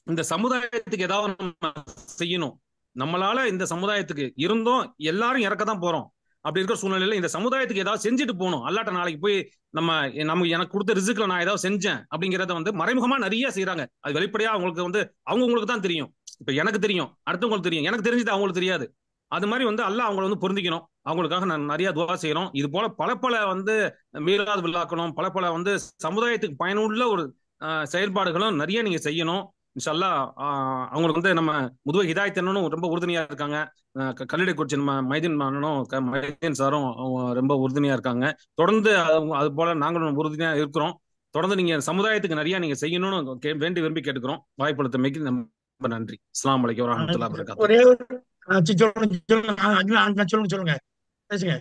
இந்த சமுதாயத்துக்கு ஏதாவது நம்ம செய்யணும். நம்மளால இந்த சமுதாயத்துக்கு இருந்தோம், எல்லாரும் இறக்கத்தான் போறோம். அப்படி இருக்கிற சூழ்நிலையில இந்த சமுதாயத்துக்கு ஏதாவது செஞ்சுட்டு போகணும். அல்லாட்ட நாளைக்கு போய் எனக்கு கொடுத்த ரிஸ்க்ல நான் ஏதாவது செஞ்சேன் அப்படிங்கிறத மறைமுகமா நிறைய செய்யறாங்க. அது வெளிப்படையா அவங்களுக்கு தான் தெரியும். இப்ப எனக்கு தெரியும், அடுத்தவங்களுக்கு தெரியும், எனக்கு தெரிஞ்சது அவங்களுக்கு தெரியாது. அது மாதிரி அல்லாஹ் அவங்களை பொருந்திக்கணும். அவங்களுக்காக நான் நிறைய துவா செய்யறோம். இது போல பல மீலாது விழாக்கணும், பல சமுதாயத்துக்கு பயனுள்ள ஒரு செயல்பாடுகளும் நிறைய நீங்க செய்யணும். இன்ஷா அல்லாஹ் அவங்களுக்கு நம்ம முதுவை ஹிதாயத் அண்ணனும் ரொம்ப உறுதுணையா இருக்காங்க. கல்லிடை குறிச்சி நம்ம மைதீன் சாரும் ரொம்ப உறுதுணையா இருக்காங்க. தொடர்ந்து அது போல நாங்களும் உறுதுணையா இருக்கிறோம். தொடர்ந்து நீங்க சமுதாயத்துக்கு நிறைய நீங்க செய்யணும்னு வேண்டி விரும்பி கேட்டுக்கிறோம். வாய்ப்பளித்தமைக்கு ரொம்ப நன்றி. அஸ்ஸலாமு அலைக்கும் வரஹ்மத்துல்லாஹி வபரகாத்துஹு. சொல்லுங்க சொல்லுங்க. அஜிமா சொல்லுங்க சொல்லுங்க, பேசுங்க.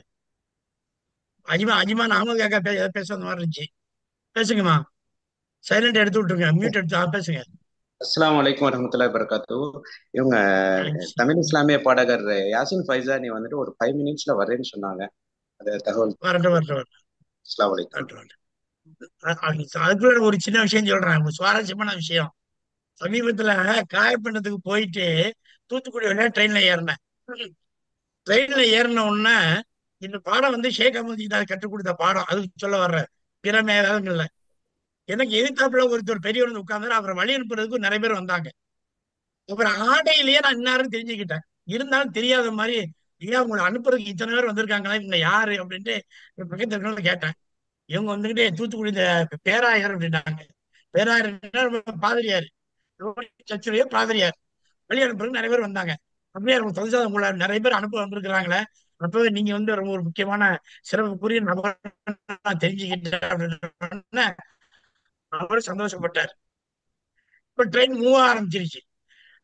அஜிமா அஜிமா நாமளும் கேட்க பேச அந்த மாதிரி இருந்துச்சு. பேசுங்கம்மா. சைலண்ட் எடுத்து விட்டுருங்க, மியூட் எடுத்து பேசுங்க. அஸ்ஸலாமு அலைக்கும் வரஹ்மத்துல்லாஹி வபரகாத்துஹு. இவங்க தமிழ் இஸ்லாமிய பாடகர் யாசின் ஃபைசானி வந்துட்டு ஒரு 5 மினிட்ஸ்ல வரேன்னு சொன்னாங்க. அது தகவல். வரட்டும் வரட்டும் வரட்டும் அஸ்ஸலாமு அலைக்கும். வரட்டும். அதுக்குள்ள ஒரு சின்ன விஷயம் சொல்றேன், ஒரு சுவாரஸ்யமான விஷயம். சமீபத்துல காயப்பண்ணத்துக்கு போயிட்டு தூத்துக்குடி வழியா ட்ரெயின்ல ஏறினேன். ட்ரெயின்ல ஏறின உடனே இந்த பாடம் வந்து ஷேக் அகமது கற்றுக் கொடுத்த பாடம், அதுக்கு சொல்ல வர்ற பிற மேலும் இல்லை. எனக்கு எதிர்த்தாப்புல ஒருத்தர் பெரியவர் வந்து உட்கார்ந்தாரு. அப்புறம் வழி அனுப்புறதுக்கு நிறைய பேர் வந்தாங்க. அப்புறம் ஆடையிலேயே நான் இன்னாரும் தெரிஞ்சுக்கிட்டேன். இருந்தாலும் தெரியாத மாதிரி, ஐயா உங்களை அனுப்புறதுக்கு இத்தனை பேர் வந்திருக்காங்களா, இவங்க யாரு அப்படின்ட்டு பக்கத்துல இருக்கவங்க கேட்டேன். இவங்க வந்துகிட்டு தூத்துக்குடி இந்த பேராயர் அப்படின்னாங்க. பேராயர் பாதிரியார், சச்சுரையோ பாதிரியார். வழி அனுப்புறதுக்கு நிறைய பேர் வந்தாங்க. அப்படியே அவங்க தொலைசாத உங்களை நிறைய பேர் அனுப்ப வந்திருக்கிறாங்களே, அப்பவே நீங்க வந்து ரொம்ப ஒரு முக்கியமான சிறப்புக்குரிய நபர் நான் தெரிஞ்சுக்கிட்டேன் அப்படின்னு அவரு சந்தோஷப்பட்டார். இப்ப ட்ரெயின் மூவ் ஆரம்பிச்சிருச்சு.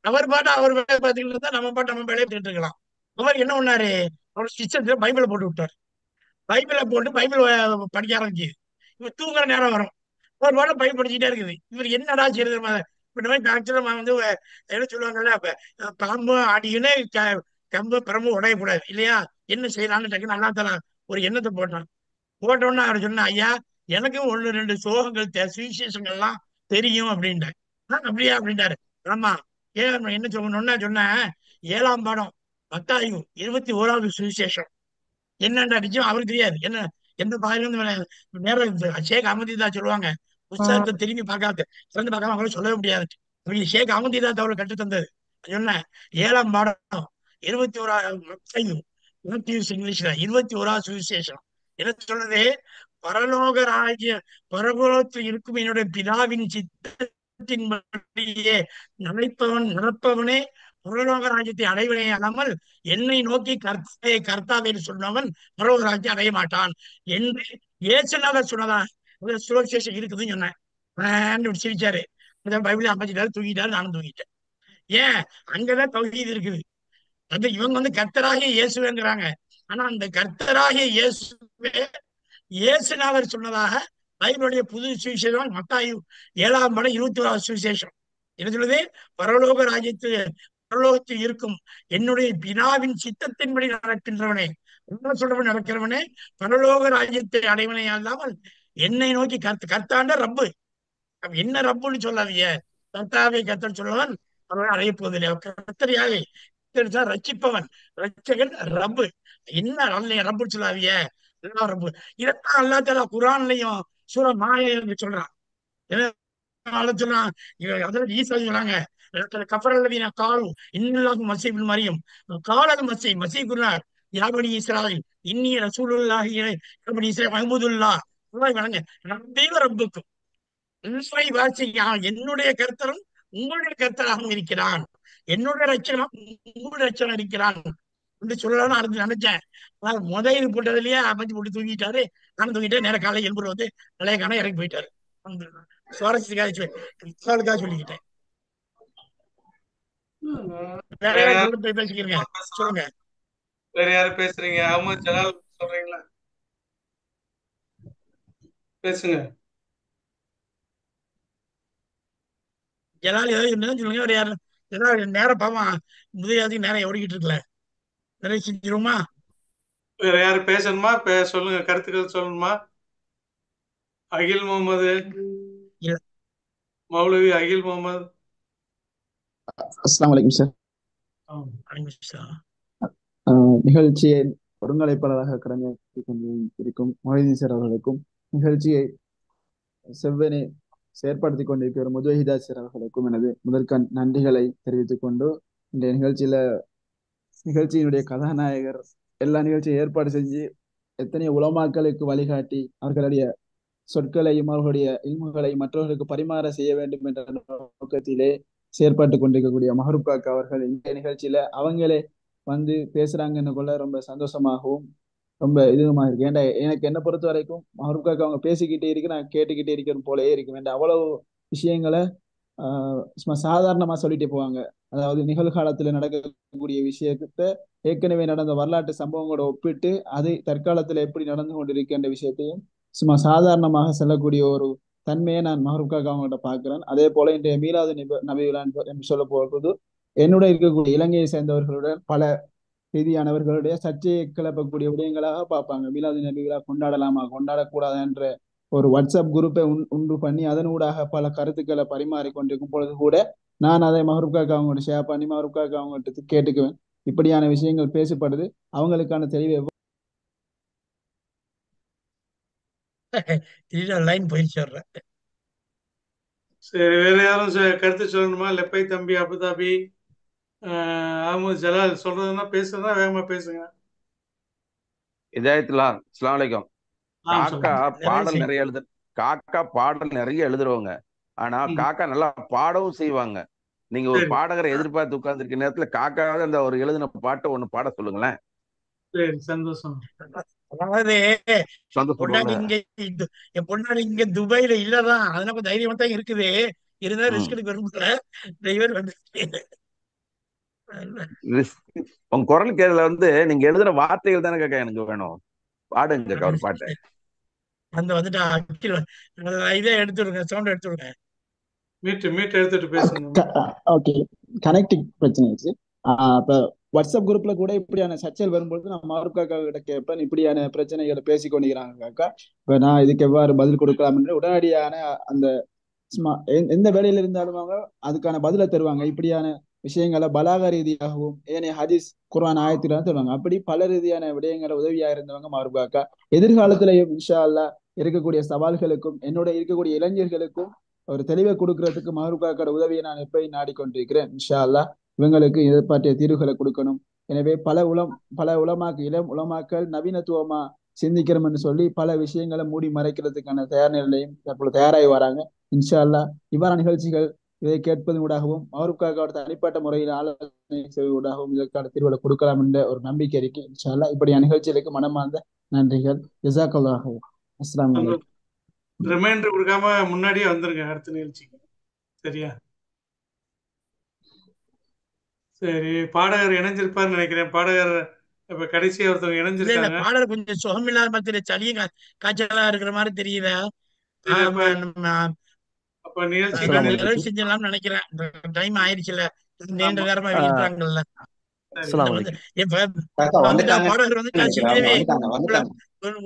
அவர் பாட்டு அவர் வேலையை பார்த்துக்கிட்டு இருந்தா நம்ம பாட்டு நம்ம வேலையை பார்த்துட்டு இருக்கலாம். அவர் என்ன பண்ணாரு, அவர் சிஸ்டத்துல பைபிளை போட்டு விட்டார். பைபிளை போட்டு பைபிள் படிக்க ஆரம்பிச்சுது. இவர் தூங்குற நேரம் வரும், ஒரு பாட்டு பைபிள் படிச்சுட்டே இருக்குது. இவர் என்னடா செய்யறது, இந்த மாதிரி ஆக்சுவலா வந்து என்ன சொல்லுவாங்கல்ல, பாம்பு ஆடியுன்னு கம்பு பிரம்பு உடையக்கூடாது இல்லையா, என்ன செய்யலாம்னு டக்குன்னு அல்லா தஆலா ஒரு எண்ணத்தை போட்டான். போட்டோன்னு அவர் சொன்னா, ஐயா எனக்கும் 1 2 சோகங்கள் சுவிசேஷங்கள்லாம் தெரியும் அப்படின்ட்டேன். அப்படியா அப்படின்ட்டாரு. ஆமா, ஏன் என்ன சொல்லணும்னா சொன்னேன், 7ஆம் பாடம் மத்தாயு 21வது சுவிசேஷம் என்னண்டா நிச்சயம் அவருக்கு தெரியாது. என்ன எந்த பாயிலும் நேரம் ஷேக் அகமதிதா சொல்லுவாங்க, புஸ்தகத்தை திரும்பி பார்க்காத திறந்து பார்க்காம அவங்கள சொல்லவே முடியாது. ஷேக் அகமதிதா அவர்கள் கற்று தந்தது. சொன்னேன் 7ஆம் பாடம் 21 மத்தாயு இங்கிலீஷ்ல 21வது சுவிசேஷம் என்ன சொல்றது, பரலோக ராஜ்ய பரலோகத்தில் இருக்கும் என்னுடைய பிதாவின் சித்தத்தின்படியே நடப்பவனே பரலோக ராஜ்யத்தை அடைவனே அல்லாமல் என்னை நோக்கி கர்த்தாவே கர்த்தாவே சொன்னவன் பரலோக ராஜ்யம் அடைய மாட்டான் என்று இயேசுநாதர் சொன்னதா சுவிசேஷம் இருக்குதுன்னு சொன்னேன். சிரிச்சாரு. பைபிள் அமைச்சிட்டாரு, தூக்கிட்டாரு, நானும் தூக்கிட்டேன். ஏன், அங்கதான் தௌஹீத் இருக்குது. அது இவங்க வந்து கர்த்தராகிய இயேசுவேங்கிறாங்க. ஆனா அந்த கர்த்தராகிய இயேசுவே இயேசுநாதர் சொன்னதாக பைபிளுடைய புது சுவிசேஷம் மத்தாயு 7ஆம் பாடம் 21வது சுவிசேஷம் என்ன சொல்லுது, பரலோக பரலோகத்தில் இருக்கும் என்னுடைய பிதாவின் சித்தத்தின்படி நடக்கின்றவனே, என்ன சொல்றவன் நடக்கிறவனே பரலோக ராஜ்யத்தை அடைவனே அல்லாமல் என்னை நோக்கி கர்த்தாண்ட ரப்பு. என்ன ரப்புன்னு சொல்லாதீங்க, கர்த்தாவை கர்த்தர் சொல்லுவன் அவன் அடைய போவதில்லை. கர்த்தரியாவே ரட்சிப்பவன் ரட்சகன் ரப்பு. என்ன அல்ல ரப்புன்னு சொல்லாதீங்க, ரப்பு. இதைத்தான் அல்லா தஆலா குர்ஆன்லயும் சூரா மாயா என்று சொல்றான். சொல்றான் அதில் ஈசா சொல்றாங்க, கஃபரல்லதீன காலு இன்னல்லாஹு மஸீஹ் இப்னு மரியம் காலல் மஸீஹ் குர்ஆன் யா பனி இஸ்ராயீல் இன்னி ரசூலுல்லாஹி யா பனி இஸ்ராயீல் மஹ்மூதுல்லாஹ் அல்லாஹ் வணங்க ரப்பீவ ரப்புக்கும் உங்களை வாசியா என்னுடைய கர்த்தரும் உங்களுடைய கர்த்தராகவும் இருக்கிறான், என்னுடைய ரட்சகனும் உங்களுடைய ரட்சகன் இருக்கிறான் என்று சொல்லலாம்னு அடுத்து நினைச்சேன். முதல் போட்டதுலயே அமைச்சு போட்டு தூங்கிட்டாரு. நானும் தூங்கிட்டேன். நேரம் காலை எழுப்புற வந்து நிலைய காண இறங்கி போயிட்டாரு. சுவாரஸ்யத்துக்காக சொல்லிக்கிட்டேன். வேற யாராவது பேசிக்கிறீங்க, சொல்லுங்க. வேற யாரு பேசுறீங்க? அஹமது ஜலால் சொல்றீங்களா? பேசுங்க. ஜலால் ஏதாவது இருந்தாலும் சொல்லுங்க. வேற யாரும் ஏதாவது நேரம் பாவம் முதலியாவது நேரம் ஓடிக்கிட்டு இருக்கல, நிறைய செஞ்சிருமா? வேற யாரு பேசணுமா? சொல்லுங்க, கருத்துக்கள் சொல்லணுமா? அகில் முகமது, மௌலவி அகில் முகமது. அஸ்ஸலாமு அலைக்கும் சார். நிகழ்ச்சியை ஒருங்கிணைப்பாளராக கடமை கொண்டு இருக்கும் மொஹிதீன் சார் அவர்களுக்கும், நிகழ்ச்சியை செவ்வனே செயற்படுத்திக் கொண்டிருக்கிற முஜாஹிதா சார் அவர்களுக்கும் எனது முதற்கண் நன்றிகளை தெரிவித்துக் கொண்டு, இந்த நிகழ்ச்சியினுடைய கதாநாயகர் எல்லா நிகழ்ச்சியும் ஏற்பாடு செஞ்சு எத்தனையோ உலமாக்களுக்கு வழிகாட்டி அவர்களுடைய சொற்களையும் அவர்களுடைய இல்முகளை மற்றவர்களுக்கு பரிமாற செய்ய வேண்டும் என்ற நோக்கத்திலே செயற்பட்டு கொண்டிருக்கக்கூடிய மஹரூப் காக்கா அவர்கள் இந்த நிகழ்ச்சியில அவங்களே வந்து பேசுறாங்கன்னு கொள்ள ரொம்ப சந்தோஷமாகவும் ரொம்ப இதுவுமாக இருக்கு. ஏன்டா எனக்கு என்ன பொறுத்த வரைக்கும் மஹரூப் காக்கா அவங்க பேசிக்கிட்டே இருக்கு, நான் கேட்டுக்கிட்டே இருக்கிறது போலயே இருக்கும். அவ்வளவு விஷயங்களை சும்மா சாதாரணமா சொல்லிட்டு போவாங்க. அதாவது நிகழ்காலத்துல நடக்கக்கூடிய விஷயத்தை ஏற்கனவே நடந்த வரலாற்று சம்பவங்களோட ஒப்பிட்டு அது தற்காலத்துல எப்படி நடந்து கொண்டிருக்கின்ற விஷயத்தையும் சும்மா சாதாரணமாக செல்லக்கூடிய ஒரு தன்மையை நான் மஹரூப்காக அவங்கள்ட்ட பார்க்கிறேன். அதே போல இன்றைய மீலாது நபி விழா என்று சொல்ல போவது என்னுடன் இருக்கக்கூடிய இலங்கையை சேர்ந்தவர்களுடன் பல ரீதியானவர்களுடைய சர்ச்சையை கிளப்பக்கூடிய விடயங்களாக பார்ப்பாங்க. மீலாது நபி விழா கொண்டாடலாமா கொண்டாடக்கூடாது என்ற ஒரு வாட்ஸ்அப் குரூப்பை உண்டு பண்ணி அதன் ஊடாக பல கருத்துக்களை பரிமாறி கொண்டிருக்கும் பொழுது கூட நான் அதை மஹரூப்காக அவங்கள்ட்ட ஷேர் பண்ணி மஹரூப்காக அவங்கள்ட்ட கேட்டுக்குவேன். இப்படியான விஷயங்கள் பேசப்படுது, அவங்களுக்கான தெளிவை லைன் போயிடுச்சு வர்றேன். சரி, வேற யாரும் கருத்து சொல்லணுமா? லெப்பை தம்பி, அபுதாபி, அஹமது ஜலால் சொல்றதுன்னா பேசுறதுன்னா வேகமா பேசுங்க. இதாயத்துலா அஸ்ஸலாமு அலைக்கும். காக்கா பாடல் நிறைய நிறைய காக்கா பாடல் நிறைய எழுதுறவங்க. ஆனா காக்கா நல்லா பாடவும் செய்வாங்க. நீங்க ஒரு சரி பாடகரை எதிர்பார்த்து உட்கார்ந்துருக்க நேரத்துல காக்காவது அந்த ஒரு எழுதின பாட்டை ஒண்ணு பாட சொல்லுங்களேன். சரி, சந்தோஷம். அதாவது சந்தோஷம் பொண்டாடி சொல்லுங்க. இங்க என் பொண்டாடி இங்க துபாயில இல்லதான், அதனால தைரியமா தான் இருக்குது. இருந்தா ரிஸ்க் ம். எடுக்க விரும்பல. டிரைவர் வந்து உங்க குரல் கேதுல நீங்க எழுதுற வார்த்தைகள் தானே காக்கா எனக்கு வேணும். பாடுங்க காக்கா ஒரு பாட்டை. வந்துட்டா அகில், இதே எடுத்துடுங்க, சவுண்ட் எடுத்துடுங்க. மீட் எடுத்துட்டு பேசுங்க. ஓகே. கனெக்டிங் பிரச்சனை ஆச்சு. இப்ப வாட்ஸ்அப் குரூப்ல கூட இப்படியான சர்ச்சைகள் வரும்பொழுது நான் மாருப் காக்கா கிட்ட கேட்பேன், இப்படியான பிரச்சனைகளை பேசி கொண்டிருக்கிறாங்க காக்கா, இப்ப நான் இதுக்கு எவ்வாறு பதில் கொடுக்கலாம் என்று உடனடியான அந்த சும்மா எந்த வேலையில இருந்தாலும் அவங்க அதுக்கான பதிலை தருவாங்க. இப்படியான விஷயங்களை பலாக ரீதியாகவும் ஏனைய ஹதீஸ் குர்ஆன் ஆயத்திலும் தருவாங்க. அப்படி பல ரீதியான விடயங்களை உதவியா இருந்தவங்க மாருப் காக்கா. எதிர்காலத்திலையும் இன்ஷா அல்லாஹ் இருக்கக்கூடிய சவால்களுக்கும் என்னோட இருக்கக்கூடிய இளைஞர்களுக்கும் ஒரு தெளிவை கொடுக்கறதுக்கு மாருப் காக்கோட உதவியை நான் எப்பயும் நாடிக்கொண்டிருக்கிறேன். இன்ஷா அல்லாஹ் இவங்களுக்கு இதை பற்றிய தீர்வுகளை கொடுக்கணும். எனவே பல இளம் உலமாக்கள் நவீனத்துவமா சிந்திக்கிறோம் என்று சொல்லி பல விஷயங்களை மூடி மறைக்கிறதுக்கான தயார் நிலையும் தற்போது தயாராகி வராங்க. இன்ஷா அல்லாஹ் இவ்வாறான நிகழ்ச்சிகள் இதை கேட்பதன் ஊடாகவும் மாருப் காக்காவோட தனிப்பட்ட முறையில் ஆலோசனை செய்வதாகவும் இதற்கான தீர்வுகளை கொடுக்கலாம் என்ற ஒரு நம்பிக்கை இருக்கு. இன்ஷா அல்லாஹ் இப்படியான நிகழ்ச்சிகளுக்கு மனமார்ந்த நன்றிகள். ஜஸாக்கல்லாஹு. அஸ்ஸலாமு அலைக்கும். ரிமைண்டர் கொடுக்காம முன்னாடியே வந்துருங்க அடுத்த நிகழ்ச்சிக்கு. சரியா? சரி, பாடகர் இணைஞ்சிருப்பாருன்னு நினைக்கிறேன். பாடகர் இப்ப கடைசியா ஒருத்தவங்க இல்ல இணைஞ்சிருக்காங்க. பாடல் கொஞ்சம் சுகமில்லாத மாதிரி சளியும் காய்ச்சலா இருக்கிற மாதிரி தெரியுதா? சரி, அப்ப நிகழ்ச்சி அஸ்ஸலாமு நிறைவு அலைக்கும். செஞ்சிடலாம்னு நினைக்கிறேன். டைம் ஆயிடுச்சுல, நீண்ட ஆமா. நேரமா ஆஹ் இருக்கிறாங்கல்ல. அஸ்ஸலாமு வந்து அலைக்கும். இப்ப காக்கா வந்துட்டா வந்துட்டாங்க பாடகர் வந்து நினைக்கிறேன். அவங்க சீக்கிரமே வந்துட்டாங்க.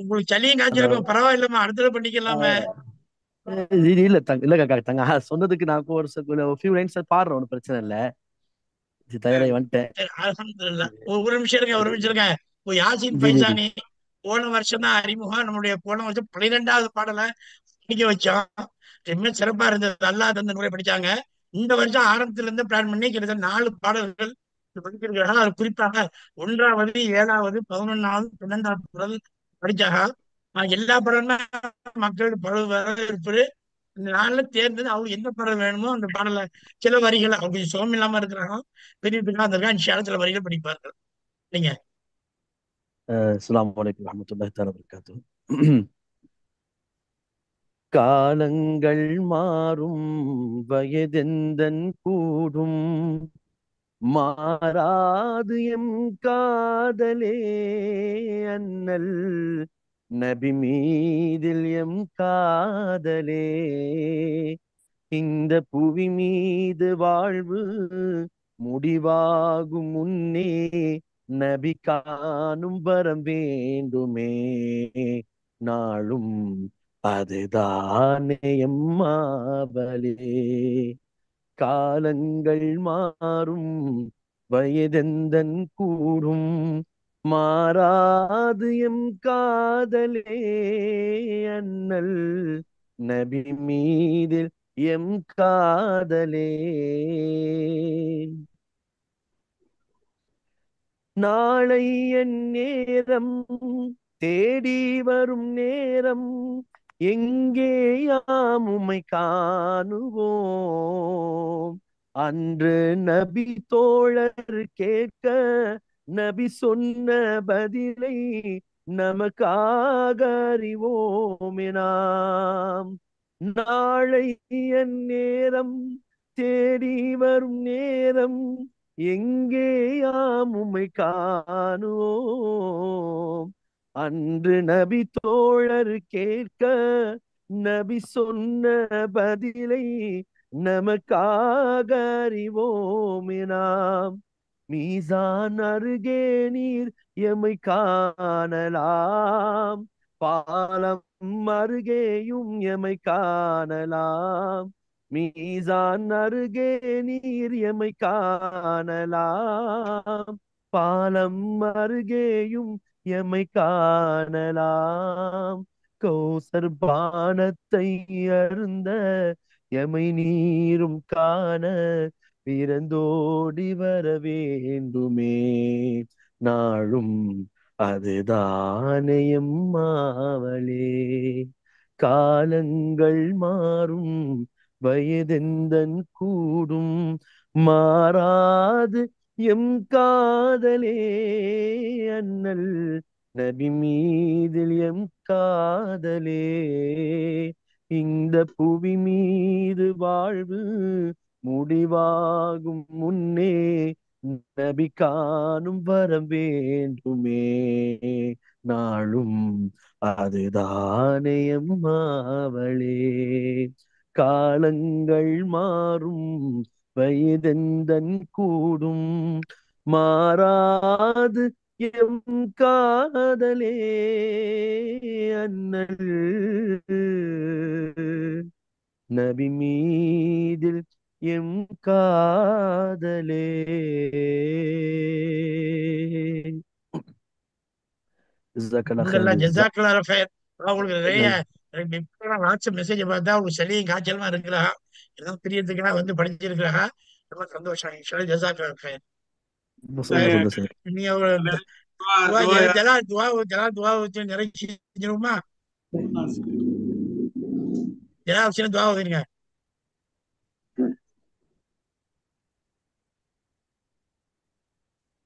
உங்களுக்கு சளியும் அந்த காய்ச்சலுக்கும் பரவாயில்லமா, அடுத்தது பண்ணிக்கலாமே. இல்ல இல்ல காக்கா தங்க சொன்னதுக்கு நான் ஒரு ஃபியூ லைன்ஸ் பாடுறேன், ஒன்றும் பிரச்சனை இல்ல. தயாராகி வந்துட்டேன். சரி, அல்ஹம்துலில்லாஹ். ஒரு நிமிஷம் இருங்க, ஒரு நிமிஷம் இருங்க. இப்போ யாசின் ஜி ஜி ஜி. பைசானி போன வருஷம் தான் அறிமுகம். நம்மளுடைய போன வருஷம் 12வது பாடலை படிக்க வச்சோம். ரொம்ப சிறப்பா இருந்தது. அல்லாஹ் தந்த முறை படிச்சாங்க. இந்த வருஷம் ஆரம்பத்துல இருந்து பிளான் பண்ணி கிட்டத்தட்ட 4 பாடல்கள் படிச்சிருக்காங்க. அது குறிப்பாக 1வது, 7வது, 11வது, 12வது பாடல் படிச்சாங்க. எல்லா பாடலுமே மக்கள் பல வரவேற்பு. இந்த நாள்ல தேர்ந்தது அவங்க எந்த பாடல் வேணுமோ அந்த பாடலை சில வரிகள் அவங்க கொஞ்சம் சுகம் இல்லாம இருக்கிறாங்க, பெரிய பெரிய வந்திருக்கா, இன்ஷால்லா சில வரிகள் படிப்பார்கள். நீங்க அஸ்ஸலாமு அலைக்கும் வரஹ்மத்துல்லாஹி தஆலா வபரகாத்துஹு. காலங்கள் மாறும் வயதெந்தன் கூடும் மாறாது எம் காதலே அண்ணல் நபி மீதில் எம் காதலே இந்த புவி மீது வாழ்வு முடிவாகும் முன்னே நபி காணும் வரம் வேண்டுமே நாளும் அதுதானே எம்மாவலே. காலங்கள் மாறும் வயதெந்தன் கூடும் மாறாது எம் காதலே அண்ணல் நபி மீதில் எம் காதலே. நாளை என் நேரம் தேடி வரும் நேரம் எங்கே யாம் உம்மை காணுவோம். அன்று நபி தோழர் கேட்க நபி சொன்ன பதிலை நமக்காக அறிவோமே நாம். நாளை என் நேரம் தேடி வரும் நேரம் எங்கே யாம் உம்மை காணுவோம். அன்று நபி தோழர் கேட்க நபி சொன்ன பதிலை நமக்காக அறிவோம் நாம். மீசான் அருகே நீர் எம்மை காணலாம், பாலம் அருகேயும் எம்மை காணலாம். மீசான் அருகே நீர் எம்மை காணலாம், பாலம் அருகேயும் எம்மை காணலாம். கௌசர் பானத்தை அருந்த எமை நீரும் காண பிறந்தோடி வர வேண்டுமே. நாளும் அதுதானே எம்மாவளே. காலங்கள் மாறும் வயதெந்தன் கூடும், மாறாது எம் காதலே. அண்ணல் நபி மீதில் எம் காதலே. இந்த புவி மீது வாழ்வு முடிவாகும் முன்னே நபி காணும் வரம் வேண்டுமே. நாளும் அதுதானே எம்மாவளே. காலங்கள் மாறும் வயதெந்தன் கூடும், மாறாது எம் காதலே. அண்ணல் நபி மீதில் எம் காதலே. ஜஸாக்கல்லாஹ் ஹைர். உங்களுக்கு நிறைய வாட்ஸ்அப் மெசேஜ் பார்த்தா உங்களுக்கு சளியும் காய்ச்சலுமா இருக்கிறா, ஏதோ பிரியத்துக்காக வந்து படிச்சிருக்கிறா. ரொம்ப சந்தோஷம். இன்ஷால்லா ஜஸாக்கல்லாஹ் ஹைர். நீ துவா வச்சு நிறைய செஞ்சிருமா? ஜனாப் துவா வைங்க.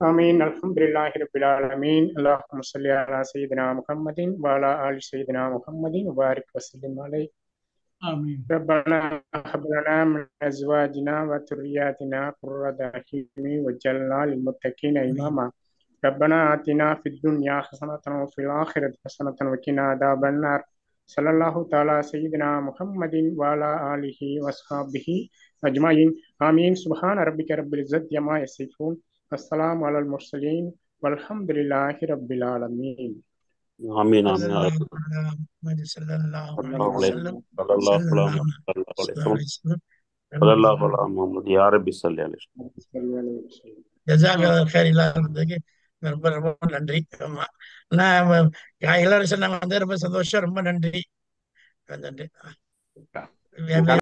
آمين الحمد لله رب العالمين اللهم صل على سيدنا محمد وعلى آل سيدنا محمد وبارك وسلم عليه. آمين. ربنا هب لنا من أزواجنا وذرياتنا قرة أعين واجعلنا للمتقين إماما. ربنا آتنا في الدنيا حسنة وفي الآخرة حسنة وقنا عذاب النار. صلى الله تعالى سيدنا محمد وعلى آله وصحبه أجمعين. آمين. سبحان ربك رب العزة عما يصفون والسلام على المرسلين والحمد لله رب العالمين. آمين آمين. صلى الله عليه وسلم صلى الله على محمد يا ربي صل عليه. ஜஸாக்கல்லாஹ் ஹைர். எல்லாருக்கும் ரொம்ப ரொம்ப நன்றி. ஆமா, நான் எல்லாரும் சொன்னாங்க வந்து ரொம்ப சந்தோஷம். ரொம்ப நன்றி. நன்றி.